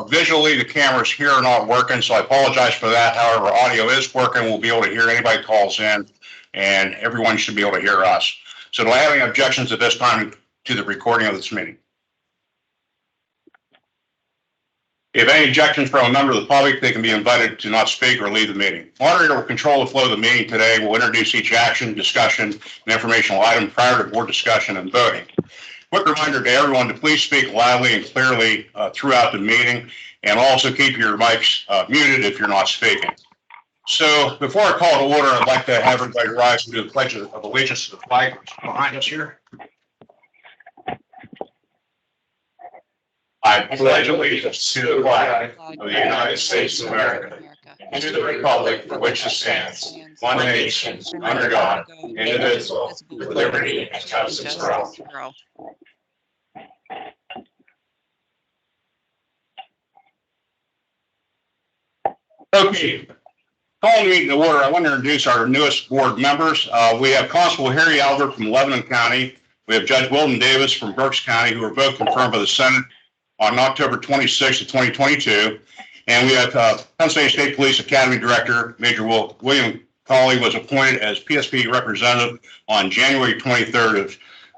Visually, the cameras here are not working, so I apologize for that. However, audio is working. We'll be able to hear anybody calls in, and everyone should be able to hear us. So do I have any objections at this time to the recording of this meeting? If any objections from a member of the public, they can be invited to not speak or leave the meeting. Moderator will control the flow of the meeting today. We'll introduce each action, discussion, and informational item prior to board discussion and voting. Quick reminder to everyone to please speak loudly and clearly throughout the meeting, and also keep your mics muted if you're not speaking. So before I call to order, I'd like to have everybody rise and do the Pledge of Allegiance to the flag behind us here. I pledge allegiance to the flag of the United States of America and to the republic for which it stands, one nation, under God, indivisible, with liberty and justice for all. Okay, calling the meeting to order. I want to introduce our newest board members. We have Constable Harry Albert from Lebanon County. We have Judge Wilton Davis from Berks County, who were both confirmed by the Senate on October 26th of 2022. And we have Pennsylvania State Police Academy Director, Major William Cawley, was appointed as PSP representative on January 23rd of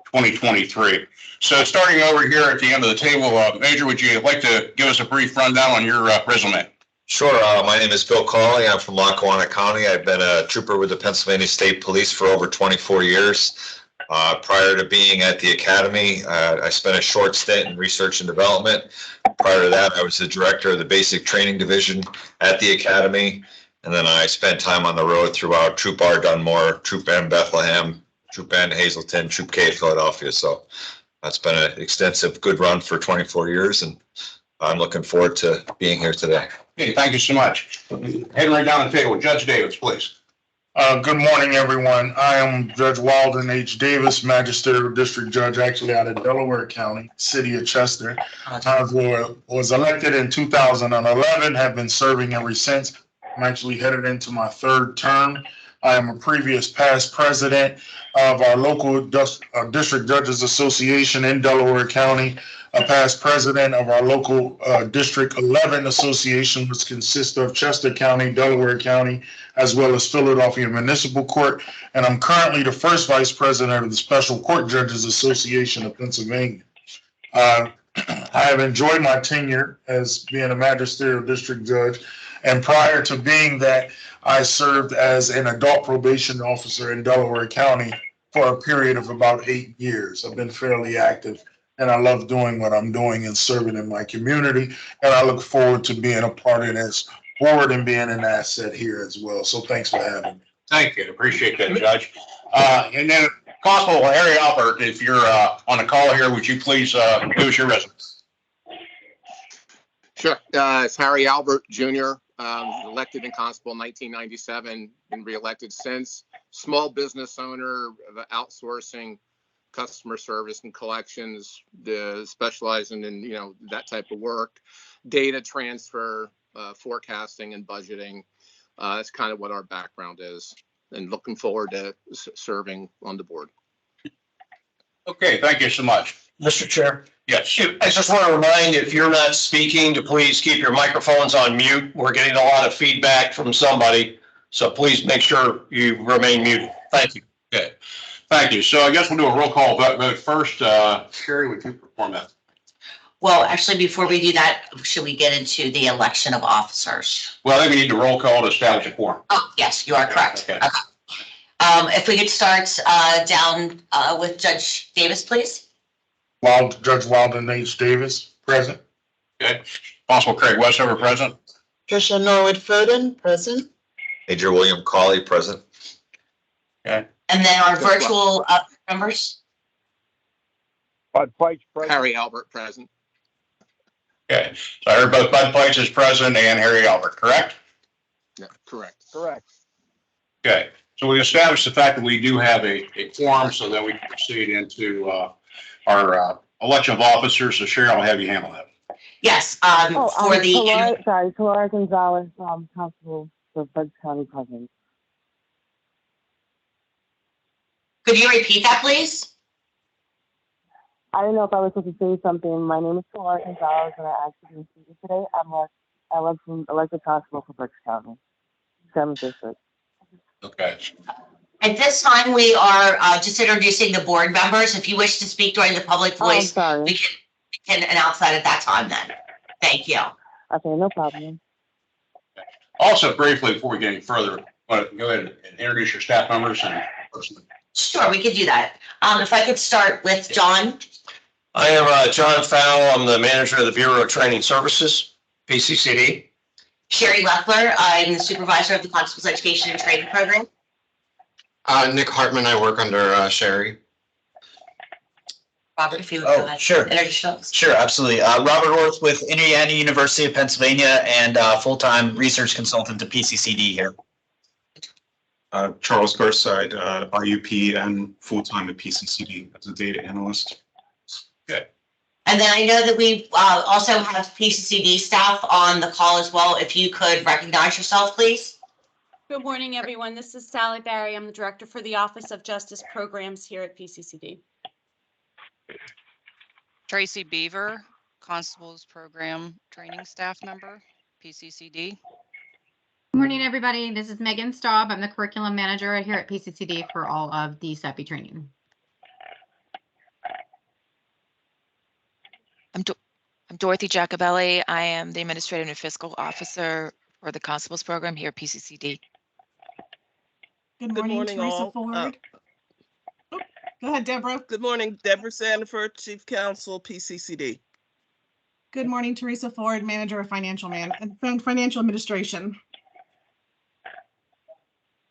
2023. So starting over here at the end of the table, Major, would you like to give us a brief rundown on your resume? Sure. My name is Bill Cawley. I'm from Lackawanna County. I've been a trooper with the Pennsylvania State Police for over 24 years. Prior to being at the academy, I spent a short stint in research and development. Prior to that, I was the director of the basic training division at the academy. And then I spent time on the road throughout Troop R Dunmore, Troop M Bethlehem, Troop N Hazleton, Troop K Philadelphia. So that's been an extensive, good run for 24 years. And I'm looking forward to being here today. Okay, thank you so much. Heading right down the table, Judge Davis, please. Good morning, everyone. I am Judge Walden H. Davis, Magisterial District Judge, actually out of Delaware County, City of Chester. I was elected in 2011, have been serving ever since. I'm actually headed into my third term. I am a previous past president of our local District Judges Association in Delaware County, a past president of our local District 11 Association, which consists of Chester County, Delaware County, as well as Philadelphia Municipal Court. And I'm currently the first vice president of the Special Court Judges Association of Pennsylvania. I have enjoyed my tenure as being a magisterial district judge. And prior to being that, I served as an adult probation officer in Delaware County for a period of about 8 years. I've been fairly active, and I love doing what I'm doing and serving in my community. And I look forward to being a part of this board and being an asset here as well. So thanks for having me. Thank you. Appreciate that, Judge. And then Constable Harry Albert, if you're on the call here, would you please give us your resume? Sure. It's Harry Albert Jr., elected in Constable in 1997, been reelected since. Small business owner of outsourcing customer service and collections, specializing in that type of work, data transfer, forecasting and budgeting. That's kind of what our background is, and looking forward to serving on the board. Okay, thank you so much. Mr. Chair. Yes. I just want to remind, if you're not speaking, to please keep your microphones on mute. We're getting a lot of feedback from somebody, so please make sure you remain muted. Thank you. Okay, thank you. So I guess we'll do a roll call vote first. Sherry, would you perform that? Well, actually, before we do that, should we get into the election of officers? Well, I think we need to roll call to establish a quorum. Oh, yes, you are correct. Okay. If we could start down with Judge Davis, please. Judge Walden H. Davis, present. Okay. Constable Craig Westover, present. Trisha Norwood Foden, present. Major William Cawley, present. Okay. And then our virtual members. Bud Pipes, present. Harry Albert, present. Okay. So I heard both Bud Pipes is present and Harry Albert, correct? Yeah, correct. Correct. Okay. So we established the fact that we do have a quorum so that we can proceed into our election of officers. So Cheryl, I'll have you handle that. Yes. For the Laura Gonzalez, Constable for Bucks County Cousins. Could you repeat that, please? I didn't know if I was supposed to say something. My name is Pilar Gonzalez, and I actually been speaking today. I'm elected constable for Berks County, 7th District. Okay. At this time, we are just introducing the board members. If you wish to speak during the public Oh, I'm voice, sorry. we can announce that at that time then. Thank you. Okay, no problem. Also, briefly, before we get any further, want to go ahead and introduce your staff members and person. Sure, we could do that. If I could start with John. I am John Fowle. I'm the manager of the Bureau of Training Services, PCCD. Sherry Leffler, I'm the supervisor of the Constable's Education and Training Program. Nick Hartman, I work under Sherry. Robert, if you would Oh, go ahead. sure. Introduce yourselves. Sure, absolutely. Robert Orth with Indiana University of Pennsylvania and full-time research consultant to PCCD here. Charles Garside, RUP and full-time at PCCD as a data analyst. And then I know that we also have PCCD staff on the call as well. If you could recognize yourself, please. Good morning, everyone. This is Sally Barry. I'm the director for the Office of Justice Programs here at PCCD. Tracy Beaver, Constables Program Training Staff Member, PCCD. Good morning, everybody. This is Megan Staub. I'm the curriculum manager here at PCCD for all of the CETB training. I'm Dorothy Jacobelli. I am the Administrative and Fiscal Officer for the Constables Program here at PCCD. Good morning, Teresa all. Ford. Go ahead, Deborah. Good morning, Deborah Sandiford, Chief Counsel, PCCD. Good morning, Teresa Ford, Manager of Financial Administration.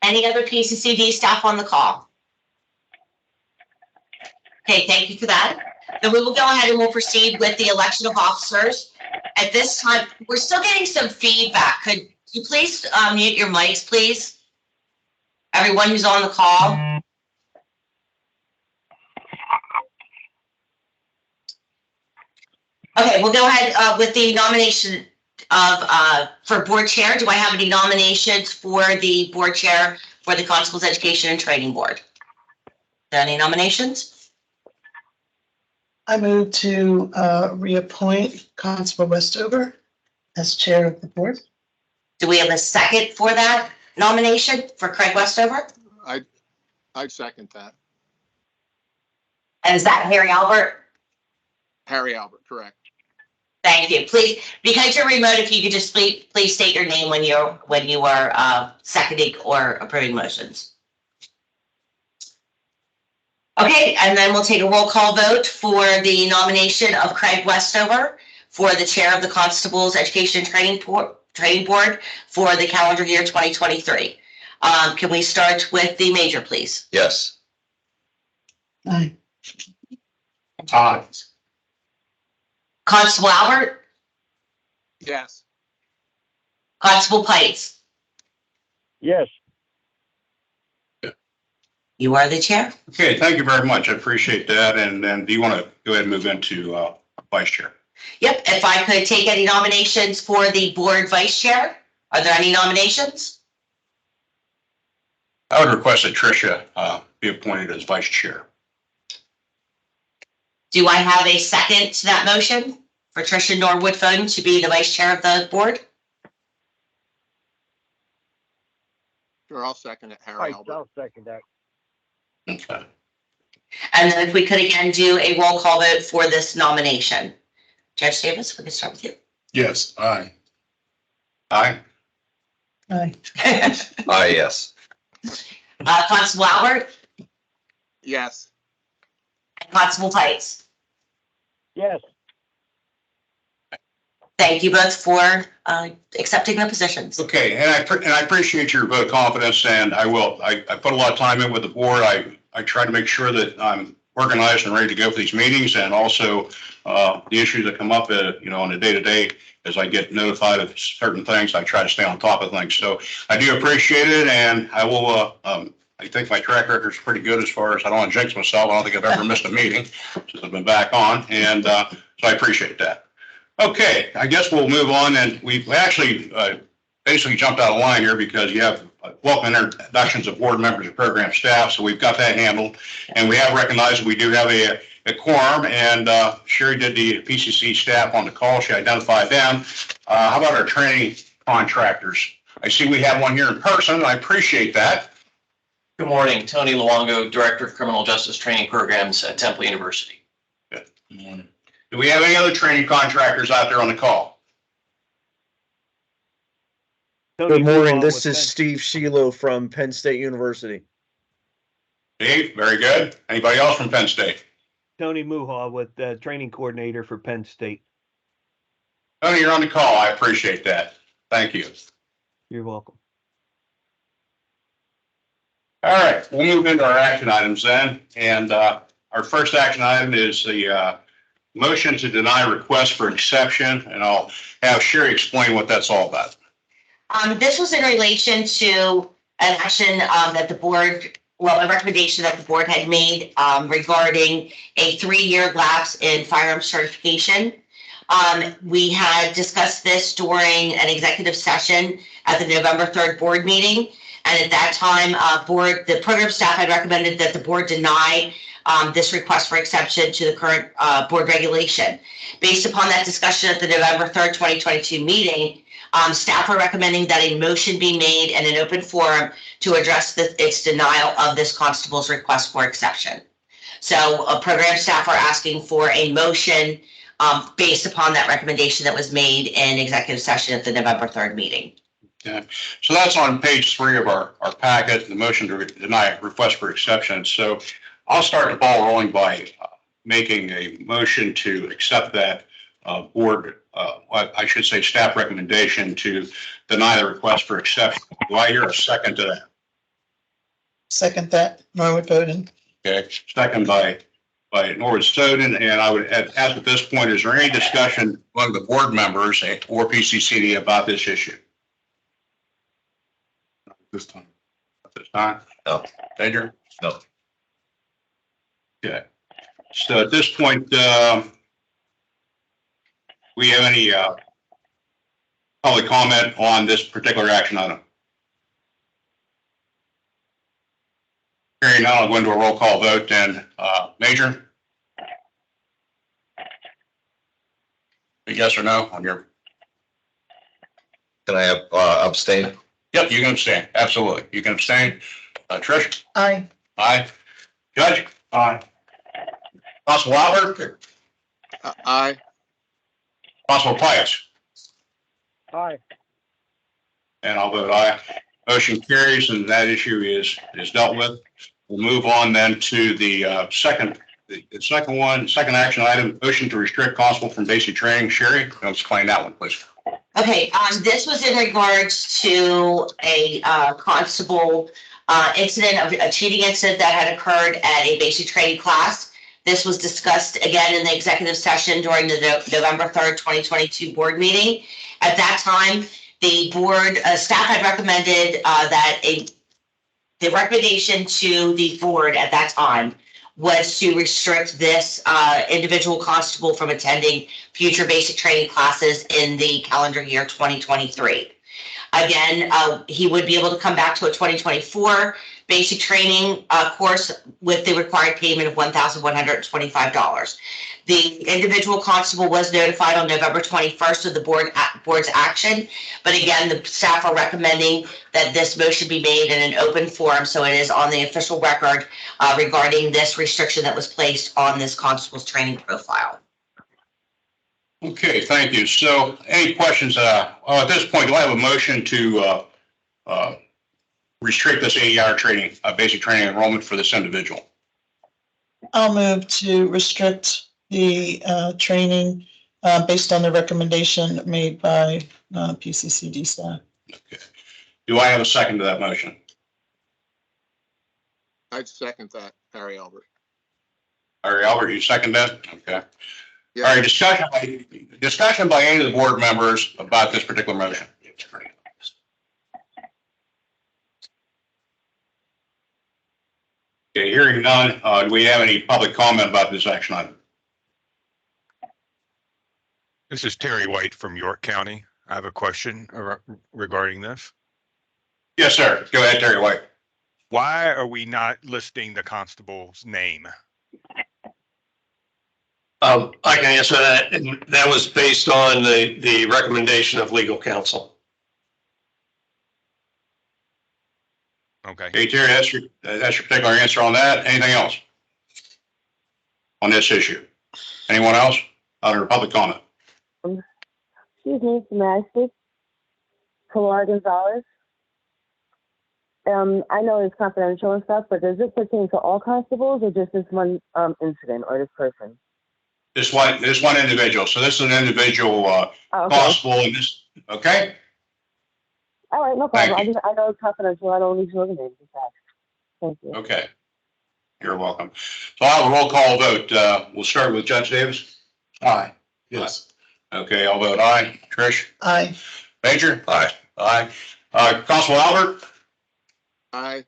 Any other PCCD staff on the call? Okay, thank you for that. Then we will go ahead and we'll proceed with the election of officers. At this time, we're still getting some feedback. Could you please mute your mics, please? Everyone who's on the call. Okay, we'll go ahead with the nomination of for board chair. Do I have any nominations for the board chair for the Constables Education and Training Board? Any nominations? I move to reappoint Constable Westover as chair of the board. Do we have a second for that nomination for Craig Westover? I'd second that. And is that Harry Albert? Harry Albert, correct. Thank you. Please, because you're remote, if you could just please state your name when you are seconding or approving motions. Okay, and then we'll take a roll call vote for the nomination of Craig Westover for the chair of the Constables Education and Training Board for the calendar year 2023. Can we start with the major, please? Yes. Aye. Aye. Constable Albert? Yes. Constable Pites? Yes. You are the chair. Okay, thank you very much. I appreciate that. And then do you want to go ahead and move into vice chair? Yep, if I could take any nominations for the board vice chair. Are there any nominations? I would request that Tricia be appointed as vice chair. Do I have a second to that motion for Tricia Norwood Foden to be the vice chair of the board? Sure, I'll second it, Harry Right, Albert. I'll second that. Okay. And then if we could again do a roll call vote for this nomination. Judge Davis, we can start with you. Yes, aye. Aye. Aye. Yes. Constable Albert Yes. and Constable Tights. Yes. Thank you both for accepting the positions. Okay, and I appreciate your vote of confidence, and I will. I put a lot of time in with the board. I try to make sure that I'm organized and ready to go for these meetings, and also the issues that come up, on a day-to-day as I get notified of certain things. I try to stay on top of things. So I do appreciate it, and I will. I think my track record is pretty good as far as I don't want to jinx myself. I don't think I've ever missed a meeting since I've been back on, and so I appreciate that. Okay, I guess we'll move on, and we actually basically jumped out of line here because you have welcome introductions of board members and program staff, so we've got that handled. And we have recognized that we do have a quorum, and Sherry did the PCC staff on the call. She identified them. How about our training contractors? I see we have one here in person. I appreciate that. Good morning, Tony Luongo, Director of Criminal Justice Training Programs at Temple University. Good morning. Do we have any other training contractors out there on the call? Good morning. This This is Steve Shilo from Penn State University. Dave, very good. Anybody else from Penn State? Tony Muha with training coordinator for Penn State. Tony, you're on the call. I appreciate that. Thank you. You're welcome. All right, we'll move into our action items then. And our first action item is the motion to deny request for exception. And I'll have Sherry explain what that's all about. This was in relation to an action that the board, well, a recommendation that the board had made regarding a 3-year lapse in firearms certification. We had discussed this during an executive session at the November 3rd board meeting. And at that time, the program staff had recommended that the board deny this request for exception to the current board regulation. Based upon that discussion at the November 3rd, 2022 meeting, staff are recommending that a motion be made in an open forum to address its denial of this constable's request for exception. So program staff are asking for a motion based upon that recommendation that was made in executive session at the November 3rd meeting. Yeah. So that's on page 3 of our packet, the motion to deny request for exception. So I'll start the ball rolling by making a motion to accept that board, I should say staff recommendation to deny the request for exception. Do I hear a second to that? Second that, Norwood Bowden. Okay, second by Norwood Snowden. And I would ask at this point, is there any discussion among the board members or PCCD about this issue? This time. This time? No. Danger? No. Okay. So at this point, we have any public comment on this particular action item? Hearing none, I'll go into a roll call vote. And Major? A yes or no on your? Can I have abstain? Yep, you can abstain. Absolutely. You can abstain. Trish? Aye. Aye. Judge? Aye. Constable Albert? Aye. Constable Pius? Aye. And I'll vote aye. Motion carries and that issue is dealt with. We'll move on then to the second action item, motion to restrict constable from basic training. Sherry, explain that one, please. Okay, this was in regards to a constable incident, of a cheating incident that had occurred at a basic training class. This was discussed again in the executive session during the November 3rd, 2022 board meeting. At that time, the board staff had recommended that the recommendation to the board at that time was to restrict this individual constable from attending future basic training classes in the calendar year 2023. Again, he would be able to come back to a 2024 basic training course with the required payment of $1,125. The individual constable was notified on November 21st of the board's action, but again, the staff are recommending that this motion be made in an open forum, so it is on the official record regarding this restriction that was placed on this constable's training profile. Okay, thank you. So any questions? At this point, do I have a motion to restrict this 80-hour training, basic training enrollment for this individual? I'll move to restrict the training based on the recommendation made by PCCD staff. Okay. Do I have a second to that motion? I'd second that, Harry Albert. Harry Albert, you second that? Okay. Yeah. All right, discussion by any of the board members about this particular motion. Okay, hearing none, do we have any public comment about this action item? This is Terry White from York County. I have a question regarding this. Yes, sir. Go ahead, Terry White. Why are we not listing the constable's name? I can answer that, and that was based on the recommendation of legal counsel. Okay. Okay, Terry, that's your particular answer on that. Anything else on this issue? Anyone else? Other public comment? Excuse me, may I speak? Pilar Gonzalez. I know it's confidential and stuff, but does it pertain to all constables or just this one incident or this person? This one individual. So this is an individual constable in this. Okay. All right, no problem. I know it's confidential. I don't need to know the name. Just ask. Thank you. Okay. You're welcome. So I'll have a roll call vote. We'll start with Judge Davis. Aye. Yes. Okay, I'll vote aye. Trish? Aye. Major? Aye. Aye. Constable Albert? Aye.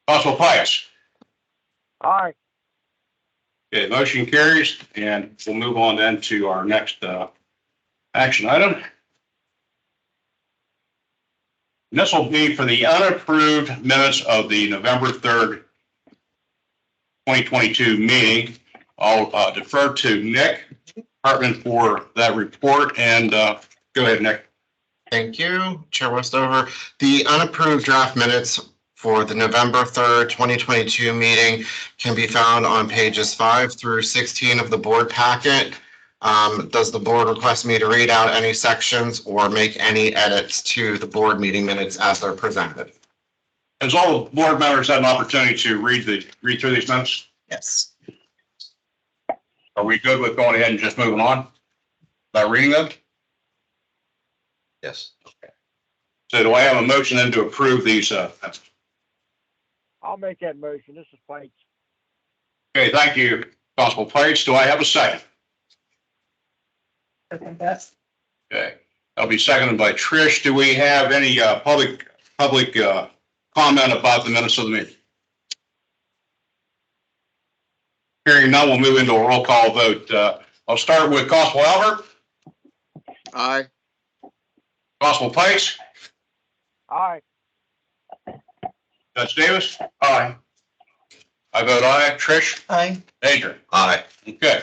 Constable Pius? Aye. Okay, motion carries, and we'll move on then to our next action item. And this will be for the unapproved minutes of the November 3rd, 2022 meeting. I'll defer to Nick Hartman for that report, and go ahead, Nick. Thank you, Chair Westover. The unapproved draft minutes for the November 3rd, 2022 meeting can be found on pages 5 through 16 of the board packet. Does the board request me to read out any sections or make any edits to the board meeting minutes as they're presented? Has all the board members had an opportunity to read through these minutes? Yes. Are we good with going ahead and just moving on by reading them? Yes. Okay. So do I have a motion then to approve these? I'll make that motion. This is Pikes. Okay, thank you, Constable Pikes. Do I have a second? Yes. Okay, that'll be seconded by Trish. Do we have any public comment about the minutes of the meeting? Hearing none, we'll move into a roll call vote. I'll start with Constable Albert. Aye. Constable Pikes. Aye. Judge Davis. Aye. I vote aye. Trish. Aye. Major. Aye. Okay.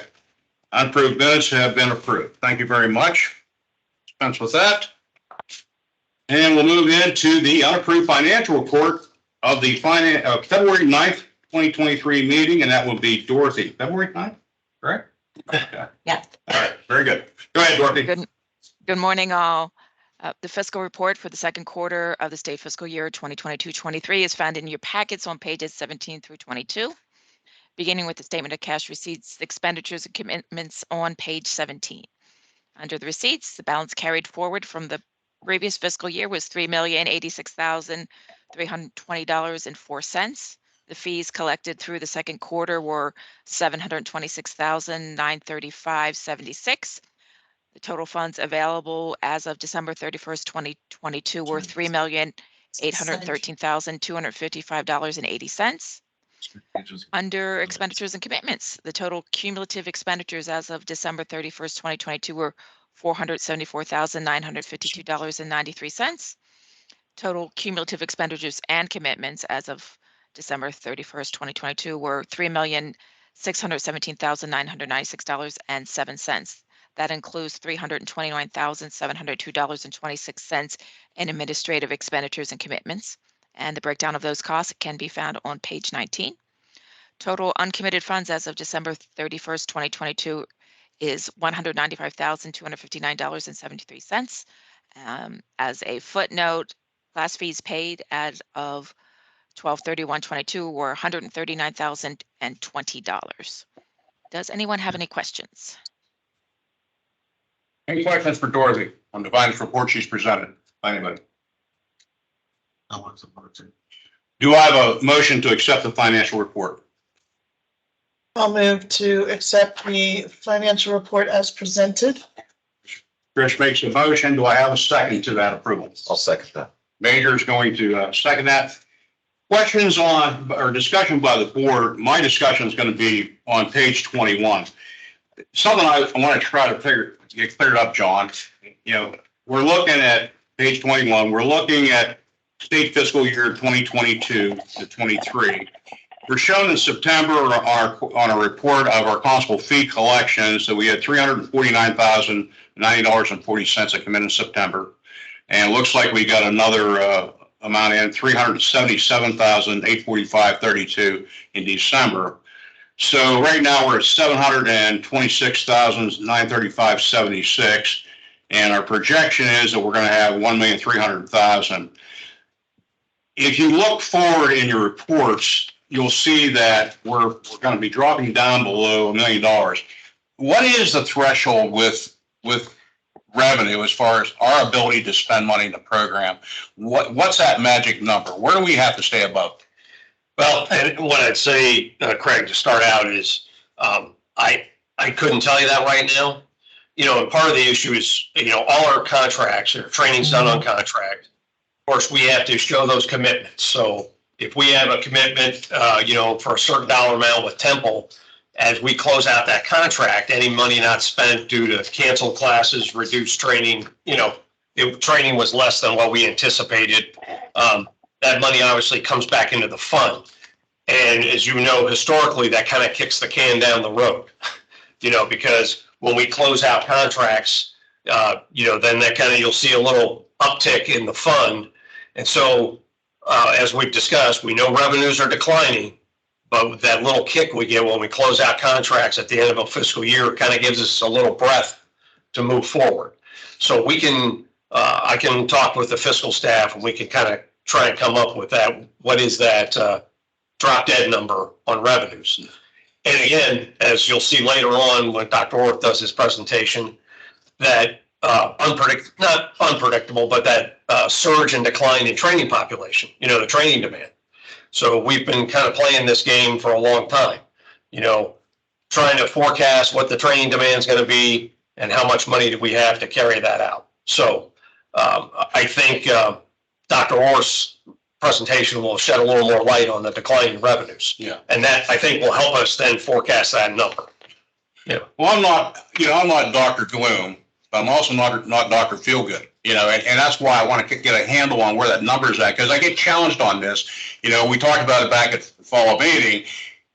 Unapproved minutes have been approved. Thank you very much. Dispense with that. And we'll move into the unapproved financial report of the February 9th, 2023 meeting, and that will be Dorothy. February 9th, correct? Yeah. All right, very good. Go ahead, Dorothy. Good morning, all. The fiscal report for the second quarter of the state fiscal year 2022-23 is found in your packets on pages 17 through 22, beginning with the statement of cash receipts, expenditures, and commitments on page 17. Under the receipts, the balance carried forward from the previous fiscal year was $3,086,320.04. The fees collected through the second quarter were $726,935.76. The total funds available as of December 31st, 2022 were $3,813,255.80. Under expenditures and commitments, the total cumulative expenditures as of December 31st, 2022 were $474,952.93. Total cumulative expenditures and commitments as of December 31st, 2022 were $3,617,996.07. That includes $329,702.26 in administrative expenditures and commitments. And the breakdown of those costs can be found on page 19. Total uncommitted funds as of December 31st, 2022 is $195,259.73. As a footnote, class fees paid as of 12/31/22 were $139,020. Does anyone have any questions? Any questions for Dorothy on the finance report she's presented? Anybody? Do I have a motion to accept the financial report? I'll move to accept the financial report as presented. Trish makes a motion. Do I have a second to that approval? I'll second that. Major is going to second that. Questions on or discussion by the board? My discussion is going to be on page 21. Something I want to try to get cleared up, John. You know, we're looking at page 21. We're looking at state fiscal year 2022 to 23. We're shown in September on a report of our constable fee collections that we had $349,090.40 that come in September. And it looks like we got another amount in $377,845.32 in December. So right now we're at $726,935.76. And our projection is that we're going to have $1,300,000. If you look forward in your reports, you'll see that we're going to be dropping down below $1 million. What is the threshold with revenue as far as our ability to spend money in the program? What's that magic number? Where do we have to stay above? Well, and what I'd say, Craig, to start out is, I couldn't tell you that right now. You know, and part of the issue is, you know, all our contracts or training's done on contract. Of course, we have to show those commitments. So if we have a commitment, you know, for a certain dollar amount with Temple, as we close out that contract, any money not spent due to canceled classes, reduced training, you know, training was less than what we anticipated. That money obviously comes back into the fund. And as you know, historically, that kind of kicks the can down the road, you know, because when we close out contracts, you know, then that kind of, you'll see a little uptick in the fund. And so, as we've discussed, we know revenues are declining, but with that little kick we get when we close out contracts at the end of a fiscal year, kind of gives us a little breath to move forward. So we can, I can talk with the fiscal staff and we can kind of try and come up with that. What is that drop dead number on revenues? And again, as you'll see later on when Dr. Orth does his presentation, that not unpredictable, but that surge and decline in training population, you know, the training demand. So we've been kind of playing this game for a long time, you know, trying to forecast what the training demand is going to be and how much money do we have to carry that out. So I think Dr. Orr's presentation will shed a little more light on the declining revenues. Yeah. And that, I think, will help us then forecast that number. Yeah. Well, I'm not Dr. Gloom, but I'm also not Dr. Feelgood, you know, and that's why I want to get a handle on where that number's at, because I get challenged on this. You know, we talked about it back at the fall meeting.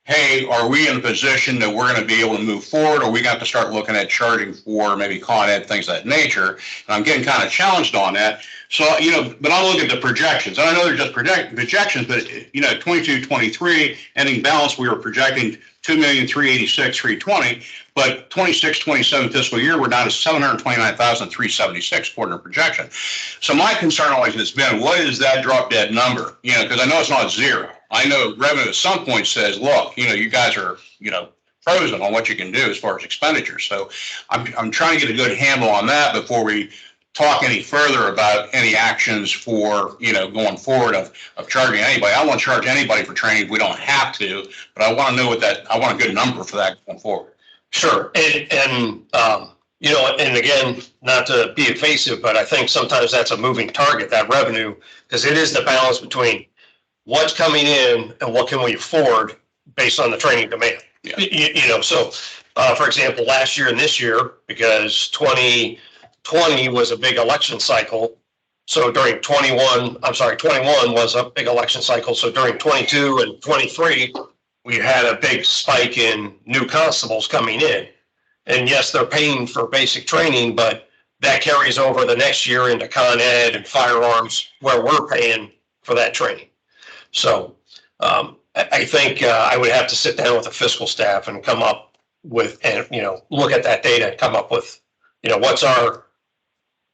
Hey, are we in a position that we're going to be able to move forward? Or we got to start looking at charging for maybe Con Ed, things of that nature? And I'm getting kind of challenged on that. So, you know, but I'll look at the projections. And I know they're just projections, but, you know, 22-23 ending balance, we were projecting $2,386,320, but 26-27 fiscal year, we're down to $729,376 according to projection. So my concern always has been, what is that drop dead number? You know, because I know it's not zero. I know revenue at some point says, look, you know, you guys are, you know, frozen on what you can do as far as expenditures. So I'm trying to get a good handle on that before we talk any further about any actions for, you know, going forward of charging anybody. I don't want to charge anybody for training if we don't have to, but I want to know I want a good number for that going forward. Sure. And you know, and again, not to be evasive, but I think sometimes that's a moving target, that revenue, because it is the balance between what's coming in and what can we afford based on the training demand. Yeah. You know, so for example, last year and this year, because 2020 was a big election cycle. So during 21 was a big election cycle. So during 22 and 23, we had a big spike in new constables coming in. And yes, they're paying for basic training, but that carries over the next year into Con Ed and firearms where we're paying for that training. So I think I would have to sit down with the fiscal staff and come up with, and, you know, look at that data and come up with, you know, what's our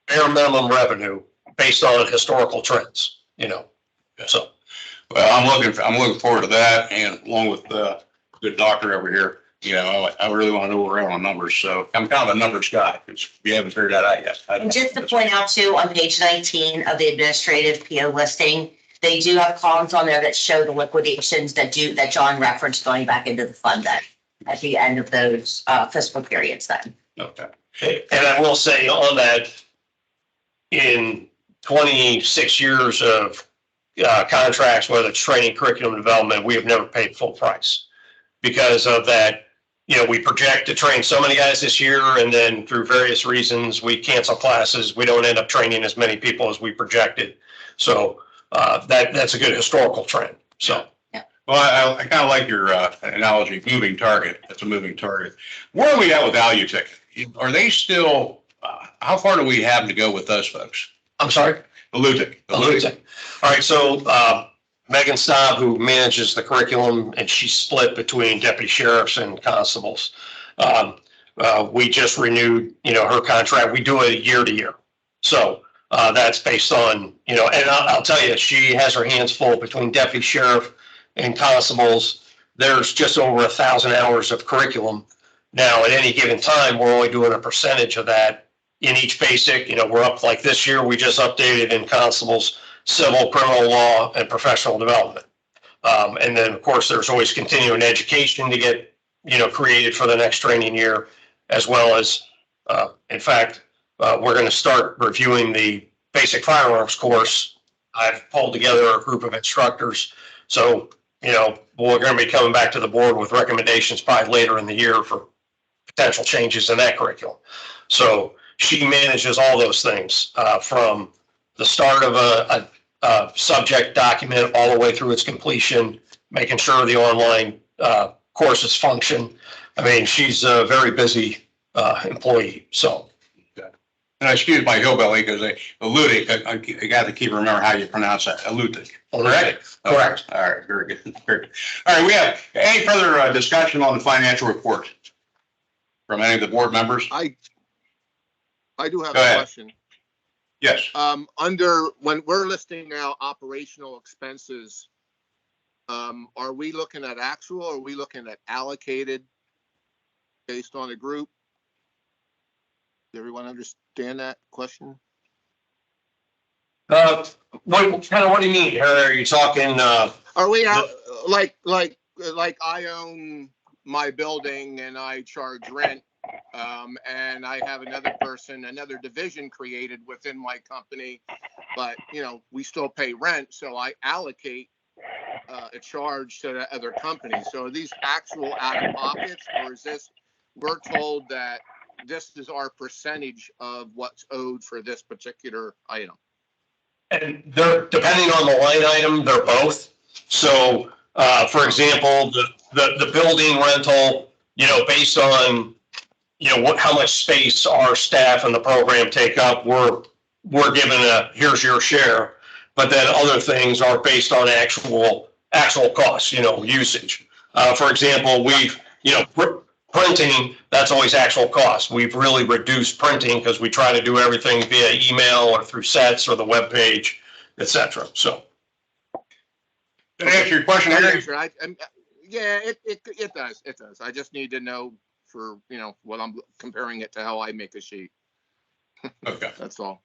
bare minimum revenue based on historical trends, you know. So, well, I'm looking forward to that, and along with the good doctor over here, you know, I really want to know where we're at on numbers. So I'm kind of a numbers guy, because we haven't figured that out yet. And just to point out too, on page 19 of the administrative PO listing, they do have columns on there that show the liquidations that John referenced going back into the fund then at the end of those fiscal periods then. Okay. And I will say on that, in 26 years of contracts, whether it's training, curriculum development, we have never paid full price because of that. You know, we project to train so many guys this year, and then through various reasons, we cancel classes. We don't end up training as many people as we projected. So that's a good historical trend. So, yeah. Well, I kind of like your analogy, moving target. That's a moving target. Where are we at with Alutech? Are they still, how far do we have to go with those folks? I'm sorry? Alutech. All right, so Megan Staub, who manages the curriculum, and she's split between deputy sheriffs and constables. We just renewed, her contract. We do it year to year. So that's based on, and I'll tell you, she has her hands full between deputy sheriff and constables. There's just over 1,000 hours of curriculum. Now, at any given time, we're only doing a percentage of that in each basic. We're up, like this year, we just updated in constables, civil, criminal law, and professional development. And then, of course, there's always continuing education to get, created for the next training year, as well as, in fact, we're going to start reviewing the basic firearms course. I've pulled together a group of instructors. So, we're going to be coming back to the board with recommendations probably later in the year for potential changes in that curriculum. So she manages all those things from the start of a subject document all the way through its completion, making sure the online courses function. I mean, she's a very busy employee, so. And excuse my hillbilly because Alutech, I got to keep remember how you pronounce that. Alutech. Correct? Correct. All right, very good. Very good. All right, we have any further discussion on the financial report from any of the board members? I do have Go a ahead. question. Yes. Under, when we're listing now operational expenses, are we looking at actual or are we looking at allocated based on a group? Does everyone understand that question? What do you mean? Are you talking? Are we out like I own my building and I charge rent, and I have another division created within my company, but we still pay rent, so I allocate a charge to the other company. So are these actual out of pockets, or is this we're told that this is our percentage of what's owed for this particular item? And they're, depending on the line item, they're both. So, for example, the building rental, based on, how much space our staff and the program take up, we're given here's your share. But then other things are based on actual costs, usage. For example, we've, printing, that's always actual cost. We've really reduced printing because we try to do everything via email or through sets or the web page, et cetera. So. Did I answer your question, Harry? Yeah, it does. It does. I just need to know for, what I'm comparing it to how I make a sheet. Okay. That's all.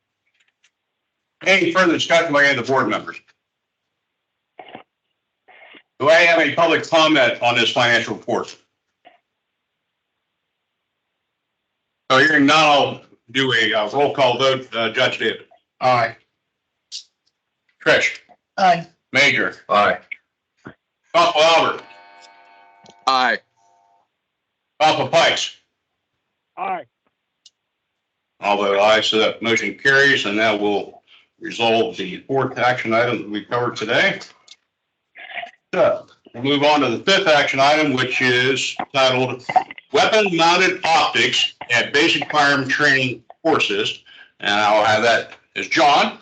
Any further discussion by any of the board members? Do I have any public comment on this financial report? So hearing none, I'll do a roll call vote. Judge David. Aye. Trish. Aye. Major. Aye. Papa Albert. Aye. Papa Pikes. Aye. I'll vote aye, so that motion carries, and that will resolve the fourth action item that we covered today. So we'll move on to the fifth action item, which is titled Weapon Mounted Optics at Basic Firearm Training Courses. And I'll have that as John.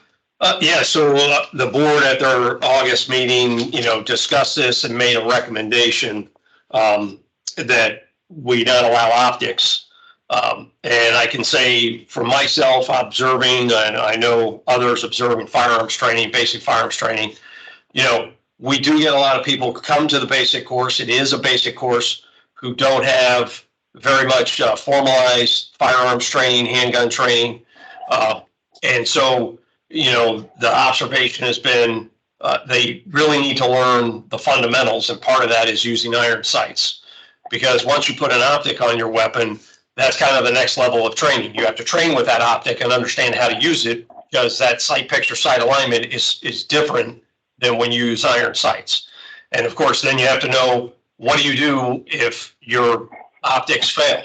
Yeah, so the board at their August meeting, discussed this and made a recommendation that we not allow optics. And I can say for myself, observing, and I know others observing firearms training, basic firearms training, we do get a lot of people who come to the basic course. It is a basic course who don't have very much formalized firearms training, handgun training. And so, the observation has been they really need to learn the fundamentals. And part of that is using iron sights, because once you put an optic on your weapon, that's kind of the next level of training. You have to train with that optic and understand how to use it, because that sight picture sight alignment is different than when you use iron sights. And of course, then you have to know, what do you do if your optics fail?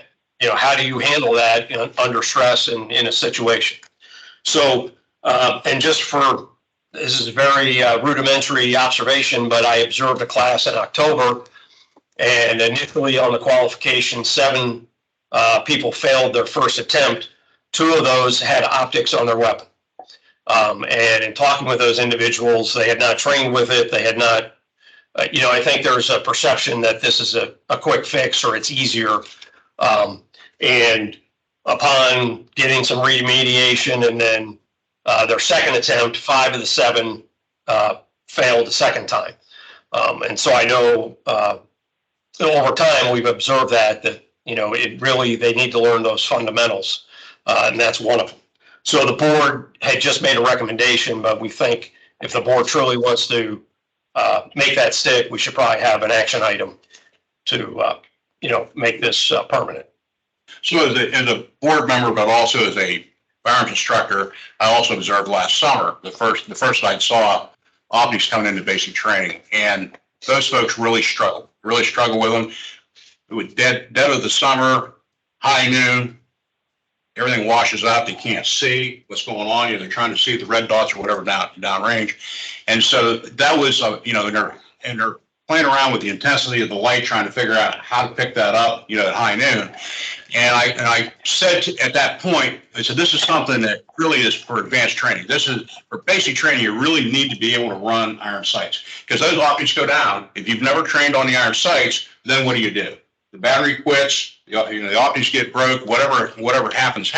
How do you handle that under stress and in a situation? So, and just for this is a very rudimentary observation, but I observed a class in October, and initially on the qualification, 7 people failed their first attempt. 2 of those had optics on their weapon. And in talking with those individuals, they had not trained with it. They had not, I think there's a perception that this is a quick fix or it's easier. And upon getting some remediation and then their second attempt, 5 of the 7 failed the second time. And so I know over time we've observed that it really, they need to learn those fundamentals. And that's one of them. So the board had just made a recommendation, but we think if the board truly wants to make that stick, we should probably have an action item to, make this permanent. So as a board member, but also as a firearms instructor, I also observed last summer, the first I saw optics coming into basic training, and those folks really struggle with them. It was dead of the summer, high noon, everything washes out. They can't see what's going on. They're trying to see the red dots or whatever down range. And so that was, and they're playing around with the intensity of the light, trying to figure out how to pick that up, at high noon. And I said at that point, I said, this is something that really is for advanced training. This is for basic training. You really need to be able to run iron sights because those optics go down. If you've never trained on the iron sights, then what do? The battery quits, the optics get broke, whatever happens.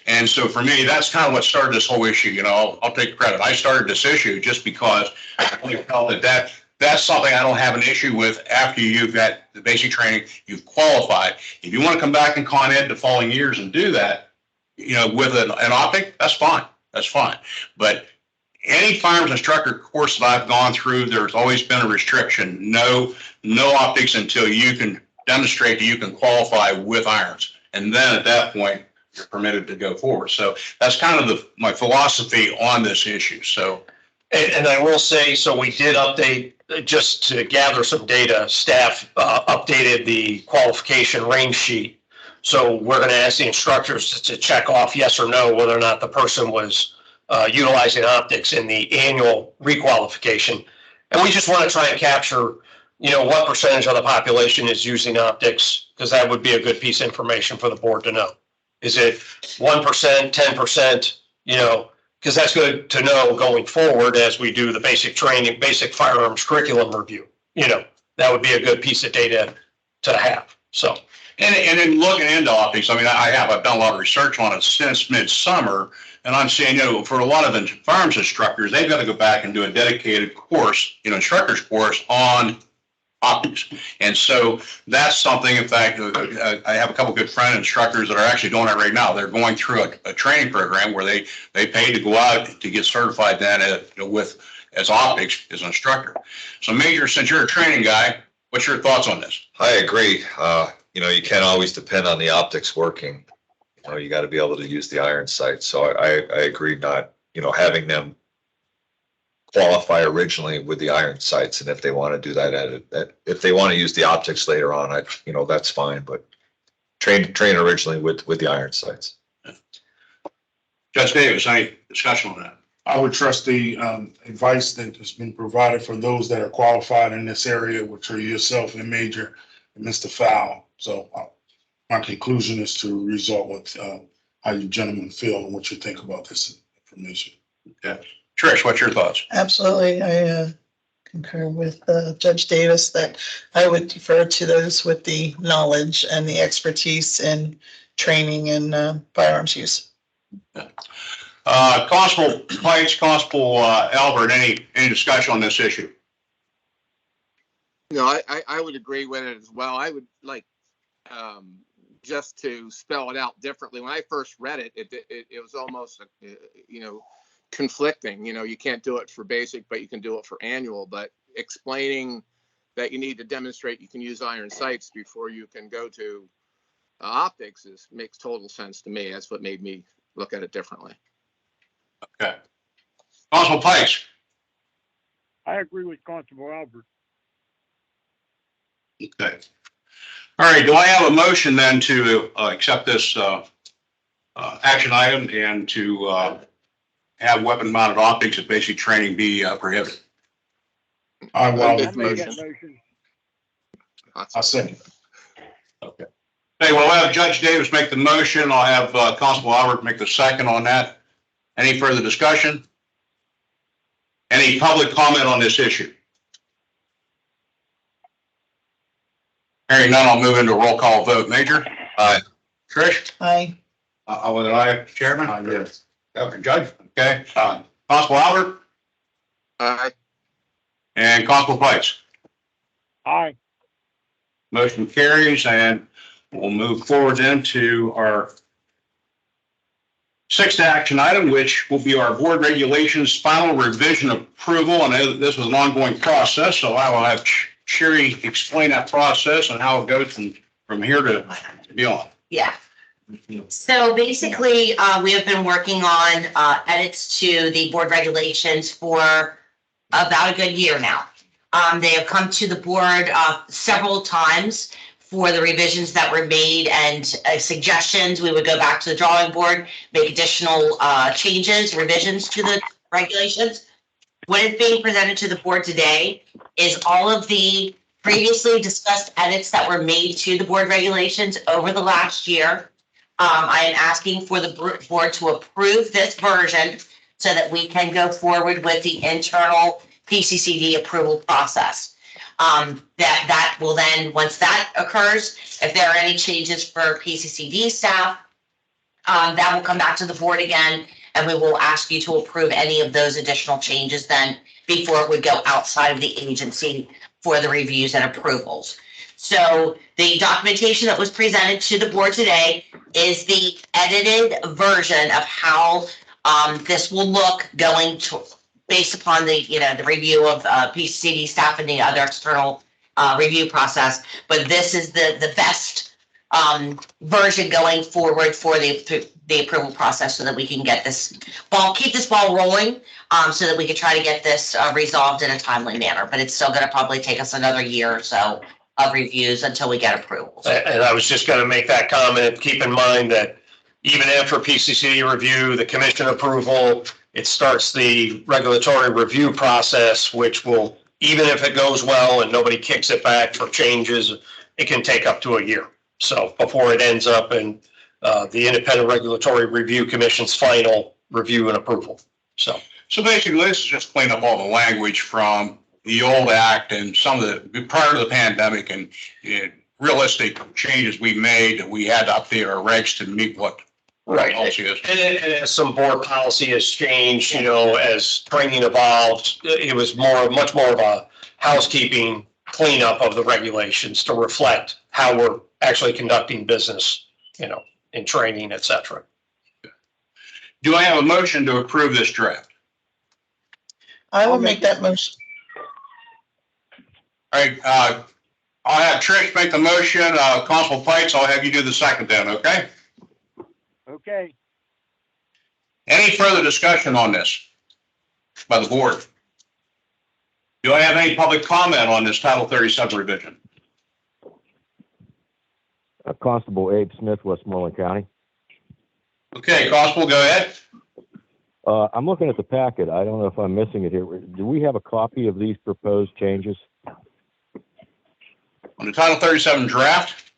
And so for me, that's kind of what started this whole issue. I'll take credit. I started this issue just because I really felt that's something I don't have an issue with after you've got the basic training, you've qualified. If you want to come back in Con Ed the following years and do that, with an optic, that's fine. That's fine. But any firearms instructor course that I've gone through, there's always been a restriction. No optics until you can demonstrate that you can qualify with irons. And then at that point, you're permitted to go forward. So that's kind of my philosophy on this issue. So, and I will say, so we did update, just to gather some data, staff updated the qualification range sheet. So we're going to ask the instructors to check off yes or no whether or not the person was utilizing optics in the annual requalification. And we just want to try and capture what percentage of the population is using optics, because that would be a good piece of information for the board to know. Is it 1%, 10%, because that's good to know going forward as we do the basic training, basic firearms curriculum review. That would be a good piece of data to have. So, and then looking into optics, I've done a lot of research on it since midsummer, and I'm saying, for a lot of the firearms instructors, they've got to go back and do a dedicated course, instructor's course on optics. And so that's something, in fact, I have a couple of good friend instructors that are actually doing it right now. They're going through a training program where they pay to go out to get certified then as optics as an instructor. So Major, since you're a training guy, what's your thoughts on this? I agree. You can't always depend on the optics working. You got to be able to use the iron sight. So I agree not, having them qualify originally with the iron sights, and if they want to do that if they want to use the optics later on, that's fine. But train originally with the iron sights. Judge Davis, any discussion on that? I would trust the advice that has been provided for those that are qualified in this area, which are yourself and Major and Mr. Fowl. So my conclusion is to result with how you gentlemen feel and what you think about this information. Okay. Trish, what's your thoughts? Absolutely. I concur with Judge Davis that I would defer to those with the knowledge and the expertise in training and firearms use. Constable Pikes, Constable Albert, any discussion on this issue? No, I would agree with it as well. I would like just to spell it out differently. When I first read it, it was almost conflicting. You can't do it for basic, but you can do it for annual. But explaining that you need to demonstrate you can use iron sights before you can go to optics makes total sense to me. That's what made me look at it differently. Okay. Constable Pikes. I agree with Constable Albert. Okay. All right. Do I have a motion then to accept this action item and to have weapon mounted optics at basic training be prohibited. I I'll will. make the Make that motion. motion. I'll second. Okay, well, I'll have Judge Davis make the motion. I'll have Constable Albert make the second on that. Any further discussion? Any public comment on this issue? Hearing none, I'll move into a roll call vote. Major? Aye. Trish? Aye. I was an aye, Chairman? Yes. Okay, Judge? Okay. Constable Albert? Aye. And Constable Pikes? Aye. Motion carries, and we'll move forward into our sixth action item, which will be our board regulations final revision approval. And this was an ongoing process, so I will have Sherry explain that process and how it goes from here to beyond. Yeah. So basically, we have been working on edits to the board regulations for about a good year now. They have come to the board several times for the revisions that were made and suggestions. We would go back to the drawing board, make additional changes, revisions to the regulations. What is being presented to the board today is all of the previously discussed edits that were made to the board regulations over the last year. I am asking for the board to approve this version so that we can go forward with the internal PCCD approval process. That will then, once that occurs, if there are any changes for PCCD staff, that will come back to the board again, and we will ask you to approve any of those additional changes then before it would go outside of the agency for the reviews and approvals. So the documentation that was presented to the board today is the edited version of how this will look going to, based upon the, the review of PCCD staff and the other external review process. But this is the best version going forward for the approval process so that we can get this keep this ball rolling so that we can try to get this resolved in a timely manner. But it's still going to probably take us another year or so of reviews until we get approvals. And I was just going to make that comment. Keep in mind that even after PCCD review, the commission approval, it starts the regulatory review process, which will, even if it goes well and nobody kicks it back for changes, it can take up to a year. So before it ends up in the Independent Regulatory Review Commission's final review and approval. So basically, this is just clean up all the language from the old act and some of the prior to the pandemic and realistic changes we made that we had to update our regs to meet what right. policy is. And as some board policy has changed, as training evolved, it was much more of a housekeeping cleanup of the regulations to reflect how we're actually conducting business, in training, et cetera. Do I have a motion to approve this draft? I will make that motion. All right, I'll have Trish make the motion. Constable Pikes, I'll have you do the second then, okay? Okay. Any further discussion on this by the board? Do I have any public comment on this Title 37 revision? Constable Abe Smith, Westmoreland County. Okay, Constable, go ahead. I'm looking at the packet. I don't know if I'm missing it here. Do we have a copy of these proposed changes? On the Title 37 draft?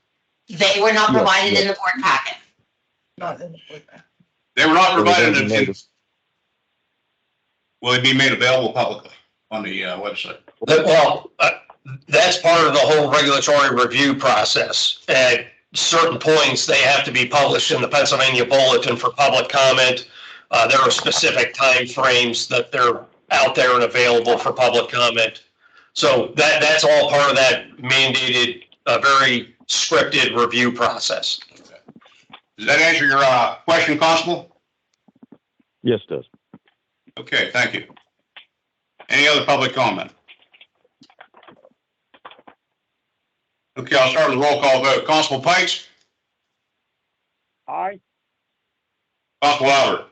They were not Yes, provided yes. in the board packet. Not in the board packet. They were not So they provided don't in, know will it be made available publicly on the website? Well, that's part of the whole regulatory review process. At certain points, they have to be published in the Pennsylvania Bulletin for public comment. There are specific timeframes that they're out there and available for public comment. So that's all part of that mandated, very scripted review process. Does that answer your question, Constable? Yes, it does. Okay, thank you. Any other public comment? Okay, I'll start with the roll call vote. Constable Pikes? Aye. Constable Albert?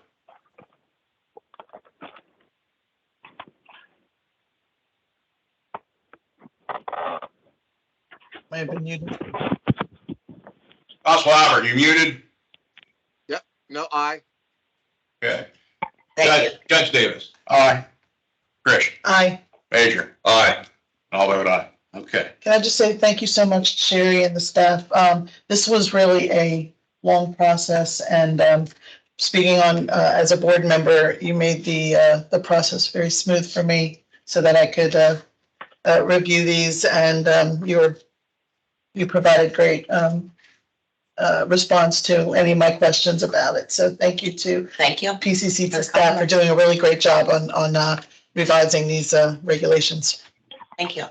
May have been muted. Constable Albert, you muted? Yep. No, aye. Okay. Thank you. Judge Davis. Aye. Trish. Aye. Major. Aye. I'll vote aye. Okay. Can I just say thank you so much, Sherry and the staff. This was really a long process and, speaking on, as a board member, you made the process very smooth for me so that I could, review these and, you provided great, response to any of my questions about it. So thank you to Thank you. PCC to staff for doing a really great job on revising these, regulations. Thank you.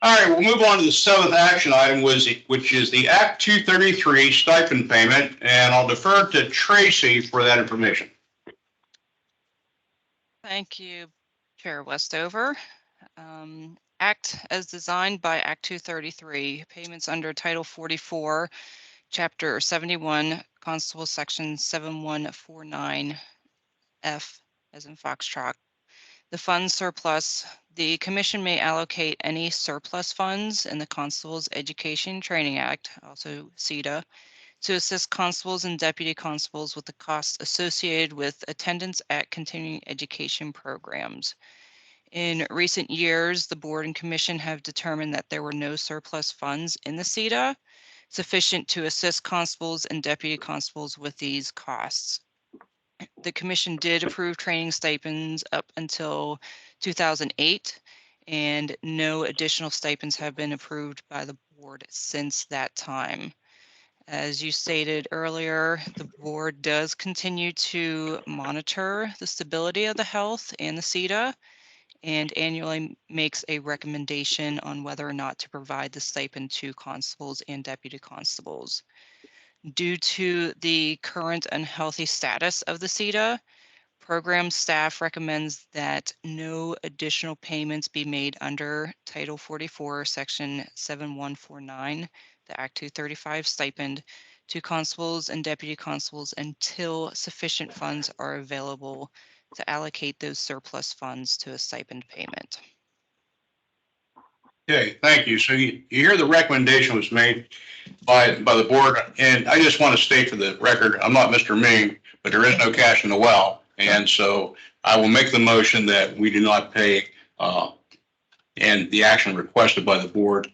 All right, we'll move on to the seventh action item, which is the Act 233 stipend payment, and I'll defer to Tracy for that information. Thank you, Chair Westover. Act as designed by Act 233, payments under Title 44, Chapter 71, Constable Section 7149F, as in Foxtrot. The fund surplus, the Commission may allocate any surplus funds in the Constable's Education Training Act, also CETA, to assist constables and deputy constables with the costs associated with attendance at continuing education programs. In recent years, the Board and Commission have determined that there were no surplus funds in the CETA sufficient to assist constables and deputy constables with these costs. The Commission did approve training stipends up until 2008, and no additional stipends have been approved by the Board since that time. As you stated earlier, the Board does continue to monitor the stability of the health and the CETA, and annually makes a recommendation on whether or not to provide the stipend to constables and deputy constables. Due to the current unhealthy status of the CETA, program staff recommends that no additional payments be made under Title 44, Section 7149, the Act 235 stipend, to constables and deputy constables until sufficient funds are available to allocate those surplus funds to a stipend payment. Okay, thank you. So you hear the recommendation was made by the board, and I just want to state for the record, I'm not Mr. Ming, but there is no cash in the well. And so I will make the motion that we do not pay, and the action requested by the board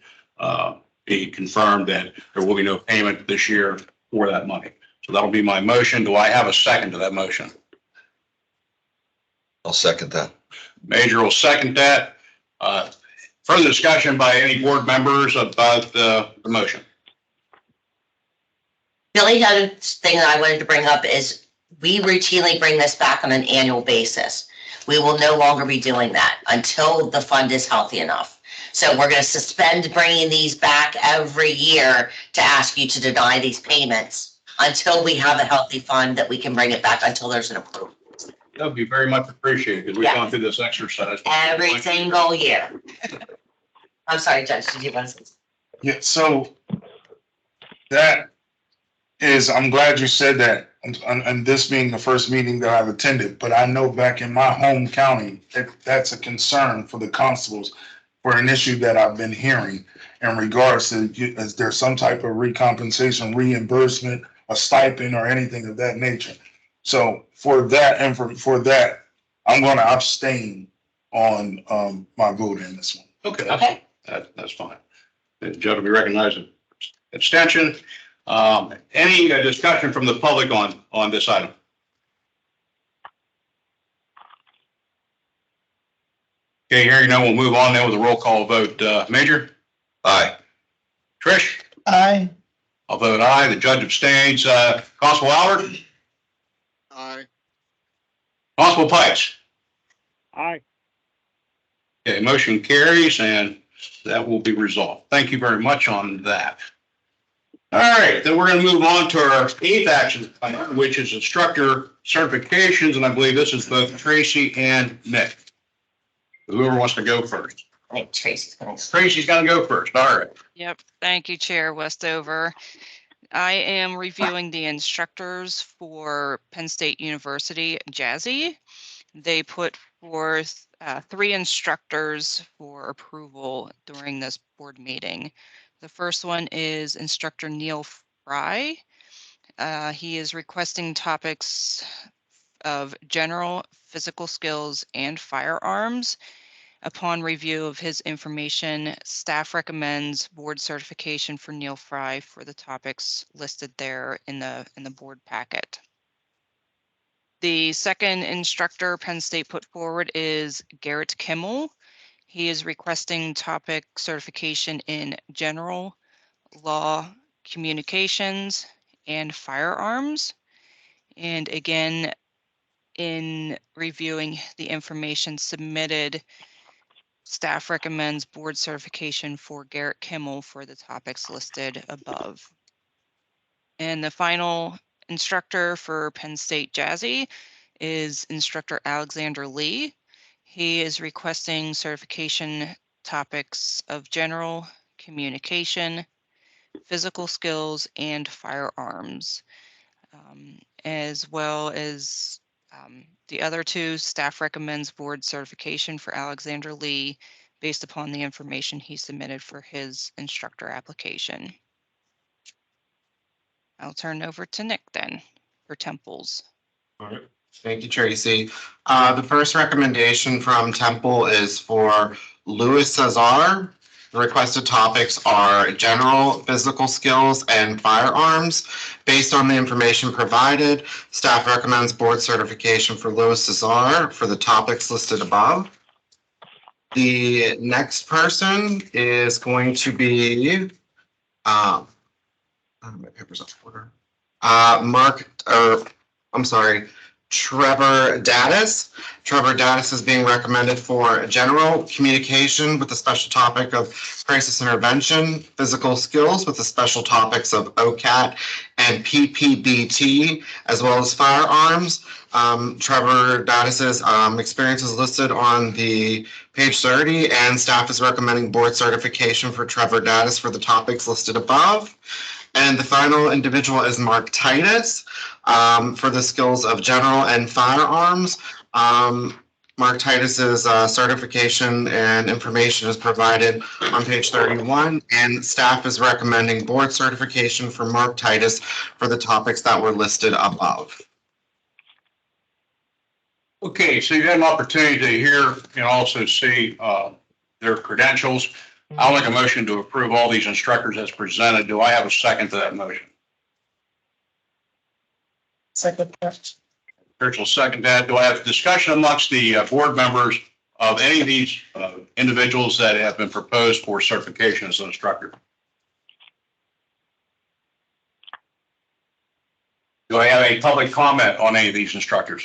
be confirmed that there will be no payment this year for that money. So that'll be my motion. Do I have a second to that motion? I'll second that. Major will second that. Further discussion by any board members about the motion? The only other thing that I wanted to bring up is we routinely bring this back on an annual basis. We will no longer be doing that until the fund is healthy enough. So we're going to suspend bringing these back every year to ask you to deny these payments until we have a healthy fund that we can bring it back until there's an approval. That would be very much appreciated because we've gone through this exercise. Every single year. I'm sorry, Judge, did you want to say? Yeah, so that is, I'm glad you said that, and this being the first meeting that I've attended, but I know back in my home county, that's a concern for the constables for an issue that I've been hearing in regards to, is there some type of recompensation, reimbursement, a stipend or anything of that nature? So for that, and for that, I'm going to abstain on my vote in this one. Okay. Okay. That's fine. The judge will be recognizing abstention. Any discussion from the public on this item? Okay, hearing none, we'll move on then with a roll call vote. Major? Aye. Trish? Aye. I'll vote aye. The judge abstains. Constable Albert? Aye. Constable Pikes? Aye. Okay, motion carries and that will be resolved. Thank you very much on that. All right, then we're going to move on to our eighth action item, which is instructor certifications, and I believe this is both Tracy and Nick. Whoever wants to go first. I think Tracy's going to. Tracy's going to go first. All right. Yep. Thank you, Chair Westover. I am reviewing the instructors for Penn State University, Jazzy. They put forth 3 instructors for approval during this board meeting. The first one is instructor Neil Fry. He is requesting topics of general physical skills and firearms. Upon review of his information, staff recommends board certification for Neil Fry for the topics listed there in the board packet. The second instructor Penn State put forward is Garrett Kimmel. He is requesting topic certification in general, law, communications, and firearms. And again, in reviewing the information submitted, staff recommends board certification for Garrett Kimmel for the topics listed above. And the final instructor for Penn State Jazzy is instructor Alexander Lee. He is requesting certification topics of general, communication, physical skills, and firearms, as well as the other two. Staff recommends board certification for Alexander Lee based upon the information he submitted for his instructor application. I'll turn it over to Nick then for Temples. All right. Thank you, Tracy. The first recommendation from Temple is for Louis Cesar. The requested topics are general physical skills and firearms. Based on the information provided, staff recommends board certification for Louis Cesar for the topics listed above. The next person is going to be my paper's out of order. Trevor Daddis. Trevor Daddis is being recommended for general communication with the special topic of crisis intervention, physical skills with the special topics of OCAT and PPBT, as well as firearms. Trevor Daddis's experience is listed on the page 30, and staff is recommending board certification for Trevor Daddis for the topics listed above. And the final individual is Mark Titus for the skills of general and firearms. Mark Titus's certification and information is provided on page 31, and staff is recommending board certification for Mark Titus for the topics that were listed above. Okay, so you had an opportunity to hear and also see their credentials. I'll make a motion to approve all these instructors as presented. Do I have a second to that motion? Second. Church will second that. Do I have discussion amongst the board members of any of these individuals that have been proposed for certification as an instructor? Do I have a public comment on any of these instructors?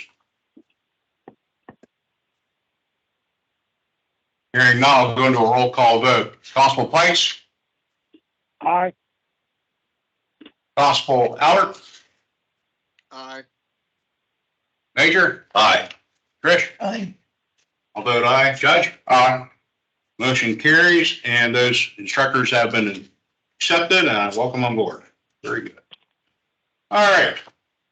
Hearing none, I'll go into a roll call vote. Constable Pikes? Aye. Constable Albert? Aye. Major? Aye. Trish? Aye. I'll vote aye. Judge? Aye. Motion carries, and those instructors have been accepted, and I welcome on board. Very good. All right.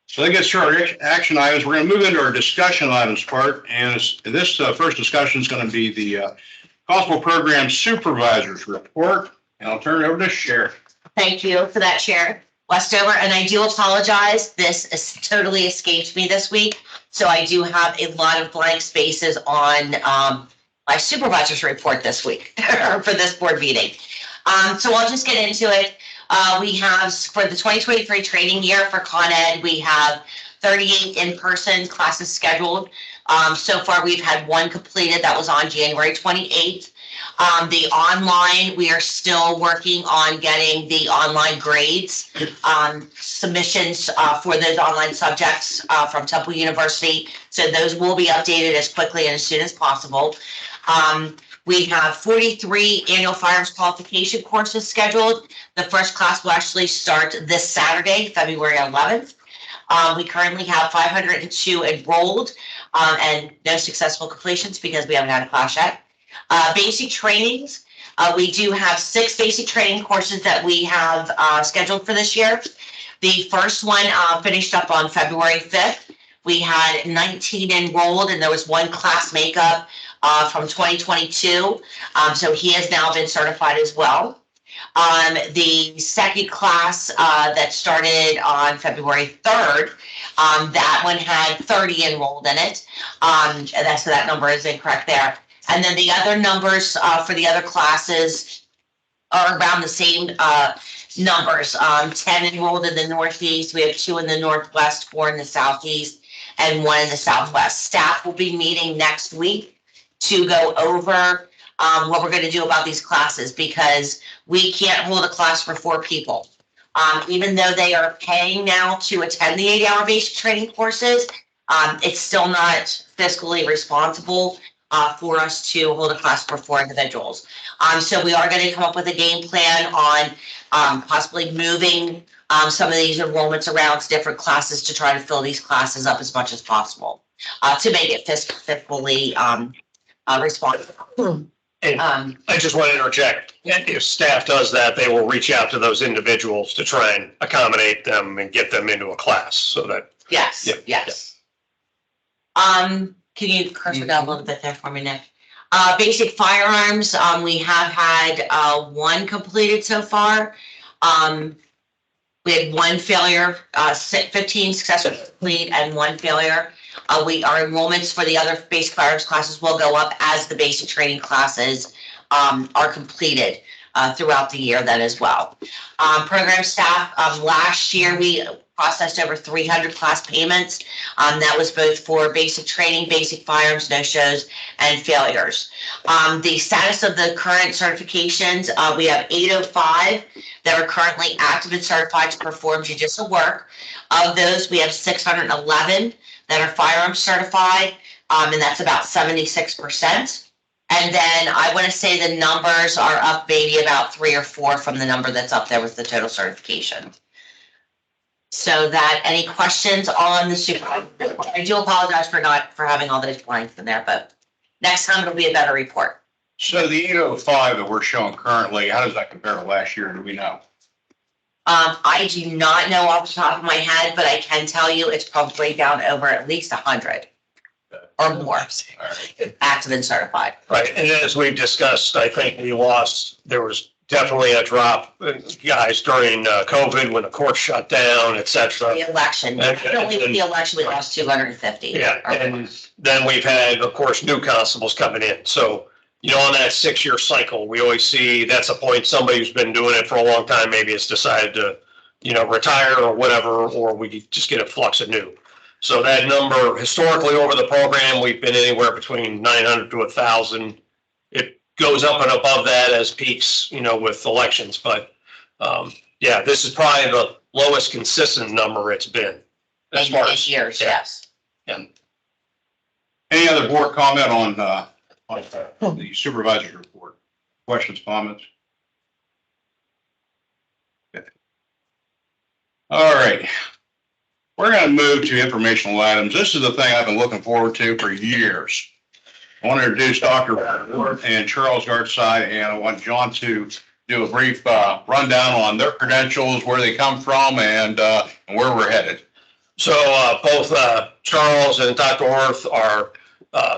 So that gets to our action items. We're going to move into our discussion items part, and this first discussion is going to be the Constable Program Supervisor's Report, and I'll turn it over to Sheriff. Thank you for that, Chair Westover, and I do apologize. This has totally escaped me this week, so I do have a lot of blank spaces on my supervisor's report this week for this board meeting. So I'll just get into it. We have, for the 2023 training year for Con Ed, we have 38 in-person classes scheduled. So far, we've had one completed that was on January 28th. The online, we are still working on getting the online grades, submissions for those online subjects from Temple University. So those will be updated as quickly and as soon as possible. We have 43 annual firearms qualification courses scheduled. The first class will actually start this Saturday, February 11th. We currently have 502 enrolled and no successful completions because we haven't had a class yet. Basic trainings, we do have 6 basic training courses that we have scheduled for this year. The first one finished up on February 5th. We had 19 enrolled, and there was 1 class makeup from 2022. So he has now been certified as well. The second class that started on February 3rd, That one had 30 enrolled in it. And that's, so that number is incorrect there. And then the other numbers for the other classes are around the same numbers. 10 enrolled in the Northeast. We have 2 in the Northwest, 4 in the Southeast, and 1 in the Southwest. Staff will be meeting next week to go over what we're going to do about these classes, because we can't hold a class for 4 people. Even though they are paying now to attend the 8-hour basic training courses, it's still not fiscally responsible for us to hold a class for 4 individuals. So we are going to come up with a game plan on possibly moving some of these enrollments around to different classes to try to fill these classes up as much as possible to make it fiscally responsible. And I just want to interject, if staff does that, they will reach out to those individuals to try and accommodate them and get them into a class so that. Yes, Yeah, yes. Can you cursor down a little bit there for me, Nick? Basic firearms, we have had 1 completed so far. We had 1 failure, 15 successful complete and 1 failure. Our enrollments for the other basic firearms classes will go up as the basic training classes are completed throughout the year then as well. Program staff, last year we processed over 300 class payments. That was both for basic training, basic firearms, no-shows, and failures. The status of the current certifications, we have 805 that are currently active and certified to perform judicial work. Of those, we have 611 that are firearms certified, and that's about 76%. And then I want to say the numbers are up maybe about 3 or 4 from the number that's up there with the total certification. So that, any questions on the supervisor? I do apologize for having all those blanks in there, but next time it'll be a better report. So the 805 that we're showing currently, how does that compare to last year? Do we know? I do not know off the top of my head, but I can tell you it's probably down over at least 100 or more active and certified. Right, and as we've discussed, I think there was definitely a drop, guys, during COVID when the court shut down, et cetera. The election, definitely with the election, we lost 250. Yeah, and then we've had, of course, new constables coming in. So, on that 6-year cycle, we always see that's a point somebody who's been doing it for a long time maybe has decided to, retire or whatever, or we just get a flux of new. So that number, historically over the program, we've been anywhere between 900 to 1,000. It goes up and above that as peaks, with elections. But yeah, this is probably the lowest consistent number it's been. As far as years, yes. Yeah. Any other board comment on the supervisor's report? Questions, comments? Okay. All right. We're going to move to informational items. This is the thing I've been looking forward to for years. I want to introduce Dr. Ward and Charles Gartside, and I want John to do a brief rundown on their credentials, where they come from, and where we're headed. So both Charles and Dr. Orth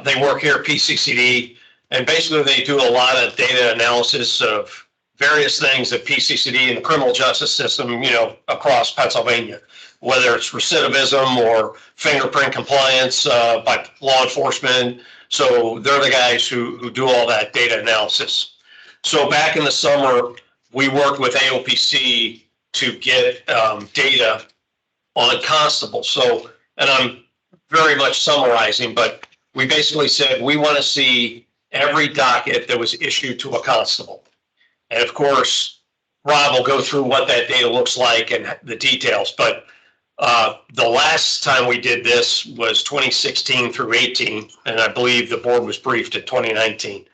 they work here at PCCD, and basically they do a lot of data analysis of various things at PCCD and the criminal justice system, across Pennsylvania, whether it's recidivism or fingerprint compliance by law enforcement. So they're the guys who do all that data analysis. So back in the summer, we worked with AOPC to get data on constables. So, and I'm very much summarizing, but we basically said we want to see every docket that was issued to a constable. And of course, Rob will go through what that data looks like and the details. But the last time we did this was 2016 through 18, and I believe the board was briefed in 2019.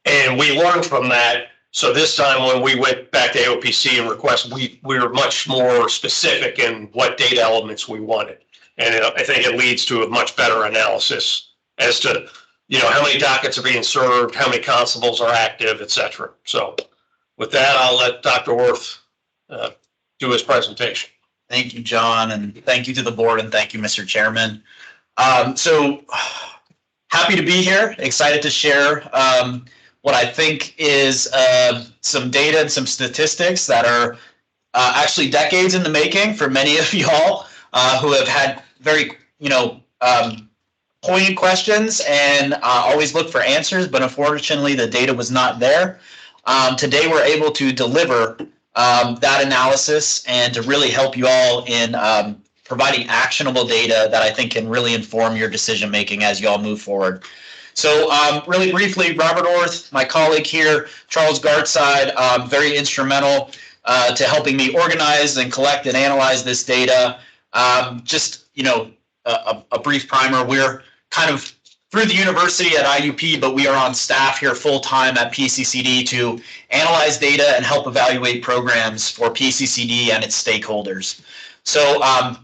And we learned from that. So this time when we went back to AOPC and request, we were much more specific in what data elements we wanted. And I think it leads to a much better analysis as to, how many dockets are being served, how many constables are active, et cetera. So with that, I'll let Dr. Worth do his presentation. Thank you, John, and thank you to the board, and thank you, Mr. Chairman. So happy to be here, excited to share what I think is some data and some statistics that are actually decades in the making for many of y'all who have had very, poignant questions and always look for answers, but unfortunately the data was not there. Today we're able to deliver that analysis and to really help you all in providing actionable data that I think can really inform your decision making as you all move forward. So really briefly, Robert Orth, my colleague here, Charles Gartside, very instrumental to helping me organize and collect and analyze this data. Just, a brief primer. We're kind of through the university at IUP, but we are on staff here full-time at PCCD to analyze data and help evaluate programs for PCCD and its stakeholders. So I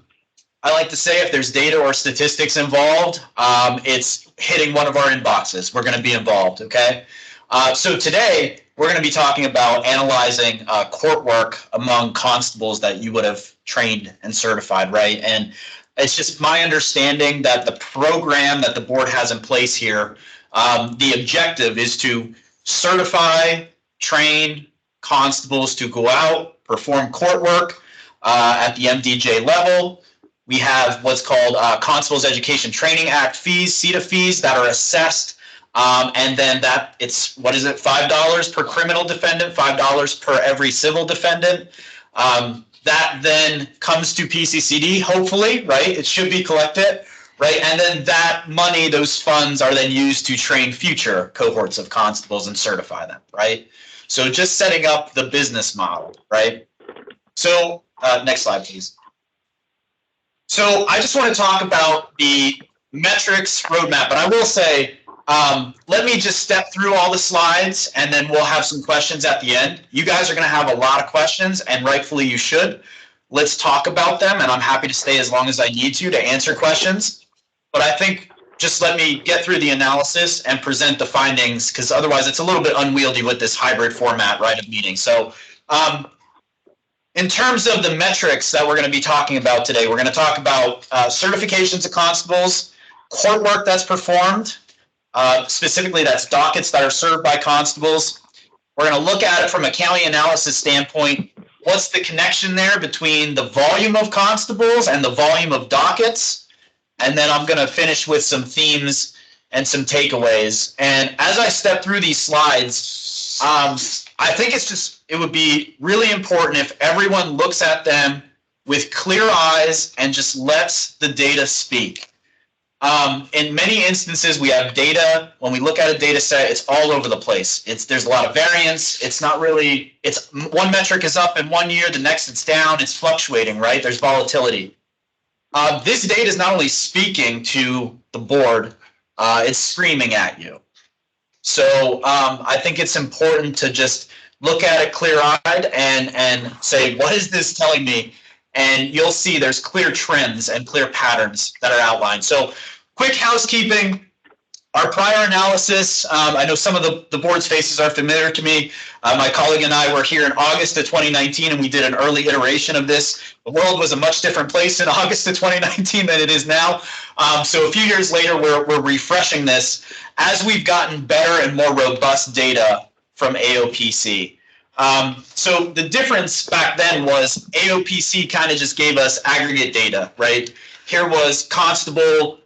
like to say if there's data or statistics involved, it's hitting one of our inboxes. We're going to be involved, okay? So today, we're going to be talking about analyzing court work among constables that you would have trained and certified, right? And it's just my understanding that the program that the board has in place here, the objective is to certify, train constables to go out, perform court work at the MDJ level. We have what's called Constables Education Training Act fees, CETA fees that are assessed. And then that it's, what is it, $5 per criminal defendant, $5 per every civil defendant. That then comes to PCCD, hopefully, right? It should be collected, right? And then that money, those funds are then used to train future cohorts of constables and certify them, right? So just setting up the business model, right? So next slide, please. So I just want to talk about the metrics roadmap, but I will say, let me just step through all the slides and then we'll have some questions at the end. You guys are going to have a lot of questions and rightfully you should. Let's talk about them and I'm happy to stay as long as I need to answer questions. But I think just let me get through the analysis and present the findings because otherwise it's a little bit unwieldy with this hybrid format, right, of meeting. So in terms of the metrics that we're going to be talking about today, we're going to talk about certifications of constables, court work that's performed, specifically that's dockets that are served by constables. We're going to look at it from a county analysis standpoint. What's the connection there between the volume of constables and the volume of dockets? And then I'm going to finish with some themes and some takeaways. And as I step through these slides, I think it would be really important if everyone looks at them with clear eyes and just lets the data speak. In many instances, we have data. When we look at a data set, it's all over the place. There's a lot of variance. It's not really, one metric is up in 1 year, the next it's down, it's fluctuating, right? There's volatility. This data is not only speaking to the board, it's screaming at you. So I think it's important to just look at it clear-eyed and say, what is this telling me? And you'll see there's clear trends and clear patterns that are outlined. So quick housekeeping, our prior analysis, I know some of the board's faces are familiar to me. My colleague and I were here in August of 2019 and we did an early iteration of this. The world was a much different place in August of 2019 than it is now. So a few years later, we're refreshing this as we've gotten better and more robust data from AOPC. So the difference back then was AOPC kind of just gave us aggregate data, right? Here was Constable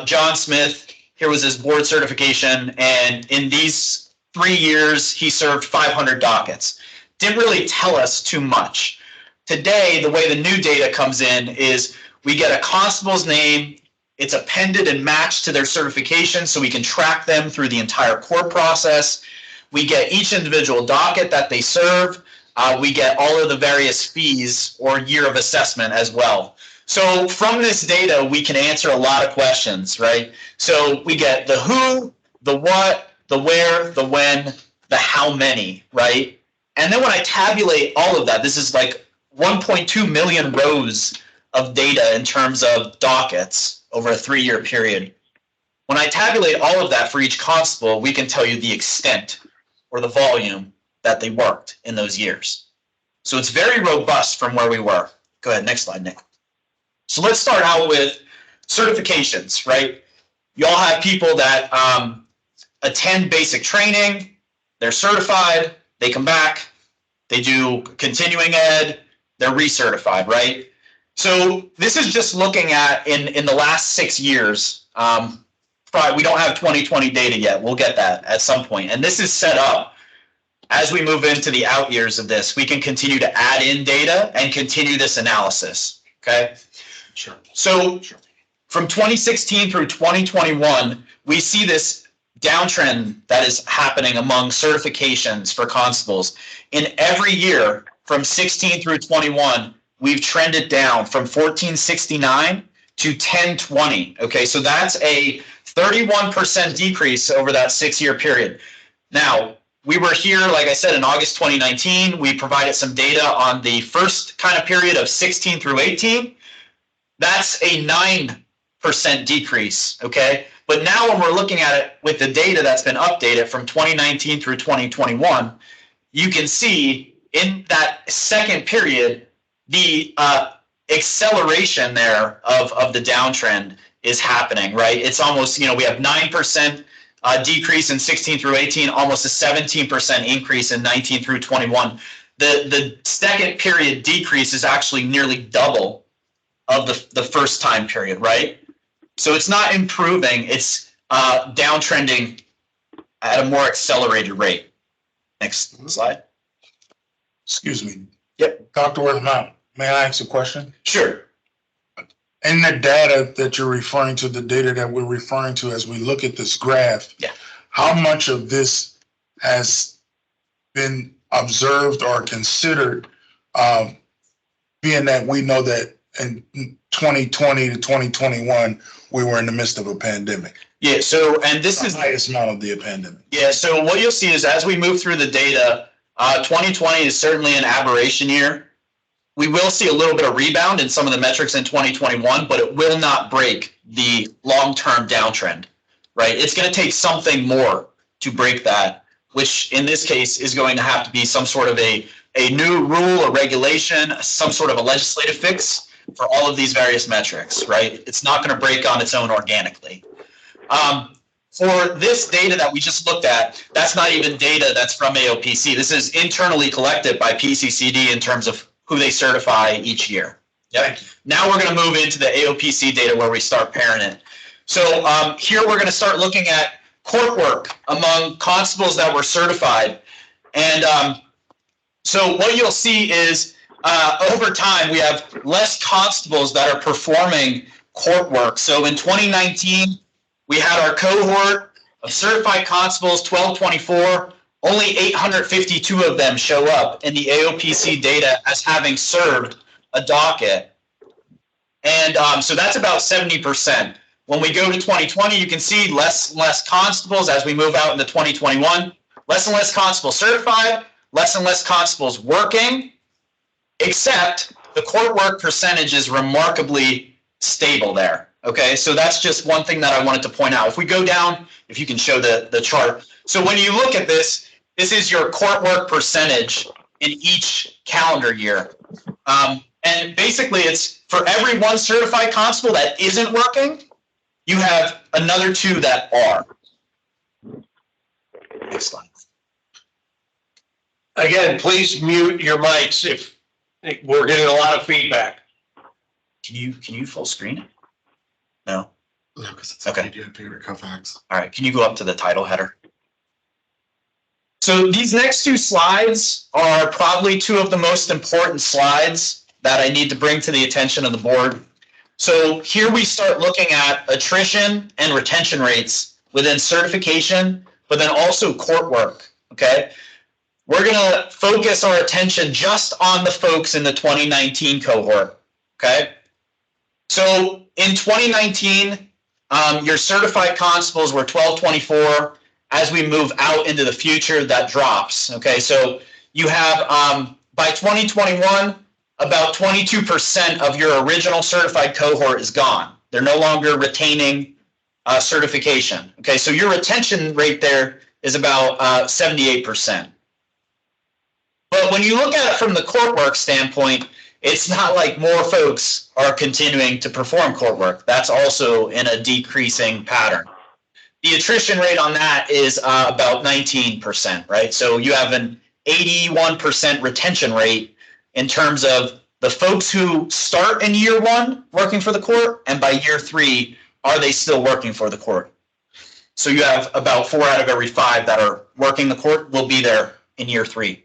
John Smith, here was his board certification, and in these 3 years, he served 500 dockets. Didn't really tell us too much. Today, the way the new data comes in is we get a constable's name, it's appended and matched to their certification so we can track them through the entire court process. We get each individual docket that they serve. We get all of the various fees or year of assessment as well. So from this data, we can answer a lot of questions, right? So we get the who, the what, the where, the when, the how many, right? And then when I tabulate all of that, this is like 1.2 million rows of data in terms of dockets over a 3-year period. When I tabulate all of that for each constable, we can tell you the extent or the volume that they worked in those years. So it's very robust from where we were. Go ahead, next slide, Nick. So let's start out with certifications, right? You all have people that attend basic training, they're certified, they come back, they do continuing ed, they're recertified, right? So this is just looking at in the last 6 years. Probably we don't have 2020 data yet. We'll get that at some point. And this is set up as we move into the out years of this. We can continue to add in data and continue this analysis. Okay. Sure. So from 2016 through 2021, we see this downtrend that is happening among certifications for constables. In every year from 16 through 21, we've trended down from 1469 to 1020. Okay, so that's a 31% decrease over that 6-year period. Now, we were here, like I said, in August 2019. We provided some data on the first kind of period of 16 through 18. That's a 9% decrease, okay? But now when we're looking at it with the data that's been updated from 2019 through 2021, you can see in that second period, the acceleration there of the downtrend is happening, right? It's almost, we have 9% decrease in 16 through 18, almost a 17% increase in 19 through 21. The second period decrease is actually nearly double of the first time period, right? So it's not improving, it's downtrending at a more accelerated rate. Next slide. Excuse me. Yep. Dr. Worthmount, may I ask a question? Sure. In the data that you're referring to, the data that we're referring to as we look at this graph, how much of this has been observed or considered, being that we know that in 2020 to 2021, we were in the midst of a pandemic? Yeah, so, and this is the highest amount of the pandemic. Yeah, so what you'll see is as we move through the data, 2020 is certainly an aberration year. We will see a little bit of rebound in some of the metrics in 2021, but it will not break the long-term downtrend, right? It's going to take something more to break that, which in this case is going to have to be some sort of a new rule or regulation, some sort of a legislative fix for all of these various metrics, right? It's not going to break on its own organically. For this data that we just looked at, that's not even data that's from AOPC. This is internally collected by PCCD in terms of who they certify each year. Yep. Now we're going to move into the AOPC data where we start pairing it. So here we're going to start looking at court work among constables that were certified. And so what you'll see is over time, we have less constables that are performing court work. So in 2019, we had our cohort of certified constables, 1224. Only 852 of them show up in the AOPC data as having served a docket. And so that's about 70%. When we go to 2020, you can see less and less constables as we move out into 2021. Less and less constables certified, less and less constables working, except the court work percentage is remarkably stable there. Okay, so that's just one thing that I wanted to point out. If we go down, if you can show the chart. So when you look at this, this is your court work percentage in each calendar year. And basically it's for every one certified constable that isn't working, you have another 2 that are. Next slide. Again, please mute your mics if we're getting a lot of feedback. Can you full screen it? No? No, because it's okay. Kofax. All right, can you go up to the title header? So these next 2 slides are probably 2 of the most important slides that I need to bring to the attention of the board. So here we start looking at attrition and retention rates within certification, but then also court work, okay? We're gonna focus our attention just on the folks in the 2019 cohort, okay? So in 2019, your certified constables were 1224. As we move out into the future, that drops, okay? So you have, by 2021, about 22% of your original certified cohort is gone. They're no longer retaining certification, okay? So your retention rate there is about 78%. But when you look at it from the court work standpoint, it's not like more folks are continuing to perform court work. That's also in a decreasing pattern. The attrition rate on that is about 19%, right? So you have an 81% retention rate in terms of the folks who start in year 1 working for the court, and by year 3, are they still working for the court? So you have about 4 out of every 5 that are working the court will be there in year 3.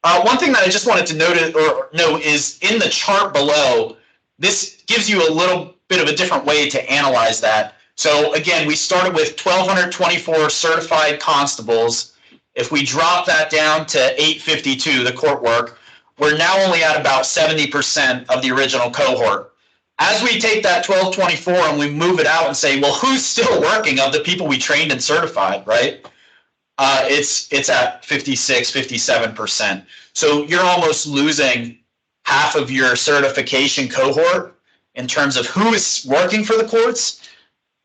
One thing that I just wanted to note is in the chart below, this gives you a little bit of a different way to analyze that. So again, we started with 1,224 certified constables. If we drop that down to 852, the court work, we're now only at about 70% of the original cohort. As we take that 1,224 and we move it out and say, well, who's still working of the people we trained and certified, right? It's at 56, 57%. So you're almost losing half of your certification cohort in terms of who is working for the courts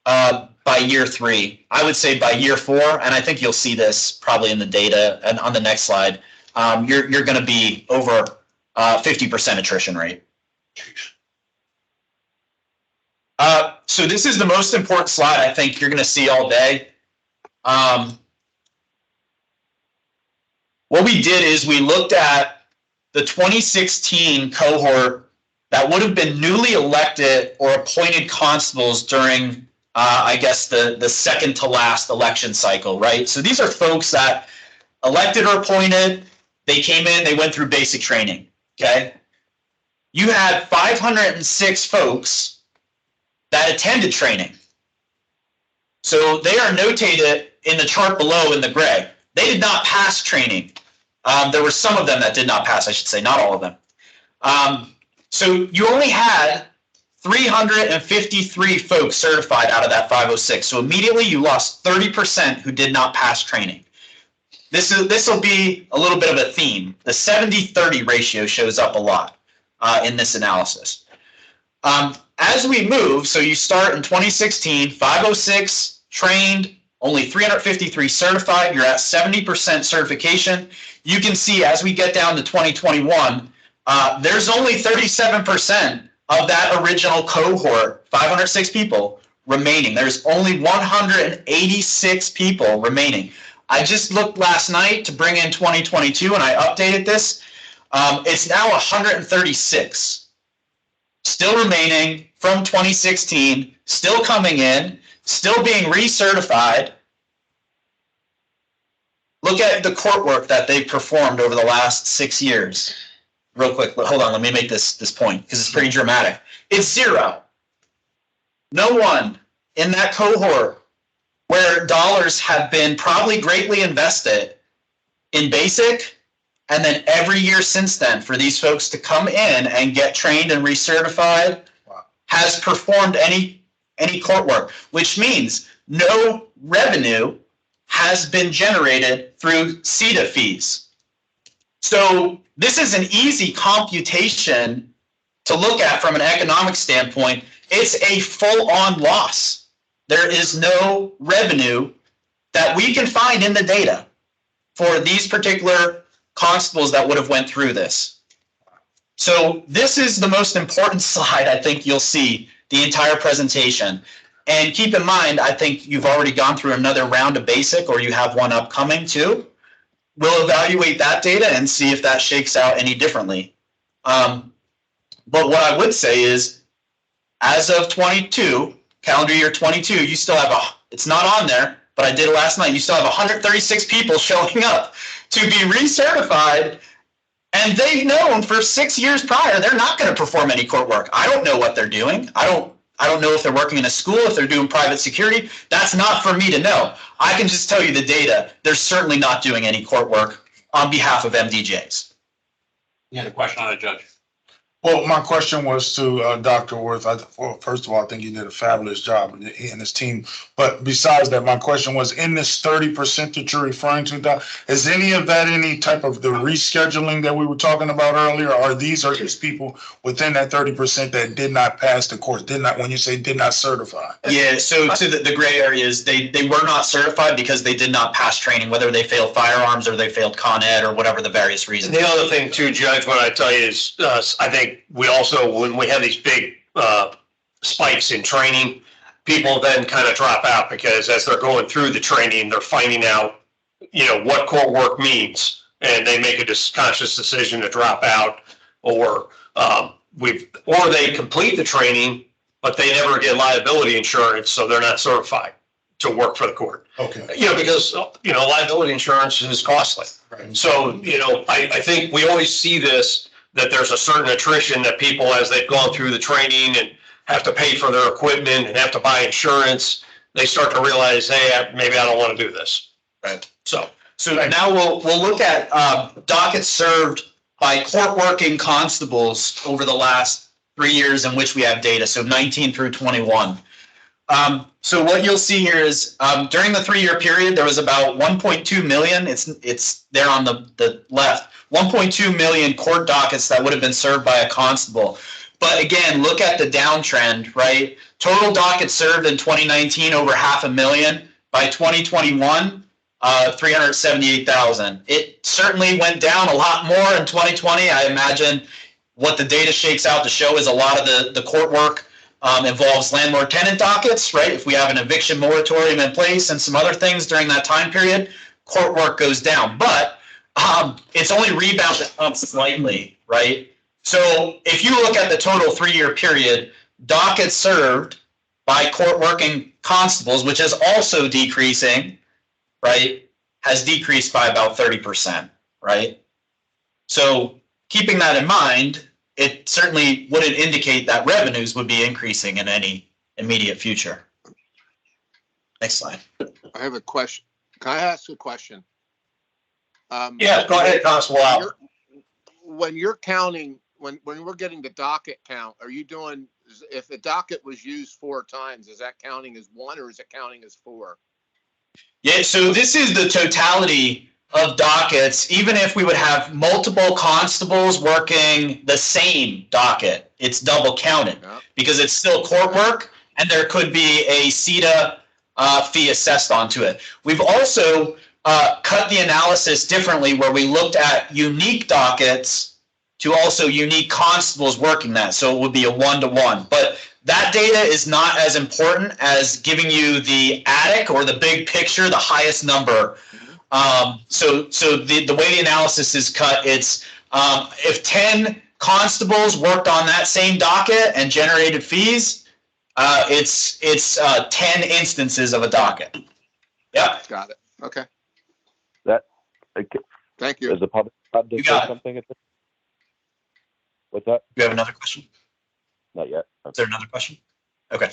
by year 3. I would say by year 4, and I think you'll see this probably in the data and on the next slide, you're going to be over 50% attrition rate. So this is the most important slide I think you're going to see all day. What we did is we looked at the 2016 cohort that would have been newly elected or appointed constables during, I guess, the second to last election cycle, right? So these are folks that elected or appointed, they came in, they went through basic training, okay? You had 506 folks that attended training. So they are notated in the chart below in the gray. They did not pass training. There were some of them that did not pass, I should say, not all of them. So you only had 353 folks certified out of that 506. So immediately you lost 30% who did not pass training. This will be a little bit of a theme. The 70-30 ratio shows up a lot in this analysis. As we move, so you start in 2016, 506 trained, only 353 certified, you're at 70% certification. You can see as we get down to 2021, there's only 37% of that original cohort, 506 people, remaining. There's only 186 people remaining. I just looked last night to bring in 2022 and I updated this. It's now 136. Still remaining from 2016, still coming in, still being recertified. Look at the court work that they've performed over the last 6 years. Real quick, hold on, let me make this point because it's pretty dramatic. It's 0. No one in that cohort where dollars have been probably greatly invested in basic and then every year since then for these folks to come in and get trained and recertified has performed any court work, which means no revenue has been generated through CETA fees. So this is an easy computation to look at from an economic standpoint. It's a full-on loss. There is no revenue that we can find in the data for these particular constables that would have went through this. So this is the most important slide I think you'll see the entire presentation. And keep in mind, I think you've already gone through another round of basic or you have one upcoming too. We'll evaluate that data and see if that shakes out any differently. But what I would say is, as of 22, calendar year 22, you still have it's not on there, but I did it last night. You still have 136 people showing up to be recertified, and they've known for 6 years prior they're not going to perform any court work. I don't know what they're doing. I don't know if they're working in a school, if they're doing private security. That's not for me to know. I can just tell you the data. They're certainly not doing any court work on behalf of MDJs. You had a question on it, Judge? Well, my question was to Dr. Worth. Well, first of all, I think he did a fabulous job, he and his team. But besides that, my question was, in this 30% that you're referring to, is any of that any type of the rescheduling that we were talking about earlier? Or these are just people within that 30% that did not pass the course, when you say did not certify? Yeah, so to the gray areas, they were not certified because they did not pass training, whether they failed firearms or they failed Con Ed or whatever the various reasons. The other thing too, Judge, what I tell you is, I think we also, when we have these big spikes in training, people then kind of drop out because as they're going through the training, they're finding out, what court work means, and they make a conscious decision to drop out. or or they complete the training, but they never get liability insurance, so they're not certified to work for the court. Okay. Because, liability insurance is costly. Right. So, I think we always see this, that there's a certain attrition that people, as they've gone through the training and have to pay for their equipment and have to buy insurance, they start to realize, hey, maybe I don't want to do this. Right. So now we'll look at dockets served by court working constables over the last 3 years in which we have data, so 19 through 21. So what you'll see here is during the 3-year period, there was about 1.2 million. It's there on the left. 1.2 million court dockets that would have been served by a constable. But again, look at the downtrend, right? Total dockets served in 2019 over 500,000. By 2021, 378,000. It certainly went down a lot more in 2020. I imagine what the data shakes out to show is a lot of the court work involves landlord-tenant dockets, right? If we have an eviction moratorium in place and some other things during that time period, court work goes down. But it's only rebounded up slightly, right? So if you look at the total 3-year period, dockets served by court working constables, which is also decreasing, right, has decreased by about 30%, right? So keeping that in mind, it certainly wouldn't indicate that revenues would be increasing in any immediate future. Next slide. I have a question. Can I ask a question? Yeah, go ahead, Constable Al. When you're counting, when we're getting the docket count, are you doing, if the docket was used 4 times, is that counting as 1 or is it counting as 4? Yeah, so this is the totality of dockets. Even if we would have multiple constables working the same docket, it's double counted because it's still court work and there could be a CETA fee assessed onto it. We've also cut the analysis differently where we looked at unique dockets to also unique constables working that. So it would be a 1-to-1. But that data is not as important as giving you the attic or the big picture, the highest number. So the way the analysis is cut, it's if 10 constables worked on that same docket and generated fees, it's 10 instances of a docket. Yeah. Got it. Okay. Thank you. Is the public allowed to say something at this? What's that? You have another question? Not yet. Is there another question? Okay.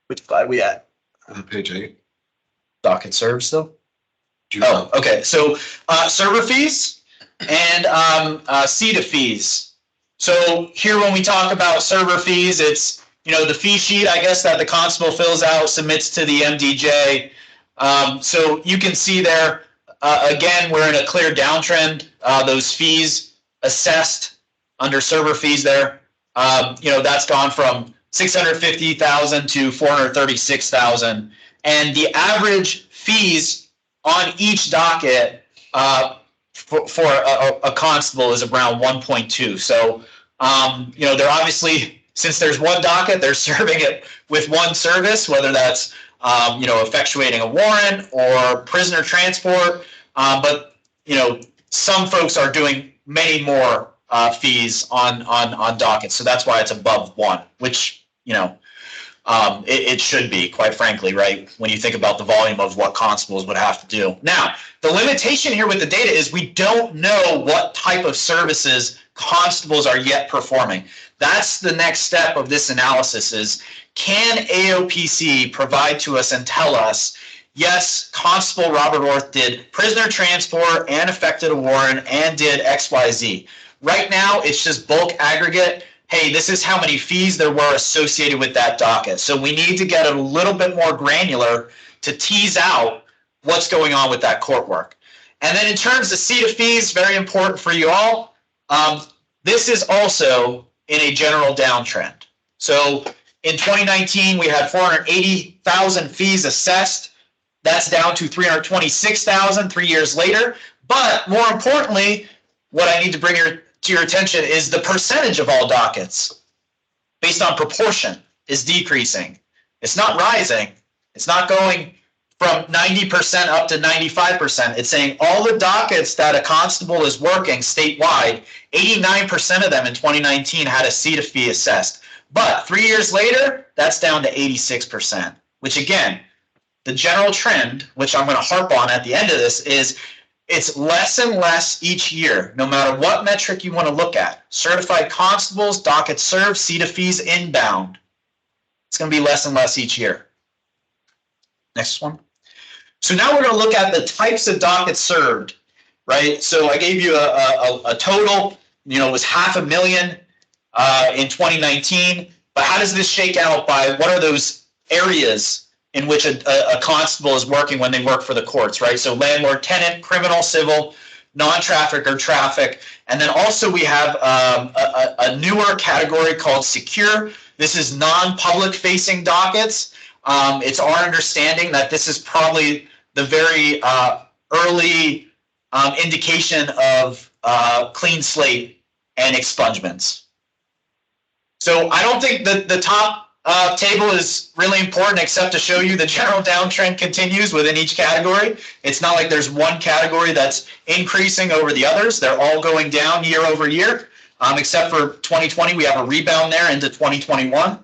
Which slide we at? Page 8. Docket served still? Oh, okay. So server fees and CETA fees. So here when we talk about server fees, it's, the fee sheet, I guess, that the constable fills out, submits to the MDJ. So you can see there, again, we're in a clear downtrend. Those fees assessed under server fees there, that's gone from 650,000 to 436,000. And the average fees on each docket for a constable is around 1.2. So, they're obviously, since there's one docket, they're serving it with one service, whether that's, effectuating a warrant or prisoner transport. But, some folks are doing many more fees on dockets. So that's why it's above 1, which, it should be, quite frankly, right? When you think about the volume of what constables would have to do. Now, the limitation here with the data is we don't know what type of services constables are yet performing. That's the next step of this analysis is, can AOPC provide to us and tell us, yes, Constable Robert Orth did prisoner transport and effected a warrant and did XYZ. Right now, it's just bulk aggregate. Hey, this is how many fees there were associated with that docket. So we need to get a little bit more granular to tease out what's going on with that court work. And then in terms of CETA fees, very important for you all, this is also in a general downtrend. So in 2019, we had 480,000 fees assessed. That's down to 326,000 3 years later. But more importantly, what I need to bring to your attention is the percentage of all dockets based on proportion is decreasing. It's not rising. It's not going from 90% up to 95%. It's saying all the dockets that a constable is working statewide, 89% of them in 2019 had a CETA fee assessed. But 3 years later, that's down to 86%, which again, the general trend, which I'm going to harp on at the end of this, is it's less and less each year, no matter what metric you want to look at. Certified constables, dockets served, CETA fees inbound. It's going to be less and less each year. Next one. So now we're going to look at the types of dockets served, right? So I gave you a total, it was 500,000 in 2019. But how does this shake out by what are those areas in which a constable is working when they work for the courts, right? So landlord, tenant, criminal, civil, non-traffic or traffic. And then also we have a newer category called secure. This is non-public facing dockets. It's our understanding that this is probably the very early indication of clean slate and expungements. So I don't think that the top table is really important except to show you the general downtrend continues within each category. It's not like there's one category that's increasing over the others. They're all going down year over year, except for 2020. We have a rebound there into 2021.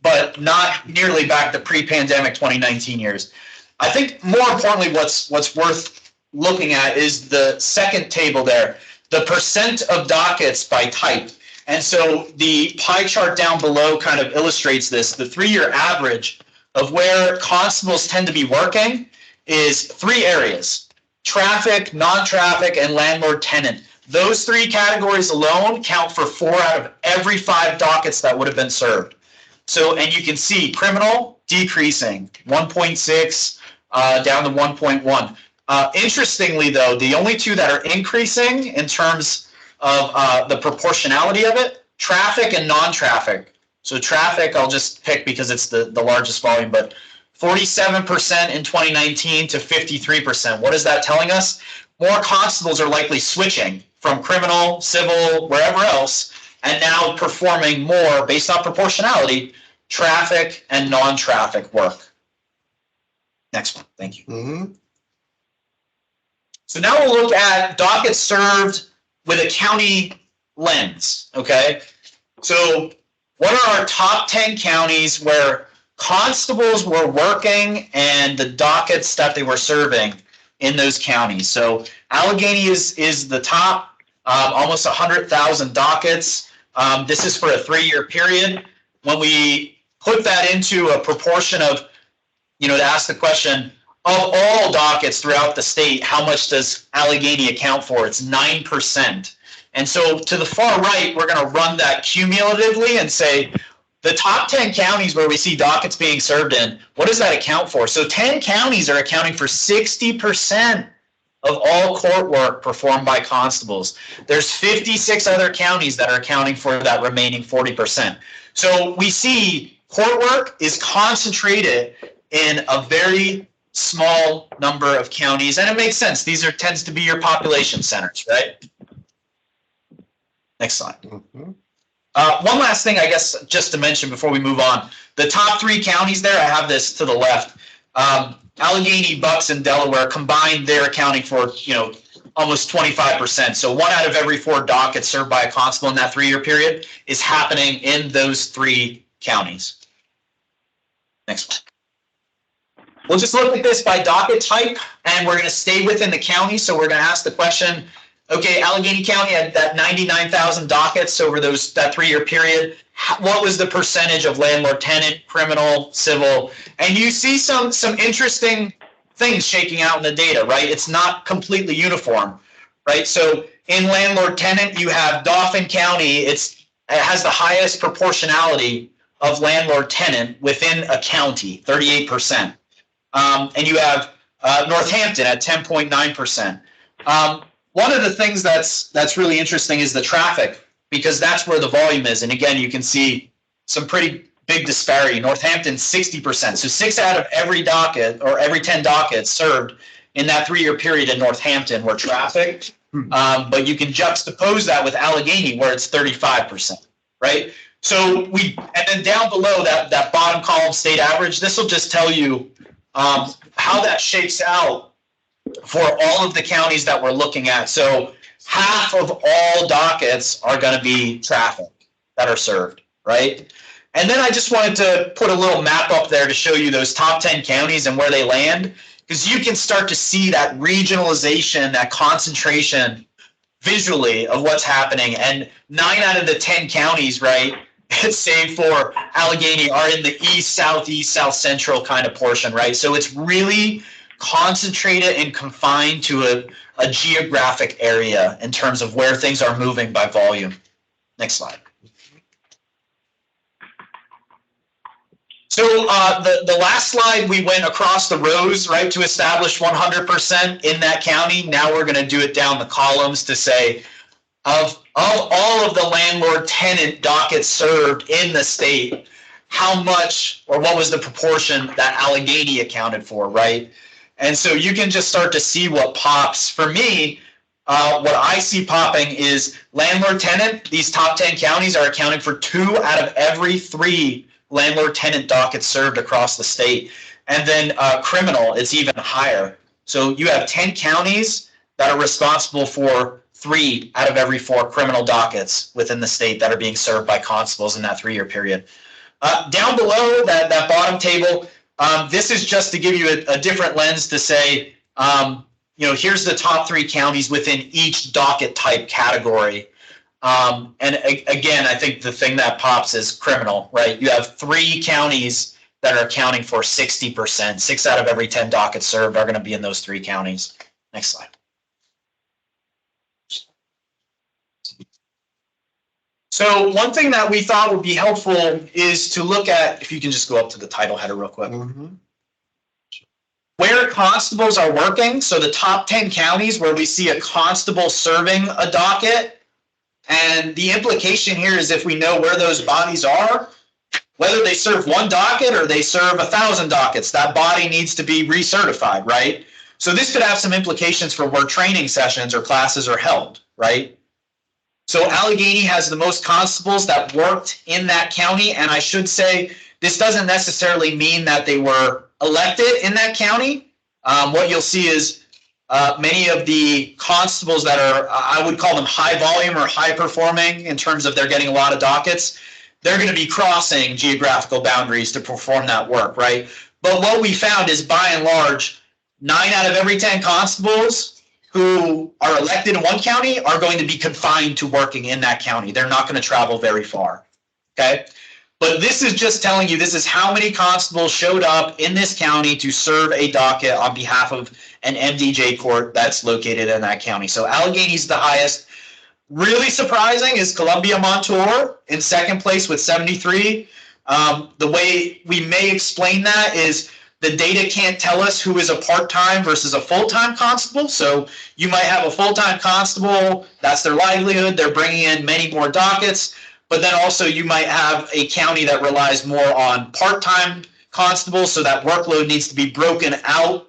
But not nearly back to pre-pandemic 2019 years. I think more importantly, what's worth looking at is the second table there, the percent of dockets by type. And so the pie chart down below kind of illustrates this. The 3-year average of where constables tend to be working is 3 areas: traffic, non-traffic, and landlord-tenant. Those 3 categories alone count for 4 out of every 5 dockets that would have been served. So, and you can see criminal decreasing 1.6 down to 1.1. Interestingly, though, the only 2 that are increasing in terms of the proportionality of it, traffic and non-traffic. So traffic, I'll just pick because it's the largest volume, but 47% in 2019 to 53%. What is that telling us? More constables are likely switching from criminal, civil, wherever else, and now performing more based on proportionality, traffic and non-traffic work. Next one, thank you. So now we'll look at dockets served with a county lens, okay? So what are our top 10 counties where constables were working and the dockets that they were serving in those counties? So Allegheny is the top, almost 100,000 dockets. This is for a 3-year period. When we put that into a proportion of, to ask the question, of all dockets throughout the state, how much does Allegheny account for? It's 9%. And so to the far right, we're going to run that cumulatively and say the top 10 counties where we see dockets being served in, what does that account for? So 10 counties are accounting for 60% of all court work performed by constables. There's 56 other counties that are accounting for that remaining 40%. So we see court work is concentrated in a very small number of counties, and it makes sense. These tends to be your population centers, right? Next slide. One last thing, I guess, just to mention before we move on. The top 3 counties there, I have this to the left. Allegheny, Bucks, and Delaware combined, they're accounting for, almost 25%. So 1 out of every 4 dockets served by a constable in that 3-year period is happening in those 3 counties. Next one. We'll just look at this by docket type, and we're going to stay within the county. So we're going to ask the question, okay, Allegheny County had that 99,000 dockets over that 3-year period. What was the percentage of landlord, tenant, criminal, civil? And you see some interesting things shaking out in the data, right? It's not completely uniform, right? So in landlord, tenant, you have Dauphin County. It has the highest proportionality of landlord, tenant within a county, 38%. And you have Northampton at 10.9%. One of the things that's really interesting is the traffic, because that's where the volume is. And again, you can see some pretty big disparity. Northampton, 60%. So 6 out of every docket or every 10 dockets served in that 3-year period in Northampton were traffic. But you can juxtapose that with Allegheny, where it's 35%, right? So and then down below that bottom column state average, this will just tell you how that shakes out for all of the counties that we're looking at. So half of all dockets are going to be traffic that are served, right? And then I just wanted to put a little map up there to show you those top 10 counties and where they land, because you can start to see that regionalization, that concentration visually of what's happening. And 9 out of the 10 counties, right, save for Allegheny, are in the east, southeast, south central kind of portion, right? So it's really concentrated and confined to a geographic area in terms of where things are moving by volume. Next slide. So the last slide, we went across the rows, right, to establish 100% in that county. Now we're going to do it down the columns to say of all of the landlord tenant dockets served in the state, how much or what was the proportion that Allegheny accounted for, right? And so you can just start to see what pops. For me, what I see popping is landlord tenant. These top 10 counties are accounting for 2 out of every 3 landlord tenant dockets served across the state. And then criminal is even higher. So you have 10 counties that are responsible for 3 out of every 4 criminal dockets within the state that are being served by constables in that 3-year period. Down below that bottom table, this is just to give you a different lens to say, here's the top 3 counties within each docket type category. And again, I think the thing that pops is criminal, right? You have 3 counties that are accounting for 60%. 6 out of every 10 dockets served are going to be in those 3 counties. Next slide. So one thing that we thought would be helpful is to look at, if you can just go up to the title header real quick. Where constables are working, so the top 10 counties where we see a constable serving a docket. And the implication here is if we know where those bodies are, whether they serve 1 docket or they serve 1,000 dockets, that body needs to be recertified, right? So this could have some implications for where training sessions or classes are held, right? So Allegheny has the most constables that worked in that county. And I should say, this doesn't necessarily mean that they were elected in that county. What you'll see is many of the constables that are, I would call them high volume or high performing in terms of they're getting a lot of dockets, they're going to be crossing geographical boundaries to perform that work, right? But what we found is by and large, 9 out of every 10 constables who are elected in one county are going to be confined to working in that county. They're not going to travel very far, okay? But this is just telling you this is how many constables showed up in this county to serve a docket on behalf of an MDJ court that's located in that county. So Allegheny's the highest. Really surprising is Columbia Montour in second place with 73. The way we may explain that is the data can't tell us who is a part-time versus a full-time constable. So you might have a full-time constable, that's their livelihood, they're bringing in many more dockets, but then also you might have a county that relies more on part-time constables, so that workload needs to be broken out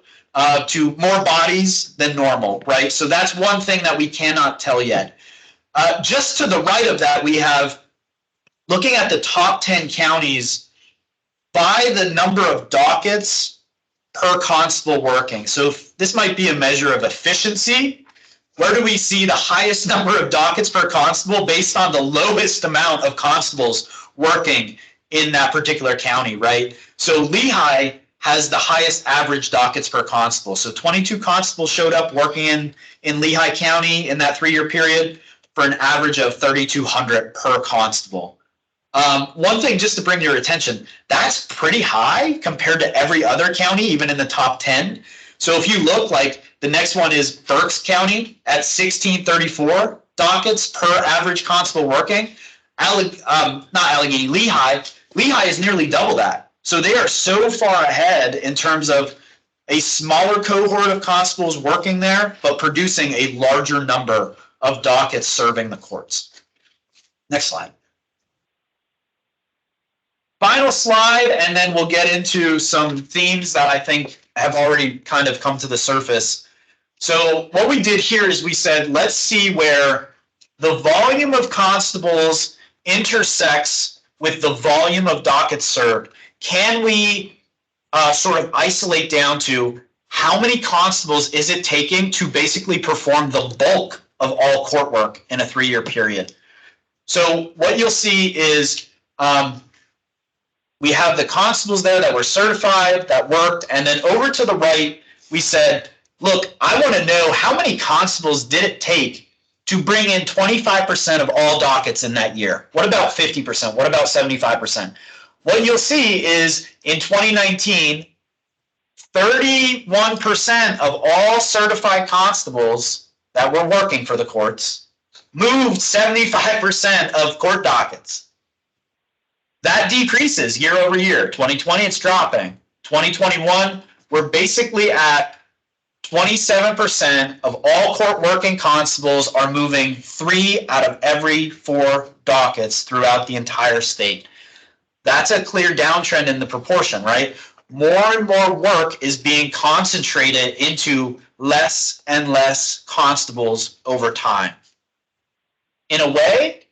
to more bodies than normal, right? So that's one thing that we cannot tell yet. Just to the right of that, we have, looking at the top 10 counties, by the number of dockets per constable working. So this might be a measure of efficiency. Where do we see the highest number of dockets per constable based on the lowest amount of constables working in that particular county, right? So Lehigh has the highest average dockets per constable. So 22 constables showed up working in Lehigh County in that 3-year period for an average of 3,200 per constable. One thing just to bring to your attention, that's pretty high compared to every other county, even in the top 10. So if you look, like the next one is Berks County at 1,634 dockets per average constable working. Lehigh is nearly double that. So they are so far ahead in terms of a smaller cohort of constables working there, but producing a larger number of dockets serving the courts. Next slide. Final slide, and then we'll get into some themes that I think have already kind of come to the surface. So what we did here is we said, let's see where the volume of constables intersects with the volume of dockets served. Can we sort of isolate down to how many constables is it taking to basically perform the bulk of all court work in a 3-year period. So what you'll see is we have the constables there that were certified, that worked, and then over to the right, we said, look, I want to know how many constables did it take to bring in 25% of all dockets in that year? What about 50%? What about 75%? What you'll see is in 2019, 31% of all certified constables that were working for the courts moved 75% of court dockets. That decreases year over year. 2020, it's dropping. 2021, we're basically at 27% of all court working constables are moving 3 out of every 4 dockets throughout the entire state. That's a clear downtrend in the proportion, right? More and more work is being concentrated into less and less constables over time. In a way,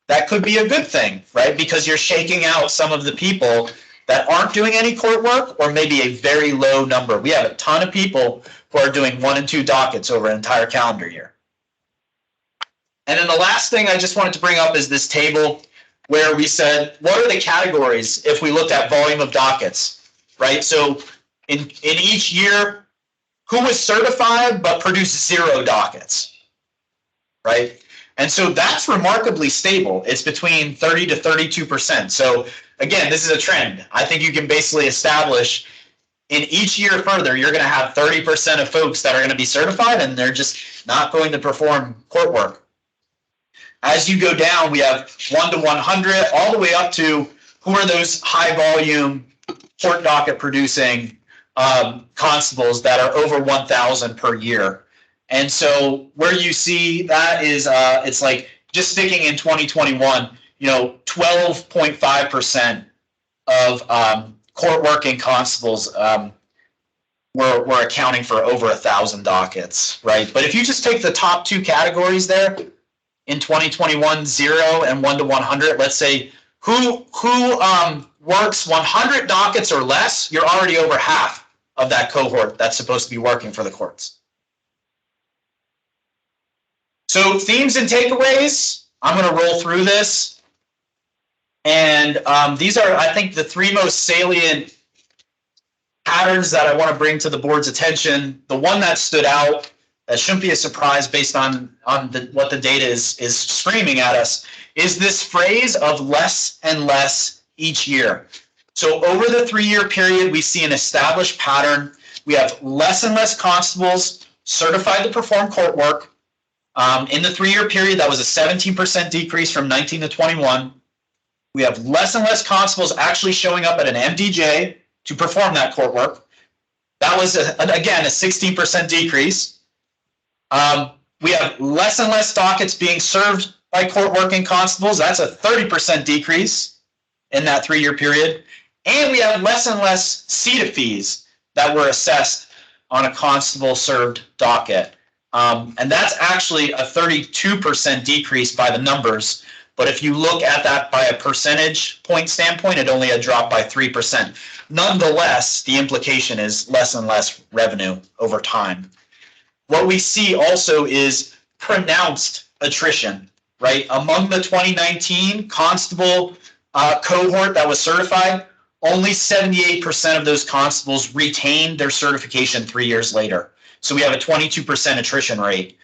that could be a good thing, right? Because you're shaking out some of the people that aren't doing any court work, or maybe a very low number. We have a ton of people who are doing 1 and 2 dockets over an entire calendar year. And then the last thing I just wanted to bring up is this table where we said, what are the categories if we looked at volume of dockets, right? So in each year, who was certified but produced 0 dockets, right? And so that's remarkably stable. It's between 30 to 32%. So again, this is a trend. I think you can basically establish in each year further, you're going to have 30% of folks that are going to be certified and they're just not going to perform court work. As you go down, we have 1 to 100, all the way up to who are those high volume court docket producing constables that are over 1,000 per year. And so where you see that is, it's like just sticking in 2021, 12.5% of court working constables were accounting for over 1,000 dockets, right? But if you just take the top 2 categories there, in 2021, 0 and 1 to 100, let's say who works 100 dockets or less, you're already over half of that cohort that's supposed to be working for the courts. So themes and takeaways, I'm going to roll through this. And these are, I think, the 3 most salient patterns that I want to bring to the board's attention. The one that stood out, that shouldn't be a surprise based on what the data is screaming at us, is this phrase of less and less each year. So over the 3-year period, we see an established pattern. We have less and less constables certified to perform court work. In the 3-year period, that was a 17% decrease from 19 to 21. We have less and less constables actually showing up at an MDJ to perform that court work. That was, again, a 16% decrease. We have less and less dockets being served by court working constables. That's a 30% decrease in that 3-year period. And we have less and less CETA fees that were assessed on a constable served docket. And that's actually a 32% decrease by the numbers. But if you look at that by a percentage point standpoint, it only had dropped by 3%. Nonetheless, the implication is less and less revenue over time. What we see also is pronounced attrition, right? Among the 2019 constable cohort that was certified, only 78% of those constables retained their certification 3 years later. So we have a 22% attrition rate.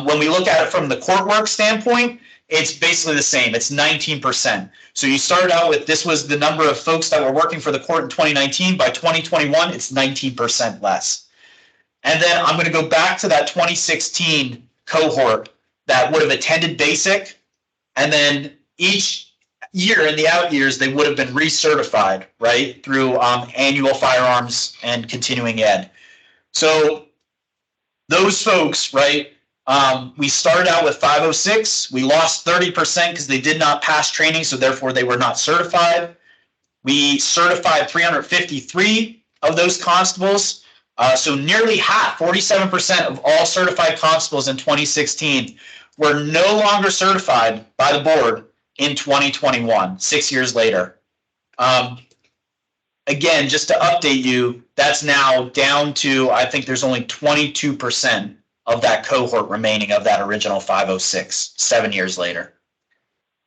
When we look at it from the court work standpoint, it's basically the same. It's 19%. So you started out with, this was the number of folks that were working for the court in 2019. By 2021, it's 19% less. And then I'm going to go back to that 2016 cohort that would have attended basic. And then each year in the out years, they would have been recertified, right, through annual firearms and continuing ed. So those folks, right, we started out with 506. We lost 30% because they did not pass training, so therefore they were not certified. We certified 353 of those constables. So nearly half, 47% of all certified constables in 2016 were no longer certified by the board in 2021, 6 years later. Again, just to update you, that's now down to, I think there's only 22% of that cohort remaining of that original 506, 7 years later.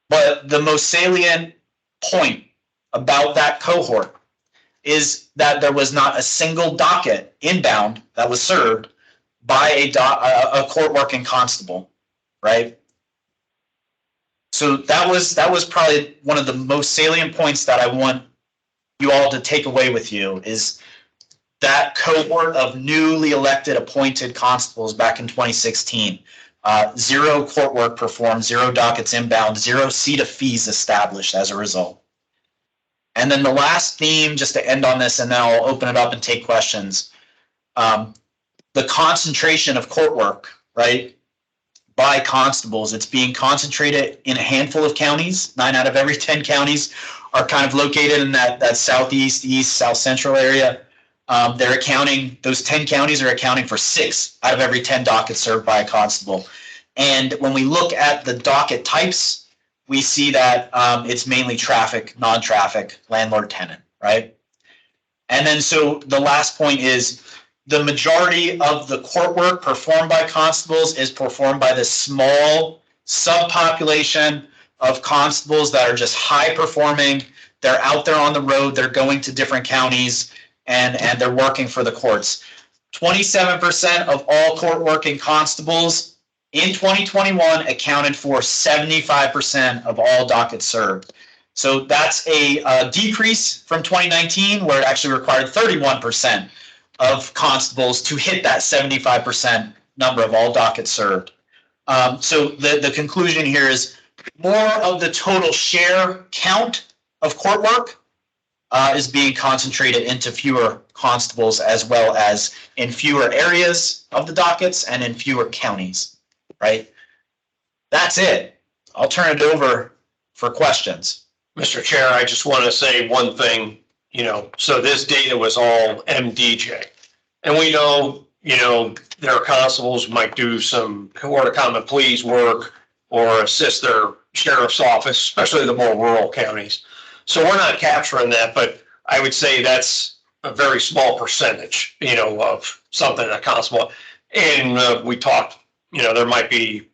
But the most salient point about that cohort is that there was not a single docket inbound that was served by a court working constable, right? So that was probably one of the most salient points that I want you all to take away with you, is that cohort of newly elected appointed constables back in 2016. 0 court work performed, 0 dockets inbound, 0 CETA fees established as a result. And then the last theme, just to end on this, and then I'll open it up and take questions. The concentration of court work, right, by constables, it's being concentrated in a handful of counties. 9 out of every 10 counties are kind of located in that southeast, east, south central area. Those 10 counties are accounting for 6 out of every 10 dockets served by a constable. And when we look at the docket types, we see that it's mainly traffic, non-traffic, landlord, tenant, right? And then so the last point is the majority of the court work performed by constables is performed by this small subpopulation of constables that are just high performing. They're out there on the road, they're going to different counties, and they're working for the courts. 27% of all court working constables in 2021 accounted for 75% of all dockets served. So that's a decrease from 2019, where it actually required 31% of constables to hit that 75% number of all dockets served. So the conclusion here is more of the total share count of court work is being concentrated into fewer constables, as well as in fewer areas of the dockets and in fewer counties, right? That's it. I'll turn it over for questions. Mr. Chair, I just want to say one thing, so this data was all MDJ. And we know, there are constables who might do some court of common pleas work or assist their sheriff's office, especially the more rural counties. So we're not capturing that, but I would say that's a very small percentage, of something a constable. And we talked, there might be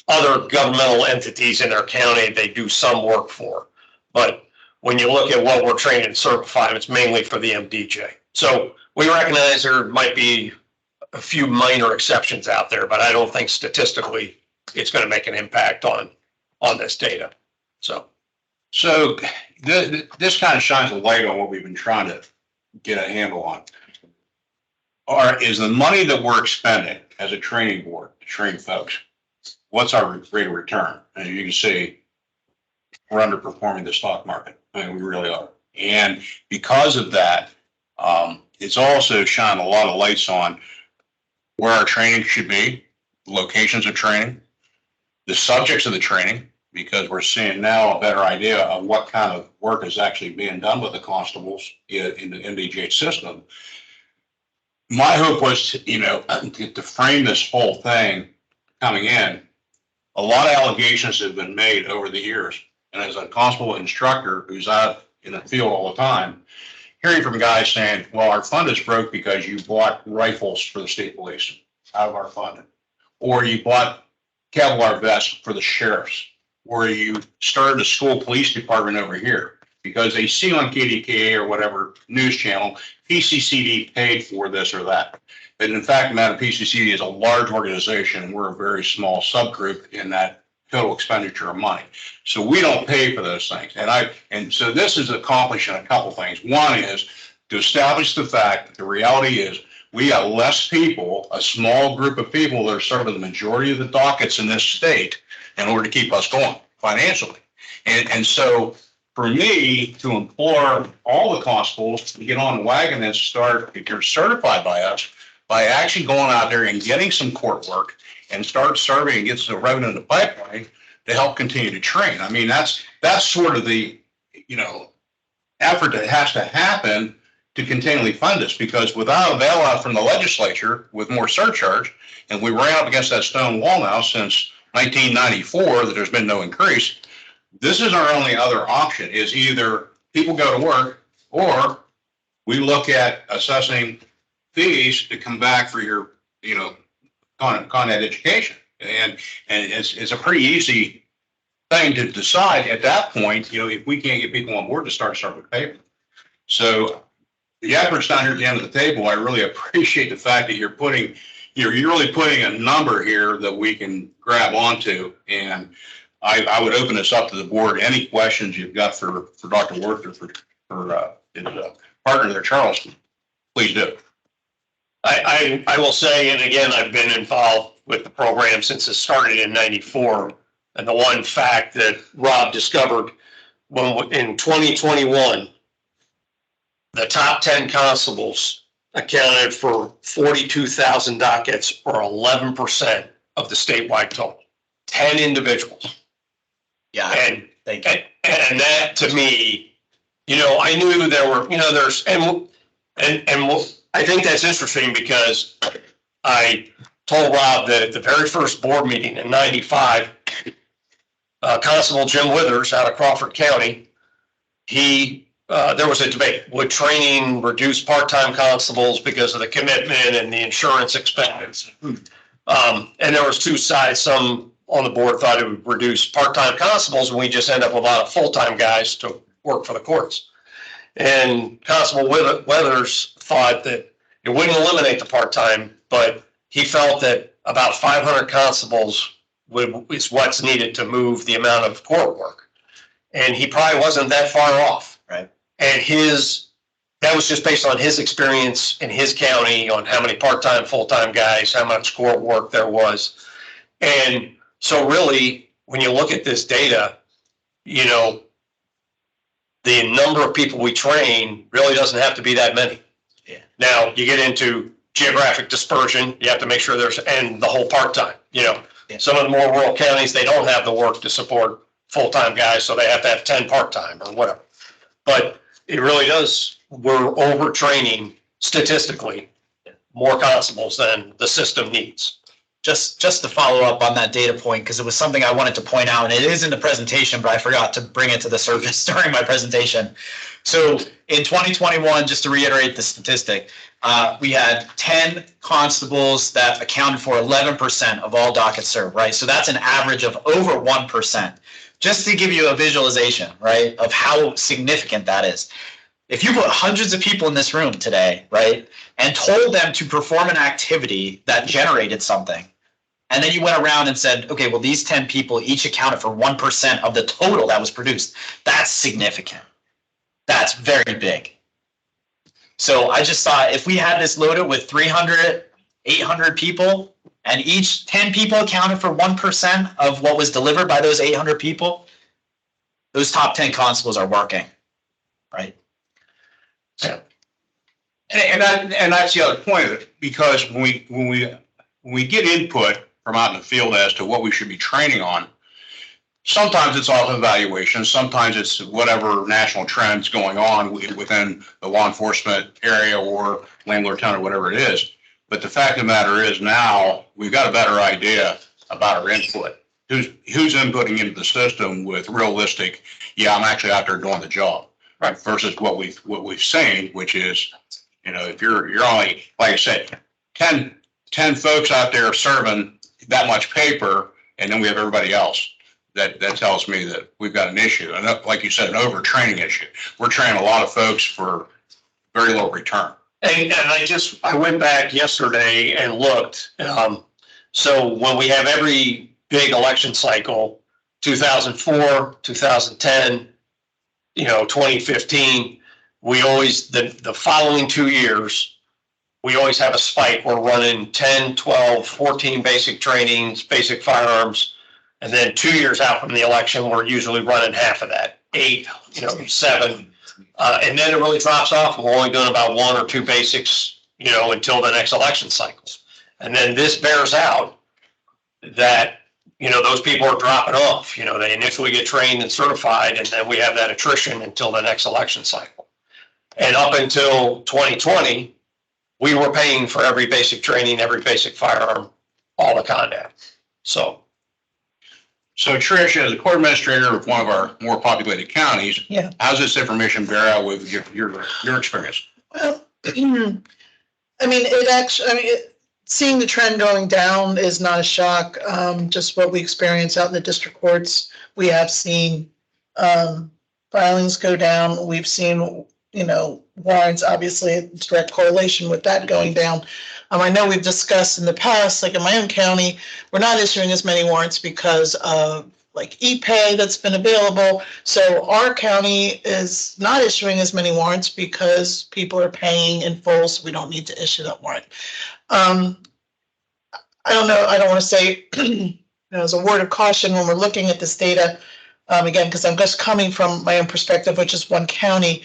other governmental entities in their county they do some work for. But when you look at what we're trained and certified, it's mainly for the MDJ. So we recognize there might be a few minor exceptions out there, but I don't think statistically it's going to make an impact on this data. So this kind of shines a light on what we've been trying to get a handle on. Is the money that we're expending as a training board to train folks, what's our rate of return? And you can see we're underperforming the stock market. I mean, we really are. And because of that, it's also shined a lot of lights on where our training should be, locations of training, the subjects of the training, because we're seeing now a better idea of what kind of work is actually being done with the constables in the MDJ system. My hope was to frame this whole thing coming in. A lot of allegations have been made over the years. And as a constable instructor who's out in the field all the time, hearing from guys saying, well, our fund is broke because you bought rifles for the state police out of our fund, or you bought Kevlar vests for the sheriffs, or you started a school police department over here because they see on KDKA or whatever news channel, PCCD paid for this or that. But in fact, PCCD is a large organization and we're a very small subgroup in that total expenditure of money. So we don't pay for those things. And so this is accomplishing a couple things. One is to establish the fact that the reality is we got less people, a small group of people that are serving the majority of the dockets in this state in order to keep us going financially. And so for me to implore all the constables to get on the wagon and start, if you're certified by us, by actually going out there and getting some court work and start serving and get some revenue in the pipeline to help continue to train. I mean, that's sort of the, effort that has to happen to continually fund this, because without a bailout from the legislature with more surcharge, and we ran up against that stone wall now since 1994 that there's been no increase, this is our only other option, is either people go to work or we look at assessing fees to come back for your, Con Ed education. And it's a pretty easy thing to decide at that point, if we can't get people on board to start with paper. So the efforts down here at the end of the table, I really appreciate the fact that you're really putting a number here that we can grab onto. And I would open this up to the board. Any questions you've got for Dr. Worth or for his partner there, Charles, please do. I will say, and again, I've been involved with the program since it started in '94. And the one fact that Rob discovered in 2021, the top 10 constables accounted for 42,000 dockets, or 11% of the statewide total. 10 individuals. Yeah. And thank you. And that to me, I knew there were, there's, and I think that's interesting because I told Rob that at the very first board meeting in '95, Constable Jim Withers out of Crawford County, there was a debate. Would training reduce part-time constables because of the commitment and the insurance expense? And there was two sides. Some on the board thought it would reduce part-time constables, and we just end up with a lot of full-time guys to work for the courts. And Constable Withers thought that it wouldn't eliminate the part-time, but he felt that about 500 constables is what's needed to move the amount of court work. And he probably wasn't that far off. Right. And that was just based on his experience in his county on how many part-time, full-time guys, how much court work there was. And so really, when you look at this data, the number of people we train really doesn't have to be that many. Yeah. Now, you get into geographic dispersion, you have to make sure and the whole part-time, Yeah. Some of the more rural counties, they don't have the work to support full-time guys, so they have to have 10 part-time or whatever. But it really does, we're overtraining statistically more constables than the system needs. Just to follow up on that data point, because it was something I wanted to point out, and it is in the presentation, but I forgot to bring it to the surface during my presentation. So in 2021, just to reiterate the statistic, we had 10 constables that accounted for 11% of all dockets served, right? So that's an average of over 1%. Just to give you a visualization, right, of how significant that is. If you put hundreds of people in this room today, right, and told them to perform an activity that generated something, and then you went around and said, okay, well, these 10 people each accounted for 1% of the total that was produced, that's significant. That's very big. So I just thought if we had this loaded with 300, 800 people, and each 10 people accounted for 1% of what was delivered by those 800 people, those top 10 constables are working, right? Yeah. And that's the other point of it, because when we get input from out in the field as to what we should be training on, sometimes it's off evaluation, sometimes it's whatever national trends going on within the law enforcement area or landlord town or whatever it is. But the fact of the matter is now we've got a better idea about our input. Who's inputting into the system with realistic, yeah, I'm actually out there doing the job, right? Versus what we've seen, which is, if you're only, like I said, 10 folks out there serving that much paper, and then we have everybody else. That tells me that we've got an issue, and like you said, an overtraining issue. We're training a lot of folks for very low return. And I went back yesterday and looked. So when we have every big election cycle, 2004, 2010, 2015, we always, the following 2 years, we always have a spike. We're running 10, 12, 14 basic trainings, basic firearms. And then 2 years out from the election, we're usually running half of that, 8, 7. And then it really drops off. We're only doing about 1 or 2 basics, until the next election cycle. And then this bears out that, those people are dropping off. They initially get trained and certified, and then we have that attrition until the next election cycle. And up until 2020, we were paying for every basic training, every basic firearm, all the conduct. So Trish, as a court administrator of one of our more populated counties, Yeah. how's this information bear out with your experience? Well, I mean, seeing the trend going down is not a shock. Just what we experience out in the district courts, we have seen filings go down. We've seen, warrants, obviously, a direct correlation with that going down. I know we've discussed in the past, like in my own county, we're not issuing as many warrants because of like e-pay that's been available. So our county is not issuing as many warrants because people are paying in full, so we don't need to issue that warrant. I don't know, I don't want to say as a word of caution when we're looking at this data, again, because I'm just coming from my own perspective, which is one county.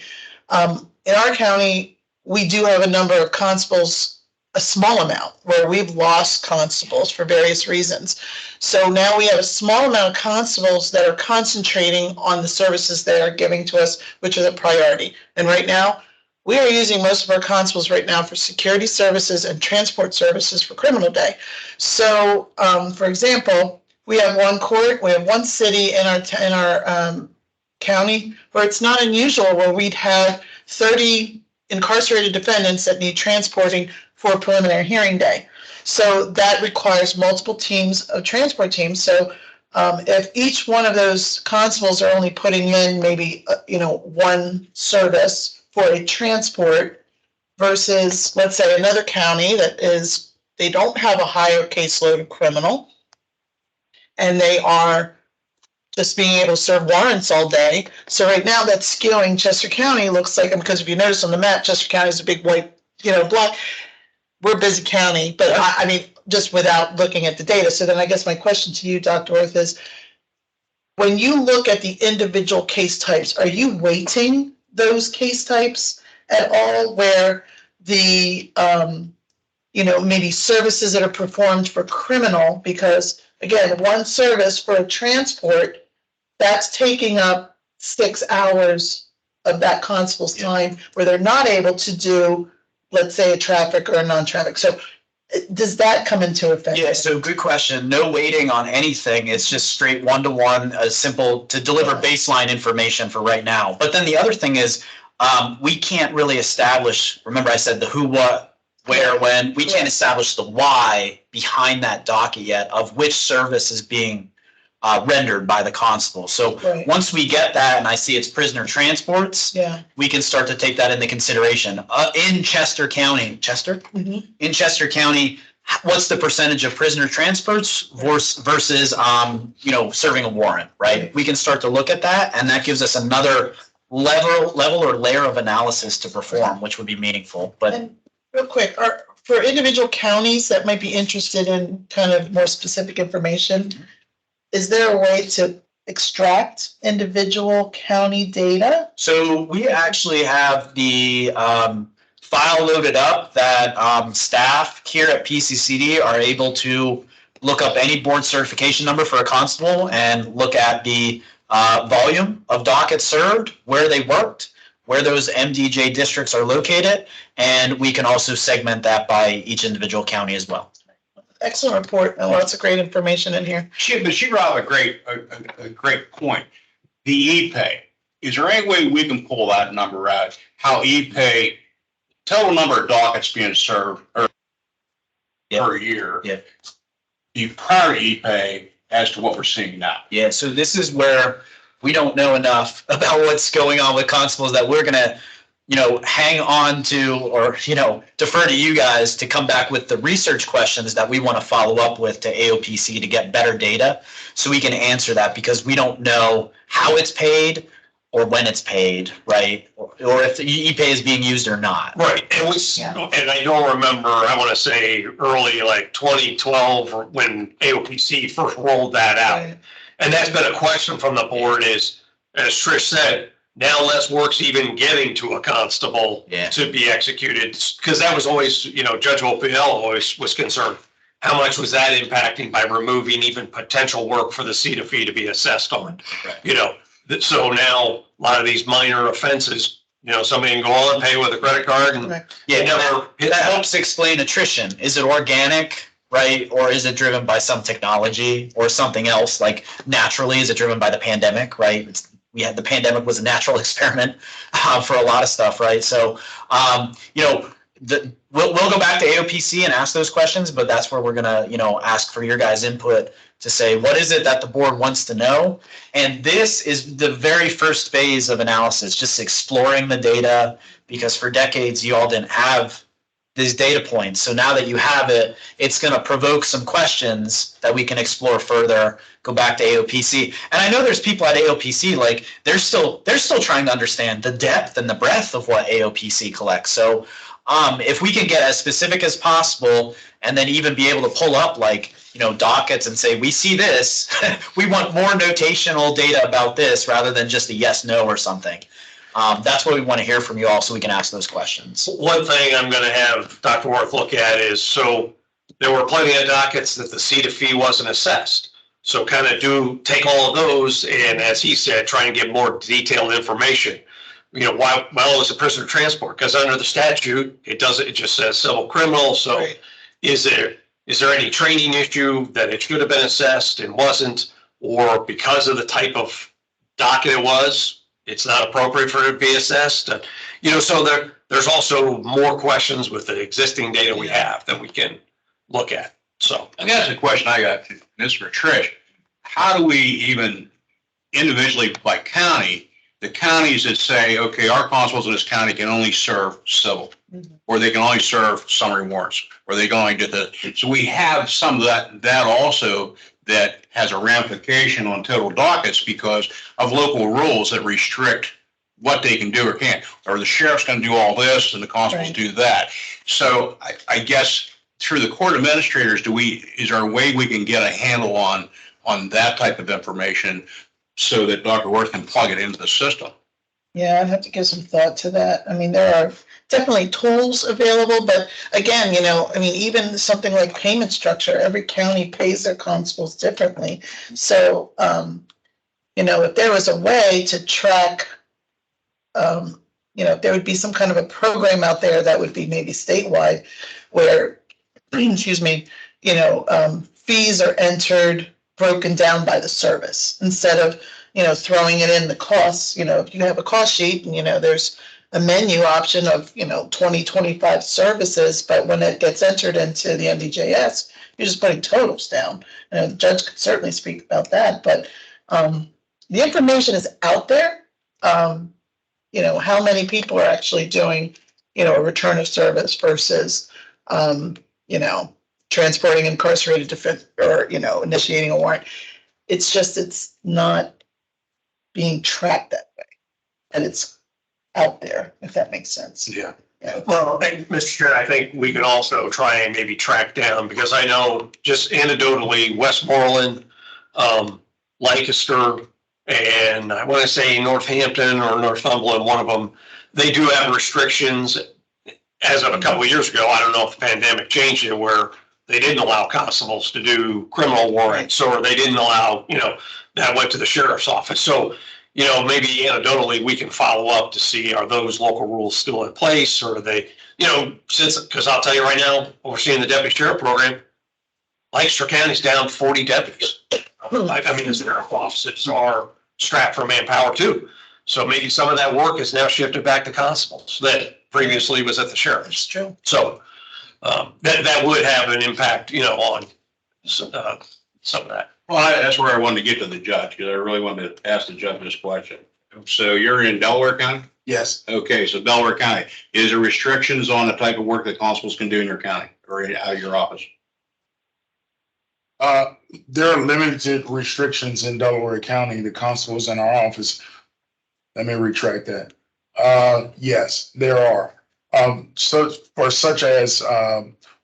In our county, we do have a number of constables, a small amount, where we've lost constables for various reasons. So now we have a small amount of constables that are concentrating on the services they are giving to us, which are the priority. And right now, we are using most of our constables right now for security services and transport services for criminal day. So, for example, we have one court, we have one city in our county where it's not unusual where we'd have 30 incarcerated defendants that need transporting for a preliminary hearing day. So that requires multiple teams of transport teams. So if each one of those constables are only putting in maybe, one service for a transport versus, let's say, another county that is, they don't have a higher caseload of criminal and they are just being able to serve warrants all day. So right now that's skewing Chester County. Looks like, because if you notice on the map, Chester County is a big white, block. We're a busy county, but I mean, just without looking at the data. So then I guess my question to you, Dr. Orth, is when you look at the individual case types, are you weighting those case types at all where the, maybe services that are performed for criminal, because again, one service for a transport, that's taking up 6 hours of that constable's time where they're not able to do, let's say, a traffic or a non-traffic. So does that come into effect? Yeah, so good question. No weighting on anything. It's just straight one-to-one, simple to deliver baseline information for right now. But then the other thing is we can't really establish, remember I said the who, what, where, when, we can't establish the why behind that docket yet of which service is being rendered by the constable. So once we get that and I see it's prisoner transports, we can start to take that into consideration. In Chester County, in Chester County, what's the percentage of prisoner transports versus, serving a warrant, right? We can start to look at that, and that gives us another level or layer of analysis to perform, which would be meaningful. But and real quick, for individual counties that might be interested in kind of more specific information, is there a way to extract individual county data? So we actually have the file loaded up that staff here at PCCD are able to look up any board certification number for a constable and look at the volume of dockets served, where they worked, where those MDJ districts are located, and we can also segment that by each individual county as well. Excellent report. Lots of great information in here. She brought up a great point. The e-pay. Is there any way we can pull that number out? How e-pay, total number of dockets being served per year. The prior e-pay as to what we're seeing now. Yeah, so this is where we don't know enough about what's going on with constables that we're gonna hang on to or, defer to you guys to come back with the research questions that we want to follow up with to AOPC to get better data so we can answer that, because we don't know how it's paid or when it's paid, right? Or if the e-pay is being used or not. Right, and I don't remember, I want to say early like 2012 when AOPC first rolled that out. Right. And that's been a question from the board is, as Trish said, now less work's even getting to a constable to be executed, because that was always, Judge Opel always was concerned. How much was that impacting by removing even potential work for the CETA fee to be assessed on? Right. So now a lot of these minor offenses, somebody can go on, pay with a credit card, and that helps explain attrition. Is it organic? Right? Or is it driven by some technology or something else? Like naturally, is it driven by the pandemic? Right? the pandemic was a natural experiment for a lot of stuff, right? So, we'll go back to AOPC and ask those questions, but that's where we're gonna, ask for your guys' input to say, what is it that the board wants to know? And this is the very first phase of analysis, just exploring the data, because for decades you all didn't have these data points. So now that you have it, it's going to provoke some questions that we can explore further, go back to AOPC. And I know there's people at AOPC, like they're still trying to understand the depth and the breadth of what AOPC collects. So if we can get as specific as possible, and then even be able to pull up dockets and say, we see this, we want more notational data about this rather than just a yes, no, or something. That's what we want to hear from you all, so we can ask those questions. One thing I'm going to have Dr. Worth look at is, so there were plenty of dockets that the CETA fee wasn't assessed. So kind of take all of those and, as he said, try and get more detailed information. Why is a prisoner transport? Because under the statute, it just says civil criminal. So right. Is there any training issue that it should have been assessed and wasn't, or because of the type of docket it was, it's not appropriate for it to be assessed? So there's also more questions with the existing data we have that we can look at. So I guess the question I got, this is for Trish, how do we even individually by county, the counties that say, okay, our constables in this county can only serve civil, or they can only serve summary warrants, or they can only do so we have some of that also that has a ramification on total dockets because of local rules that restrict what they can do or can't, or the sheriff's going to do all this and the constables do that. So I guess through the court administrators, is there a way we can get a handle on that type of information so that Dr. Worth can plug it into the system? Yeah, I'd have to give some thought to that. I mean, there are definitely tools available, but again, even something like payment structure, every county pays their constables differently. So, if there was a way to track, if there would be some kind of a program out there that would be maybe statewide where, excuse me, fees are entered, broken down by the service instead of, throwing it in the costs. If you have a cost sheet and, there's a menu option of, 20, 25 services, but when it gets entered into the MDJS, you're just putting totals down. The judge could certainly speak about that, but the information is out there. How many people are actually doing, a return of service versus, transporting incarcerated defense or, initiating a warrant. It's not being tracked that way, and it's out there, if that makes sense. Yeah. Well, Mr. Chair, I think we can also try and maybe track down, because I know just anecdotally, Westmoreland, Lancaster, and I want to say Northampton or Northumberland, one of them, they do have restrictions as of a couple of years ago. I don't know if the pandemic changed it, where they didn't allow constables to do criminal warrants, or they didn't allow, that went to the sheriff's office. So, maybe anecdotally we can follow up to see, are those local rules still in place, or are they, because I'll tell you right now, overseeing the deputy sheriff program, Lancaster County's down 40 deputies. I mean, the sheriff offices are strapped for manpower too. So maybe some of that work is now shifted back to constables that previously was at the sheriff's. That's true. So that would have an impact, on some of that. Well, that's where I wanted to get to the judge, because I really wanted to ask the judge this question. So you're in Delaware County? Yes. Okay, so Delaware County, is there restrictions on the type of work that constables can do in your county or out of your office? There are limited restrictions in Delaware County. The constables in our office, let me retract that. Yes, there are. Such as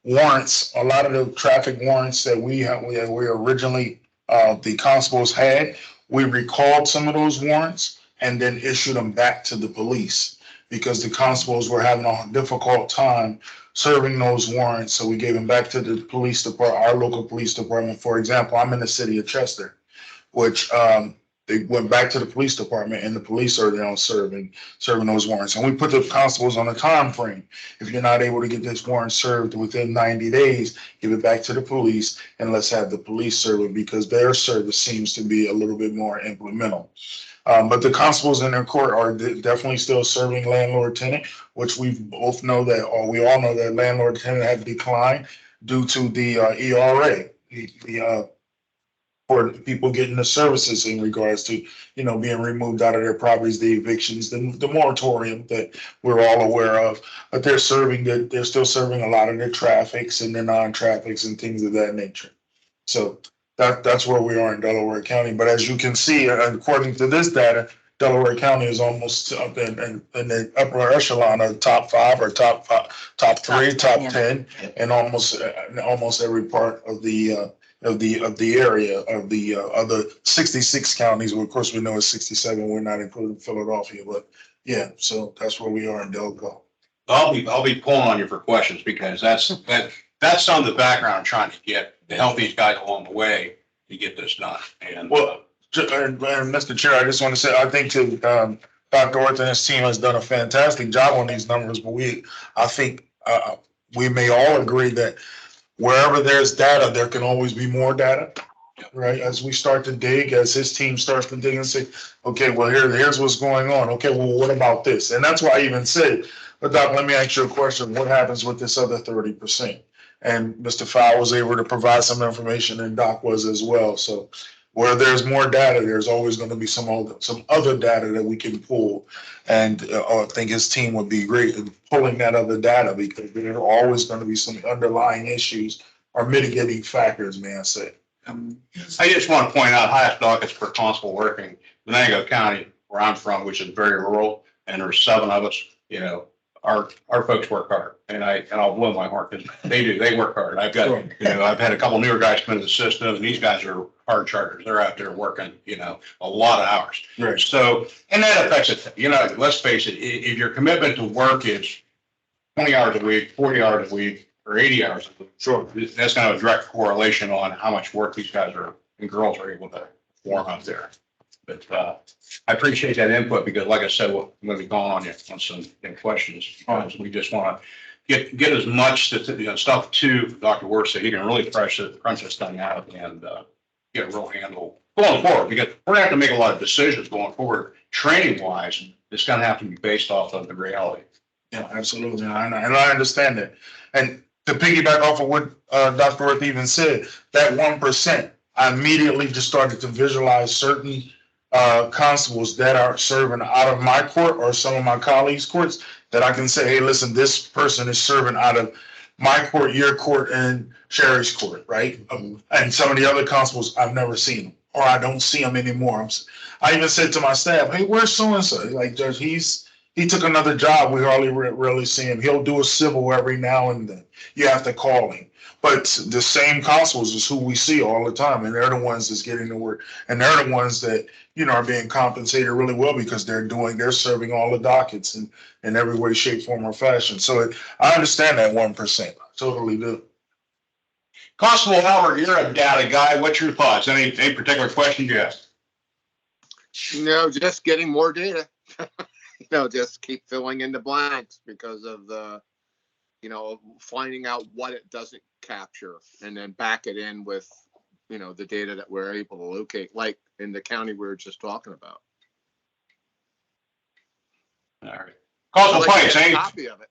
warrants, a lot of the traffic warrants that we originally the constables had, we recalled some of those warrants and then issued them back to the police because the constables were having a difficult time serving those warrants. So we gave them back to the police department, our local police department. For example, I'm in the city of Chester, which they went back to the police department, and the police are now serving those warrants. And we put the constables on a time frame. If you're not able to get this warrant served within 90 days, give it back to the police, and let's have the police serve it, because their service seems to be a little bit more implemental. But the constables in their court are definitely still serving landlord tenant, which we both know that, or we all know that landlord tenant have declined due to the ERA, for people getting the services in regards to, being removed out of their properties, the evictions, the moratorium that we're all aware of. But they're still serving a lot of their traffics and their non-traffics and things of that nature. So that's where we are in Delaware County. But as you can see, according to this data, Delaware County is almost up in the upper echelon of top 5 or top 3, top 10, and almost every part of the area of the other 66 counties. Well, of course, we know it's 67. We're not including Philadelphia, but yeah. So that's where we are in Delco. I'll be pulling on you for questions because that's some of the background I'm trying to get to help these guys along the way to get this done. And and Mr. Chair, I just want to say, I think Dr. Orth and his team has done a fantastic job on these numbers, but I think we may all agree that wherever there's data, there can always be more data, right? As we start to dig, as his team starts to dig and say, okay, well, here's what's going on. Okay, well, what about this? And that's why I even said, but Doc, let me ask you a question. What happens with this other 30%? And Mr. Fowle was able to provide some information, and Doc was as well. So where there's more data, there's always going to be some other data that we can pull. And I think his team would be great in pulling that other data because there are always going to be some underlying issues or mitigating factors, may I say. I just want to point out highest dockets per constable working Venango County, where I'm from, which is very rural, and there's 7 of us. Our folks work hard, and I'll blow my heart because they work hard. I've had a couple newer guys come into the system, and these guys are hard chargers. They're out there working, a lot of hours. Right. So, and that affects it. Let's face it, if your commitment to work is 20 hours a week, 40 hours a week, or 80 hours a week, sure, that's kind of a direct correlation on how much work these guys and girls are able to perform out there. But I appreciate that input because, like I said, I'm going to be calling on you on some questions because we just want to get as much stuff to Dr. Wirtz so he can really crunch this thing out and get a real handle going forward because we're going to have to make a lot of decisions going forward. Training wise, it's going to have to be based off of the reality. Yeah, absolutely. And I understand that. And to piggyback off of what Dr. Wirtz even said, that 1%, I immediately just started to visualize certain constables that are serving out of my court or some of my colleagues' courts that I can say, hey, listen, this person is serving out of my court, your court, and Sherry's court, right? And some of the other constables, I've never seen them or I don't see them anymore. I even said to my staff, hey, where's so-and-so? Like, Judge, he took another job. We hardly really see him. He'll do a civil every now and then. You have to call him. But the same constables is who we see all the time, and they're the ones that's getting the work, and they're the ones that are being compensated really well because they're serving all the dockets in every way, shape, form, or fashion. So I understand that 1%. I totally do. Constable Howard, you're a data guy. What's your thoughts? Any particular questions you have? No, just getting more data. Just keep filling in the blanks because of the, finding out what it doesn't capture and then back it in with, the data that we're able to locate, like in the county we were just talking about. All right. Constable Pikes, a copy of it.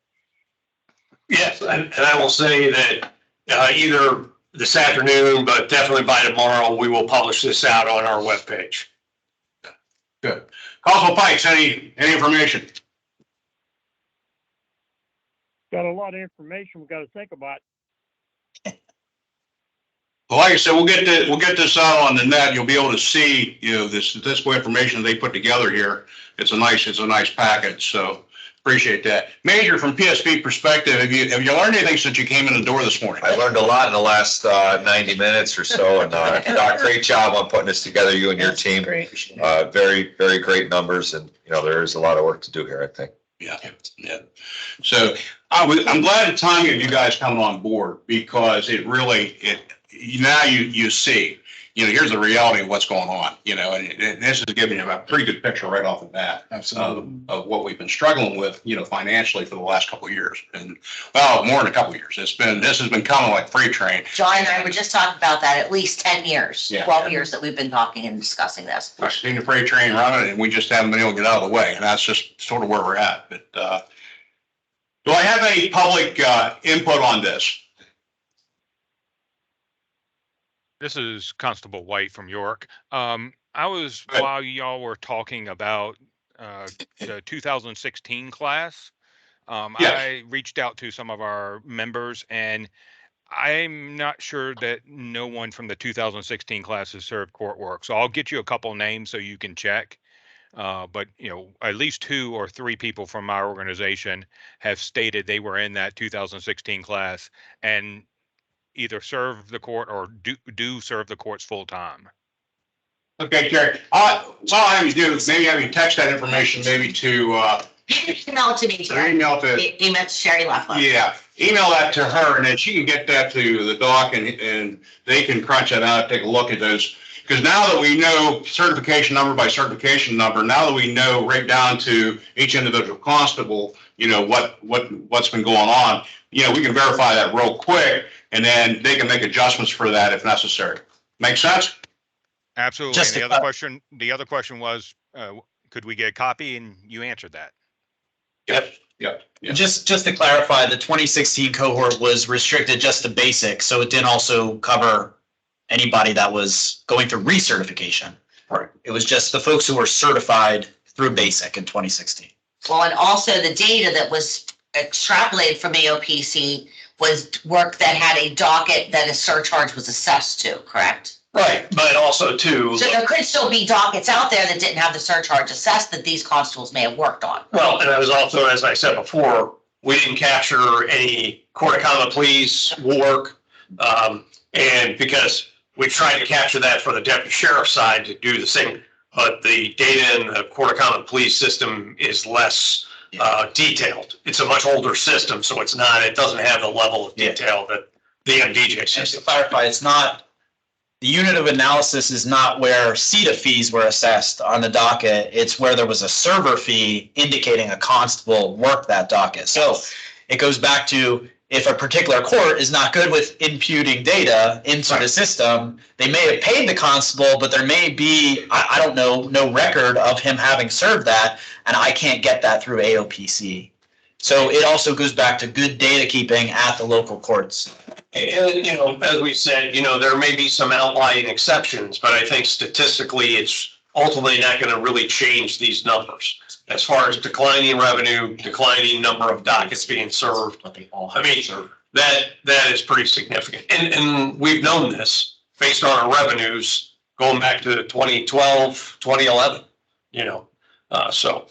Yes, and I will say that either this afternoon, but definitely by tomorrow, we will publish this out on our webpage. Good. Constable Pikes, any information? Got a lot of information we got to think about. Well, like I said, we'll get this out on the net. You'll be able to see, the statistical information they put together here. It's a nice package. So appreciate that. Major, from PSP perspective, have you learned anything since you came in the door this morning? I learned a lot in the last 90 minutes or so, and Doc, great job on putting this together, you and your team. Great. Very, very great numbers, and there is a lot of work to do here, I think. Yeah. So I'm glad the timing of you guys coming on board because it really now you see here's the reality of what's going on, and this is giving you a pretty good picture right off the bat. Absolutely. Of what we've been struggling with, financially for the last couple of years. And well, more than a couple of years. This has been coming like freight train. John and I were just talking about that at least 10 years, Yeah. 12 years that we've been talking and discussing this. I've seen the freight train running and we just haven't been able to get out of the way. And that's just sort of where we're at. But do I have any public input on this? This is Constable White from York. I was, Right. while y'all were talking about the 2016 class, Yes. I reached out to some of our members, and I'm not sure that no one from the 2016 class has served court work. So I'll get you a couple names so you can check. But at least 2 or 3 people from our organization have stated they were in that 2016 class and either serve the court or do serve the courts full time. Okay, Jerry. What I have you do is maybe have you text that information maybe to Email it to me, Jerry. email to Email to Sherry Leffler. Yeah, email that to her and then she can get that to the doc and they can crunch that out, take a look at those. Because now that we know certification number by certification number, now that we know right down to each individual constable, what's been going on, we can verify that real quick and then they can make adjustments for that if necessary. Make sense? Absolutely. Just And to the other question was, could we get a copy? And you answered that. Yep. Just to clarify, the 2016 cohort was restricted just to basic, so it didn't also cover anybody that was going through recertification. Right. It was just the folks who were certified through basic in 2016. Well, and also the data that was extrapolated from AOPC was work that had a docket that a surcharge was assessed to, correct? Right, but also too, So there could still be dockets out there that didn't have the surcharge assessed that these constables may have worked on. well, and I was also, as I said before, we didn't capture any court of common pleas work. And because we tried to capture that for the deputy sheriff's side to do the same, but the data in the court of common pleas system is less detailed. It's a much older system, so it doesn't have the level of detail that the MDJ Just to system. clarify, the unit of analysis is not where CETA fees were assessed on the docket. It's where there was a server fee indicating a constable worked that docket. So it goes back to, if a particular court is not good with imputing data into the system, they may have paid the constable, but there may be, I don't know, no record of him having served that, and I can't get that through AOPC. So it also goes back to good data keeping at the local courts. And, as we said, there may be some outlying exceptions, but I think statistically, it's ultimately not going to really change these numbers. As far as declining revenue, declining number of dockets being served, I mean, that is pretty significant. And we've known this based on our revenues going back to 2012, 2011, so.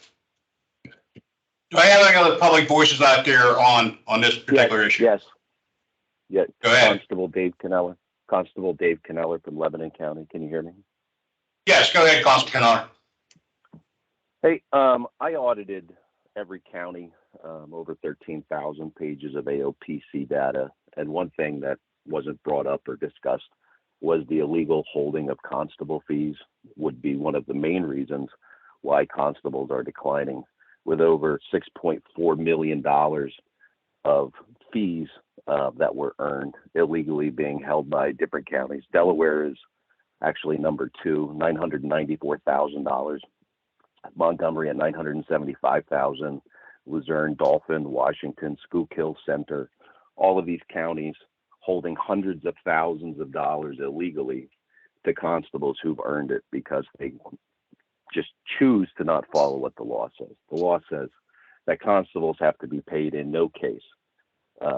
Do I have any other public voices out there on this particular issue? Yes. Yeah. Go ahead. Constable Dave Canneller from Lebanon County. Can you hear me? Yes, go ahead, Constable Canard. Hey, I audited every county, over 13,000 pages of AOPC data. And one thing that wasn't brought up or discussed was the illegal holding of constable fees would be one of the main reasons why constables are declining, with over $6.4 million of fees that were earned illegally being held by different counties. Delaware is actually number 2, $994,000. Montgomery at $975,000. Luzerne, Dauphin, Washington, Schuylkill Center, all of these counties holding hundreds of thousands of dollars illegally to constables who've earned it because they just choose to not follow what the law says. The law says that constables have to be paid in no case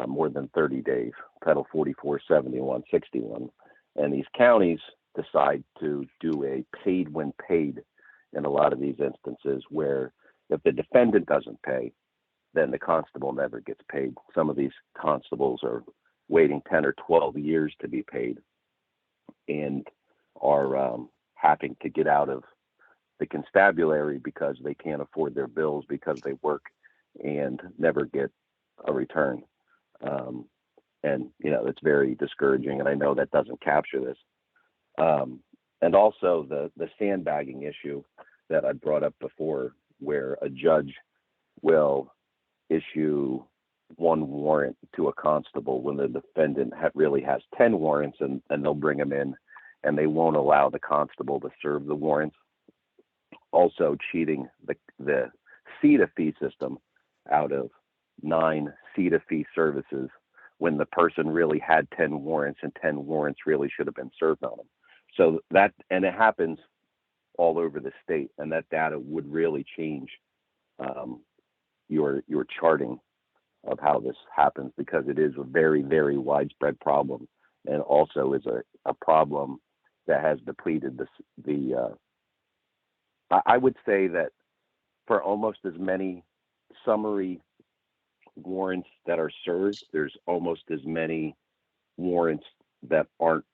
more than 30 days, Title 44, 71, 61. And these counties decide to do a paid when paid in a lot of these instances, where if the defendant doesn't pay, then the constable never gets paid. Some of these constables are waiting 10 or 12 years to be paid and are having to get out of the constabulary because they can't afford their bills because they work and never get a return. And, it's very discouraging. And I know that doesn't capture this, And also the sandbagging issue that I brought up before, where a judge will issue one warrant to a constable when the defendant really has 10 warrants, and they'll bring them in and they won't allow the constable to serve the warrants. Also cheating the CETB system out of 9 CETB services when the person really had 10 warrants, and 10 warrants really should have been served on them. So that, and it happens all over the state, and that data would really change your charting of how this happens, because it is a very, very widespread problem, and also is a problem that has depleted I would say that for almost as many summary warrants that are served, there's almost as many warrants that aren't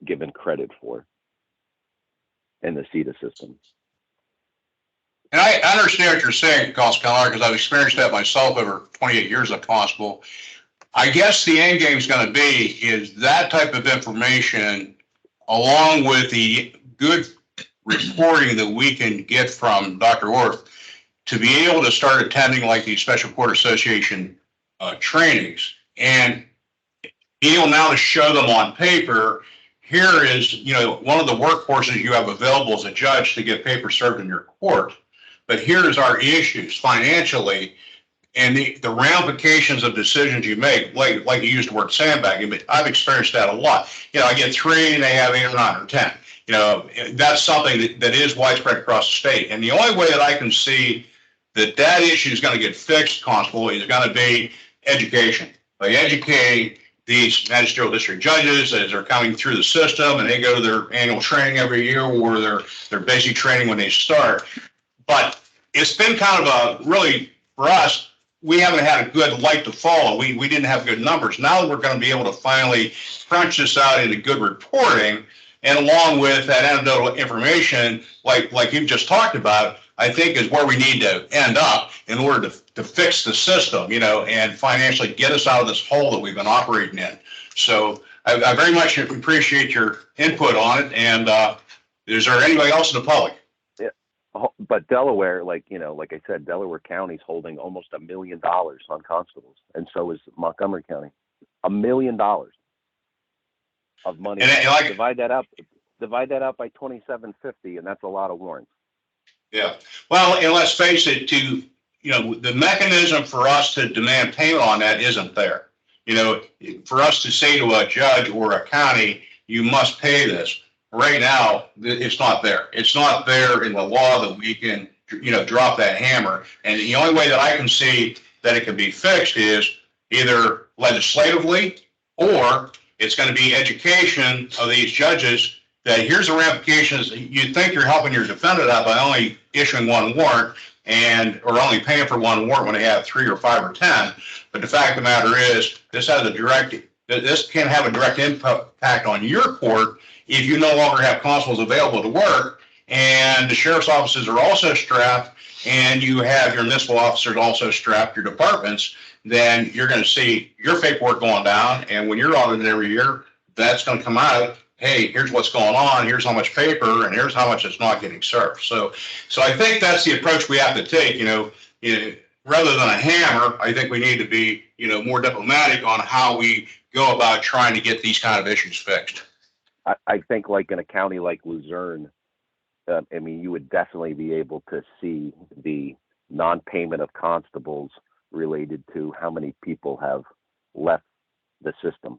given credit for in the CETA system. And I understand what you're saying, Constable Keller, because I've experienced that myself over 28 years of constable. I guess the end game is going to be is that type of information, along with the good reporting that we can get from Dr. Orth, to be able to start attending like these Special Court Association trainings, and be able now to show them on paper. Here is, one of the workforces you have available as a judge to get paper served in your court. But here's our issues financially, and the ramifications of decisions you make, like you used the word sandbagging, but I've experienced that a lot. I get 3 and they have 8 or 9 or 10. That's something that is widespread across the state. And the only way that I can see that issue is going to get fixed, Constable, is going to be education. By educating these magisterial district judges as they're coming through the system, and they go to their annual training every year, or their basic training when they start. But it's been kind of really, for us, we haven't had a good light to follow. We didn't have good numbers. Now we're going to be able to finally crunch this out into good reporting, and along with that anecdotal information, like you've just talked about, I think is where we need to end up in order to fix the system, and financially get us out of this hole that we've been operating in. So I very much appreciate your input on it. And is there anybody else in the public? But Delaware, like I said, Delaware County's holding almost $1 million on constables, and so is Montgomery County. $1 million of money. And divide that up by 2750, and that's a lot of warrants. Yeah. Well, and let's face it, the mechanism for us to demand payment on that isn't there. For us to say to a judge or a county, you must pay this. Right now, it's not there. It's not there in the law that we can, drop that hammer. And the only way that I can see that it can be fixed is either legislatively, or it's going to be education of these judges that here's the ramifications. You think you're helping your defendant out by only issuing 1 warrant or only paying for 1 warrant when they have 3 or 5 or 10. But the fact of the matter is, this can have a direct impact on your court if you no longer have constables available to work, and the sheriff's offices are also strapped, and you have your municipal officers also strapped, your departments, then you're going to see your paperwork going down. And when you're audited every year, that's going to come out. Hey, here's what's going on. Here's how much paper, and here's how much it's not getting served. So I think that's the approach we have to take. Rather than a hammer, I think we need to be, more diplomatic on how we go about trying to get these kind of issues fixed. I think, like in a county like Luzerne, you would definitely be able to see the non-payment of constables related to how many people have left the system.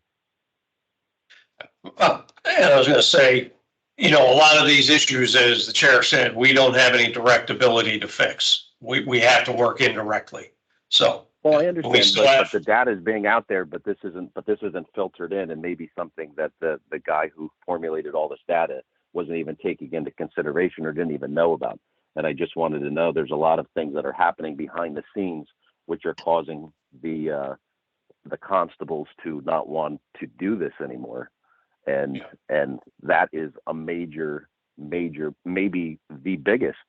And I was going to say, a lot of these issues, as the chair said, we don't have any direct ability to fix. We have to work indirectly. So. Well, I understand, but the data is being out there, but this isn't filtered in, and maybe something that the guy who formulated all this data wasn't even taking into consideration or didn't even know about. And I just wanted to know there's a lot of things that are happening behind the scenes which are causing the constables to not want to do this anymore. And that is a major, maybe the biggest,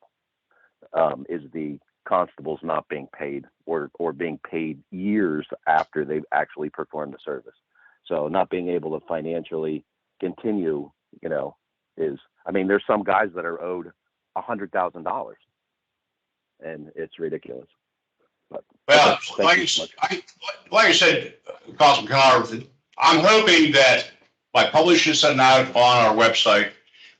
is the constables not being paid or being paid years after they've actually performed the service. So not being able to financially continue, is, I mean, there's some guys that are owed $100,000, and it's ridiculous. But Well, okay, like I said, Councilman Connor, I'm hoping that by publishing something out on our website,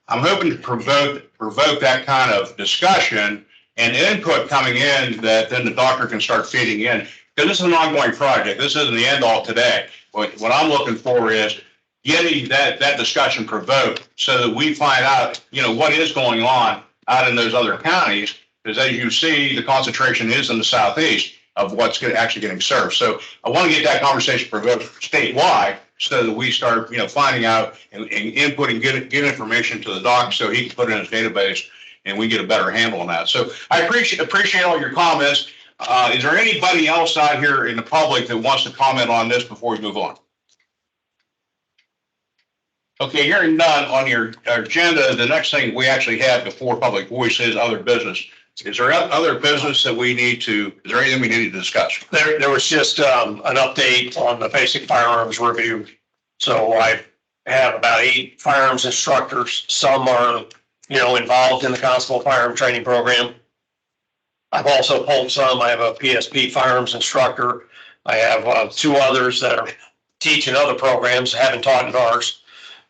I'm hoping to provoke that kind of discussion and input coming in that then the doctor can start feeding in. Because this is an ongoing project. This isn't the end all today. What I'm looking for is getting that discussion provoked so that we find out, what is going on out in those other counties. Because as you see, the concentration is in the southeast of what's actually getting served. So I want to get that conversation provoked statewide so that we start, finding out and inputting, get information to the doc so he can put it in his database and we get a better handle on that. So I appreciate all your comments. Is there anybody else out here in the public that wants to comment on this before we move on? Okay, hearing none on your agenda, the next thing we actually have before public voice is other business. Is there other business that is there anything we need to discuss? There was just an update on the basic firearms review. So I have about 8 firearms instructors. Some are, involved in the Constable Firearm Training Program. I've also pulled some. I have a PSP firearms instructor. I have 2 others that are teaching other programs, haven't taught in ours.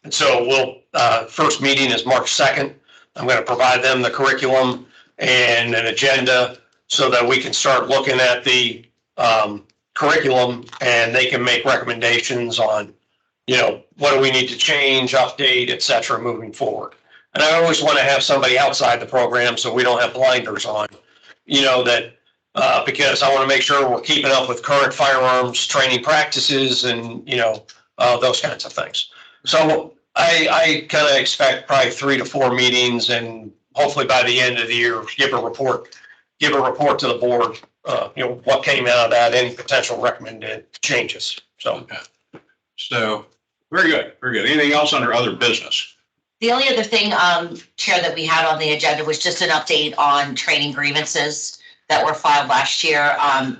And so first meeting is March 2nd. I'm going to provide them the curriculum and an agenda so that we can start looking at the curriculum and they can make recommendations on, what do we need to change, update, et cetera, moving forward. And I always want to have somebody outside the program so we don't have blinders on, because I want to make sure we're keeping up with current firearms training practices and, those kinds of things. So I kind of expect probably 3 to 4 meetings and hopefully by the end of the year, give a report to the board, what came out of that, any potential recommended changes. So very good. Anything else under other business? The only other thing, Chair, that we had on the agenda was just an update on training grievances that were filed last year.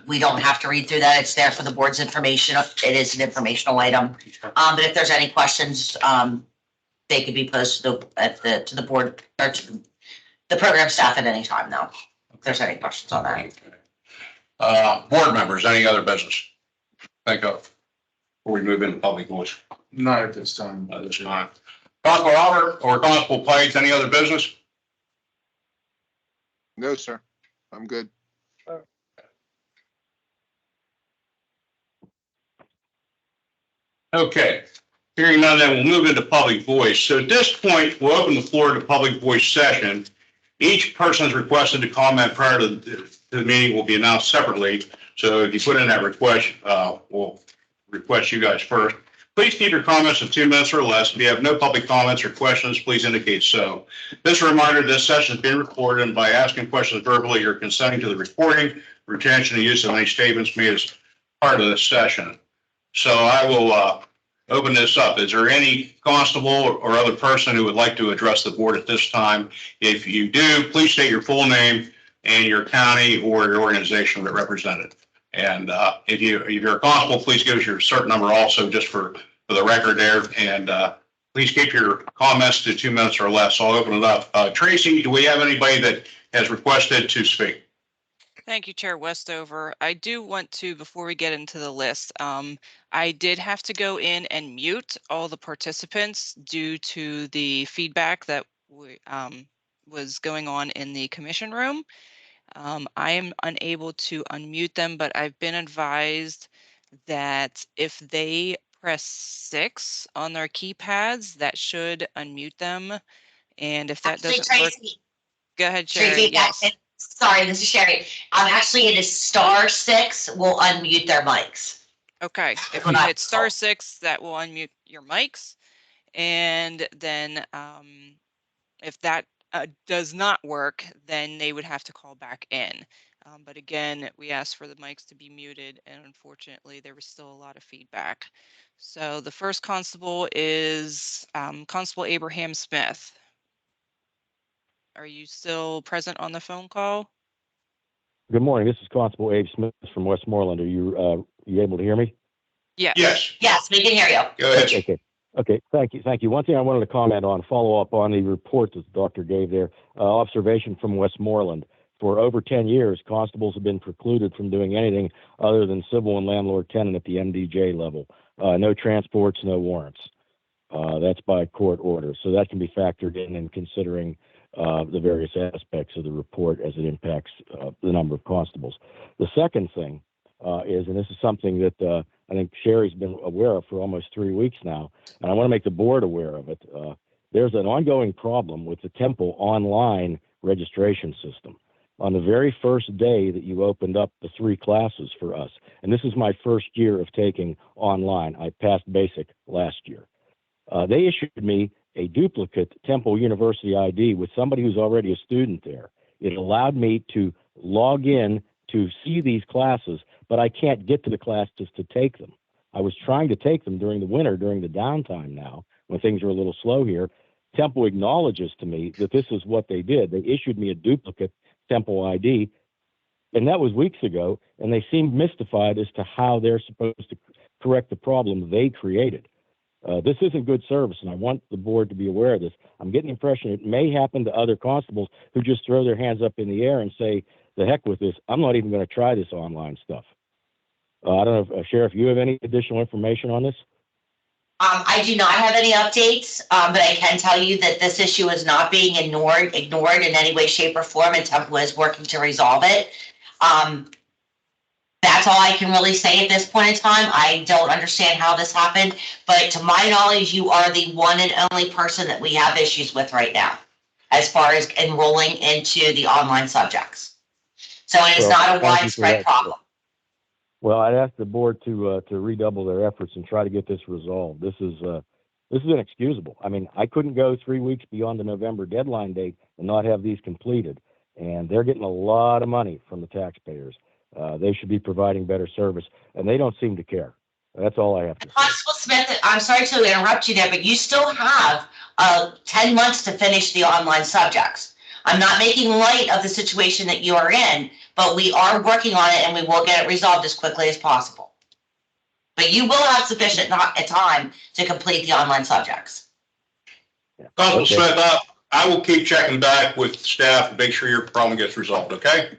We don't have to read through that. It's there for the board's information. It is an informational item. But if there's any questions, they could be posed to the board or to the program staff at any time now, if there's any questions on that. Board members, any other business? Think of before we move into public voice. Not at this time. Not this time. Constable Albert or Constable Plates, any other business? No, sir. I'm good. Okay. Hearing none, then we'll move into public voice. So at this point, we'll open the floor to public voice session. Each person is requested to comment prior to the meeting will be announced separately. So if you put in that request, we'll request you guys first. Please keep your comments to 2 minutes or less. If you have no public comments or questions, please indicate so. Just a reminder, this session is being recorded, and by asking questions verbally, you're consenting to the recording, retention, and use of any statements made as part of this session. So I will open this up. Is there any constable or other person who would like to address the board at this time? If you do, please state your full name and your county or your organization that represented. And if you're a constable, please give us your cert number also, just for the record there. And please keep your comments to 2 minutes or less. I'll open it up. Tracy, do we have anybody that has requested to speak? Thank you, Chair Westover. I do want to, before we get into the list, I did have to go in and mute all the participants due to the feedback that was going on in the commission room. I am unable to unmute them, but I've been advised that if they press 6 on their keypads, that should unmute them. And if that doesn't work, go ahead, Sherry. Tracy, yes. Sorry, this is Sherry. Actually, it is *6 will unmute their mics. Okay, if you hit *6, that will unmute your mics. And then if that does not work, then they would have to call back in. But again, we asked for the mics to be muted, and unfortunately, there was still a lot of feedback. So the first constable is Constable Abraham Smith. Are you still present on the phone call? Good morning. This is Constable Abe Smith from Westmoreland. Are you able to hear me? Yes. Yes. Yes, we can hear you. Go ahead. Okay. Okay, thank you, thank you. One thing I wanted to comment on, follow up on the report that the doctor gave there, observation from Westmoreland. For over 10 years, constables have been precluded from doing anything other than civil and landlord tenant at the MDJ level. No transports, no warrants. That's by court order. So that can be factored in considering the various aspects of the report as it impacts the number of constables. The second thing is, and this is something that I think Sherry's been aware of for almost 3 weeks now, and I want to make the board aware of it. There's an ongoing problem with the Temple online registration system. On the very first day that you opened up the 3 classes for us, and this is my first year of taking online. I passed basic last year. They issued me a duplicate Temple University ID with somebody who's already a student there. It allowed me to log in to see these classes, but I can't get to the classes to take them. I was trying to take them during the winter, during the downtime now, when things are a little slow here. Temple acknowledges to me that this is what they did. They issued me a duplicate Temple ID, and that was weeks ago, and they seemed mystified as to how they're supposed to correct the problem they created. This isn't good service, and I want the board to be aware of this. I'm getting the impression it may happen to other constables who just throw their hands up in the air and say, the heck with this, I'm not even going to try this online stuff. I don't know if, Sheriff, you have any additional information on this? I do not have any updates, but I can tell you that this issue is not being ignored in any way, shape, or form, and Temple is working to resolve it. That's all I can really say at this point in time. I don't understand how this happened, but to my knowledge, you are the one and only person that we have issues with right now, as far as enrolling into the online subjects. So it is not a widespread problem. Well, I'd ask the board to redouble their efforts and try to get this resolved. This is inexcusable. I mean, I couldn't go 3 weeks beyond the November deadline date and not have these completed, and they're getting a lot of money from the taxpayers. They should be providing better service, and they don't seem to care. That's all I have to say. Constable Smith, I'm sorry to interrupt you there, but you still have 10 months to finish the online subjects. I'm not making light of the situation that you are in, but we are working on it and we will get it resolved as quickly as possible. But you will have sufficient time to complete the online subjects. Constable Smith, I will keep checking back with staff and make sure your problem gets resolved, okay?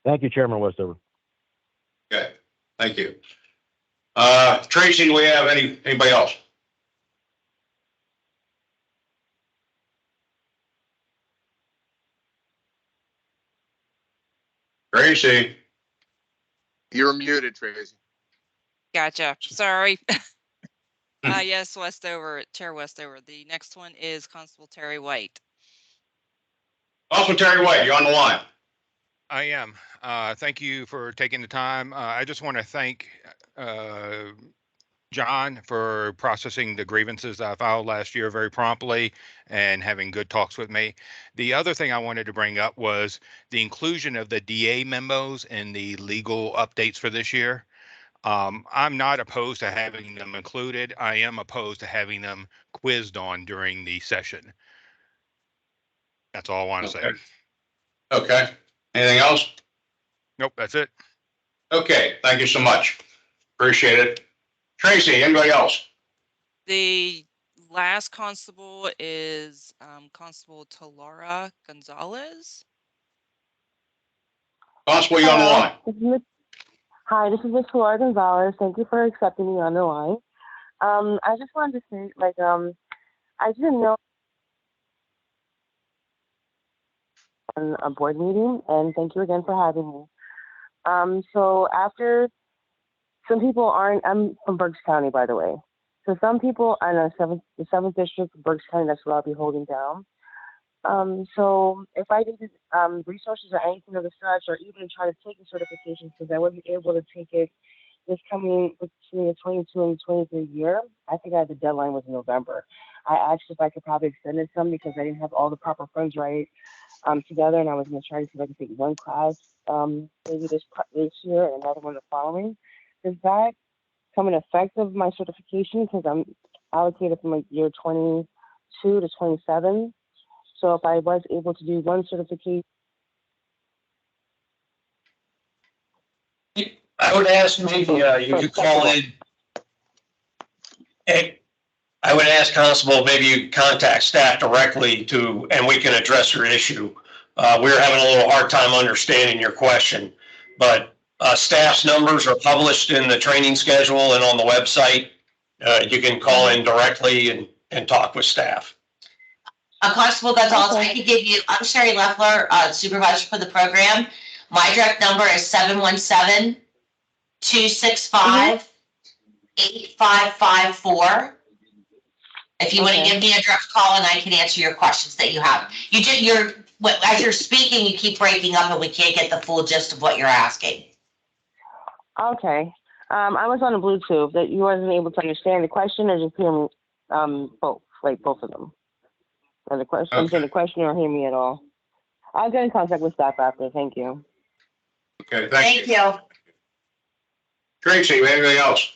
Thank you, Chairman Westover. Okay, thank you. Tracy, do we have anybody else? Tracy. You're muted, Tracy. Gotcha. Sorry. Yes, Westover, Chair Westover. The next one is Constable Terry White. Constable Terry White, you're on the line. I am. Thank you for taking the time. I just want to thank John for processing the grievances I filed last year very promptly and having good talks with me. The other thing I wanted to bring up was the inclusion of the DA memos and the legal updates for this year. I'm not opposed to having them included. I am opposed to having them quizzed on during the session. That's all I want to say. Okay. Anything else? Nope, that's it. Okay, thank you so much. Appreciate it. Tracy, anybody else? The last constable is Constable Talara Gonzalez. Constable, you on the line? Hi, this is Miss Talara Gonzalez. Thank you for accepting me on the line. I just wanted to say, I didn't know on a board meeting, and thank you again for having me. So after some people aren't, I'm from Berks County, by the way. So some people, I know the 7th District of Berks County, that's what I'll be holding down. So if I needed resources or anything of the such, or even try to take a certification, because I wasn't able to take it this coming between the 22 and 23 year, I think the deadline was in November. I asked if I could probably extend it some because I didn't have all the proper funds right together, and I was going to try to see if I could take one class maybe this year and another one the following. Does that come in effect of my certification? Because I'm allocated from year 22 to 27. So if I was able to do one certification. I would ask maybe you could call in. I would ask Constable, maybe you contact staff directly and we can address your issue. We're having a little hard time understanding your question, but staff's numbers are published in the training schedule and on the website. You can call in directly and talk with staff. Constable Gonzalez, I can give you, I'm Sherry Leffler, supervisor for the program. My direct number is 717-265-8554. If you want to give me a direct call and I can answer your questions that you have. As you're speaking, you keep breaking up and we can't get the full gist of what you're asking. Okay. I was on a Bluetooth that you wasn't able to understand the question or just hear me, both of them. Or the question, answer the question or hear me at all. I'll get in contact with staff after. Thank you. Okay, Thank you. Tracy, anything else?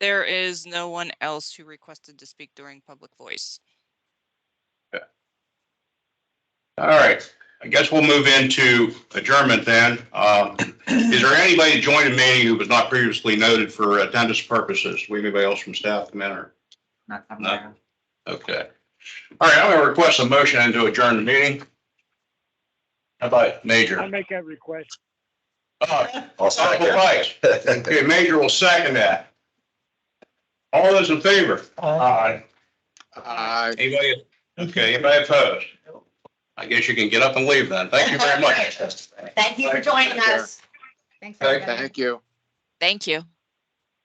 There is no one else who requested to speak during public voice. Okay. All right. I guess we'll move into adjournment then. Is there anybody joining the meeting who was not previously noted for attendance purposes? Do anybody else from staff come in or? No. Okay. All right, I'm going to request a motion to adjourn the meeting. How about Major? I make that request. I'll second. Okay, Major will second that. All those in favor? Aye. Anybody? Okay, anybody opposed? I guess you can get up and leave then. Thank you very much. Thank you for joining us. Thanks. Okay. Thank you. Thank you.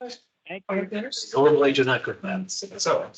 Thank you. Normally, you're not good, man. So.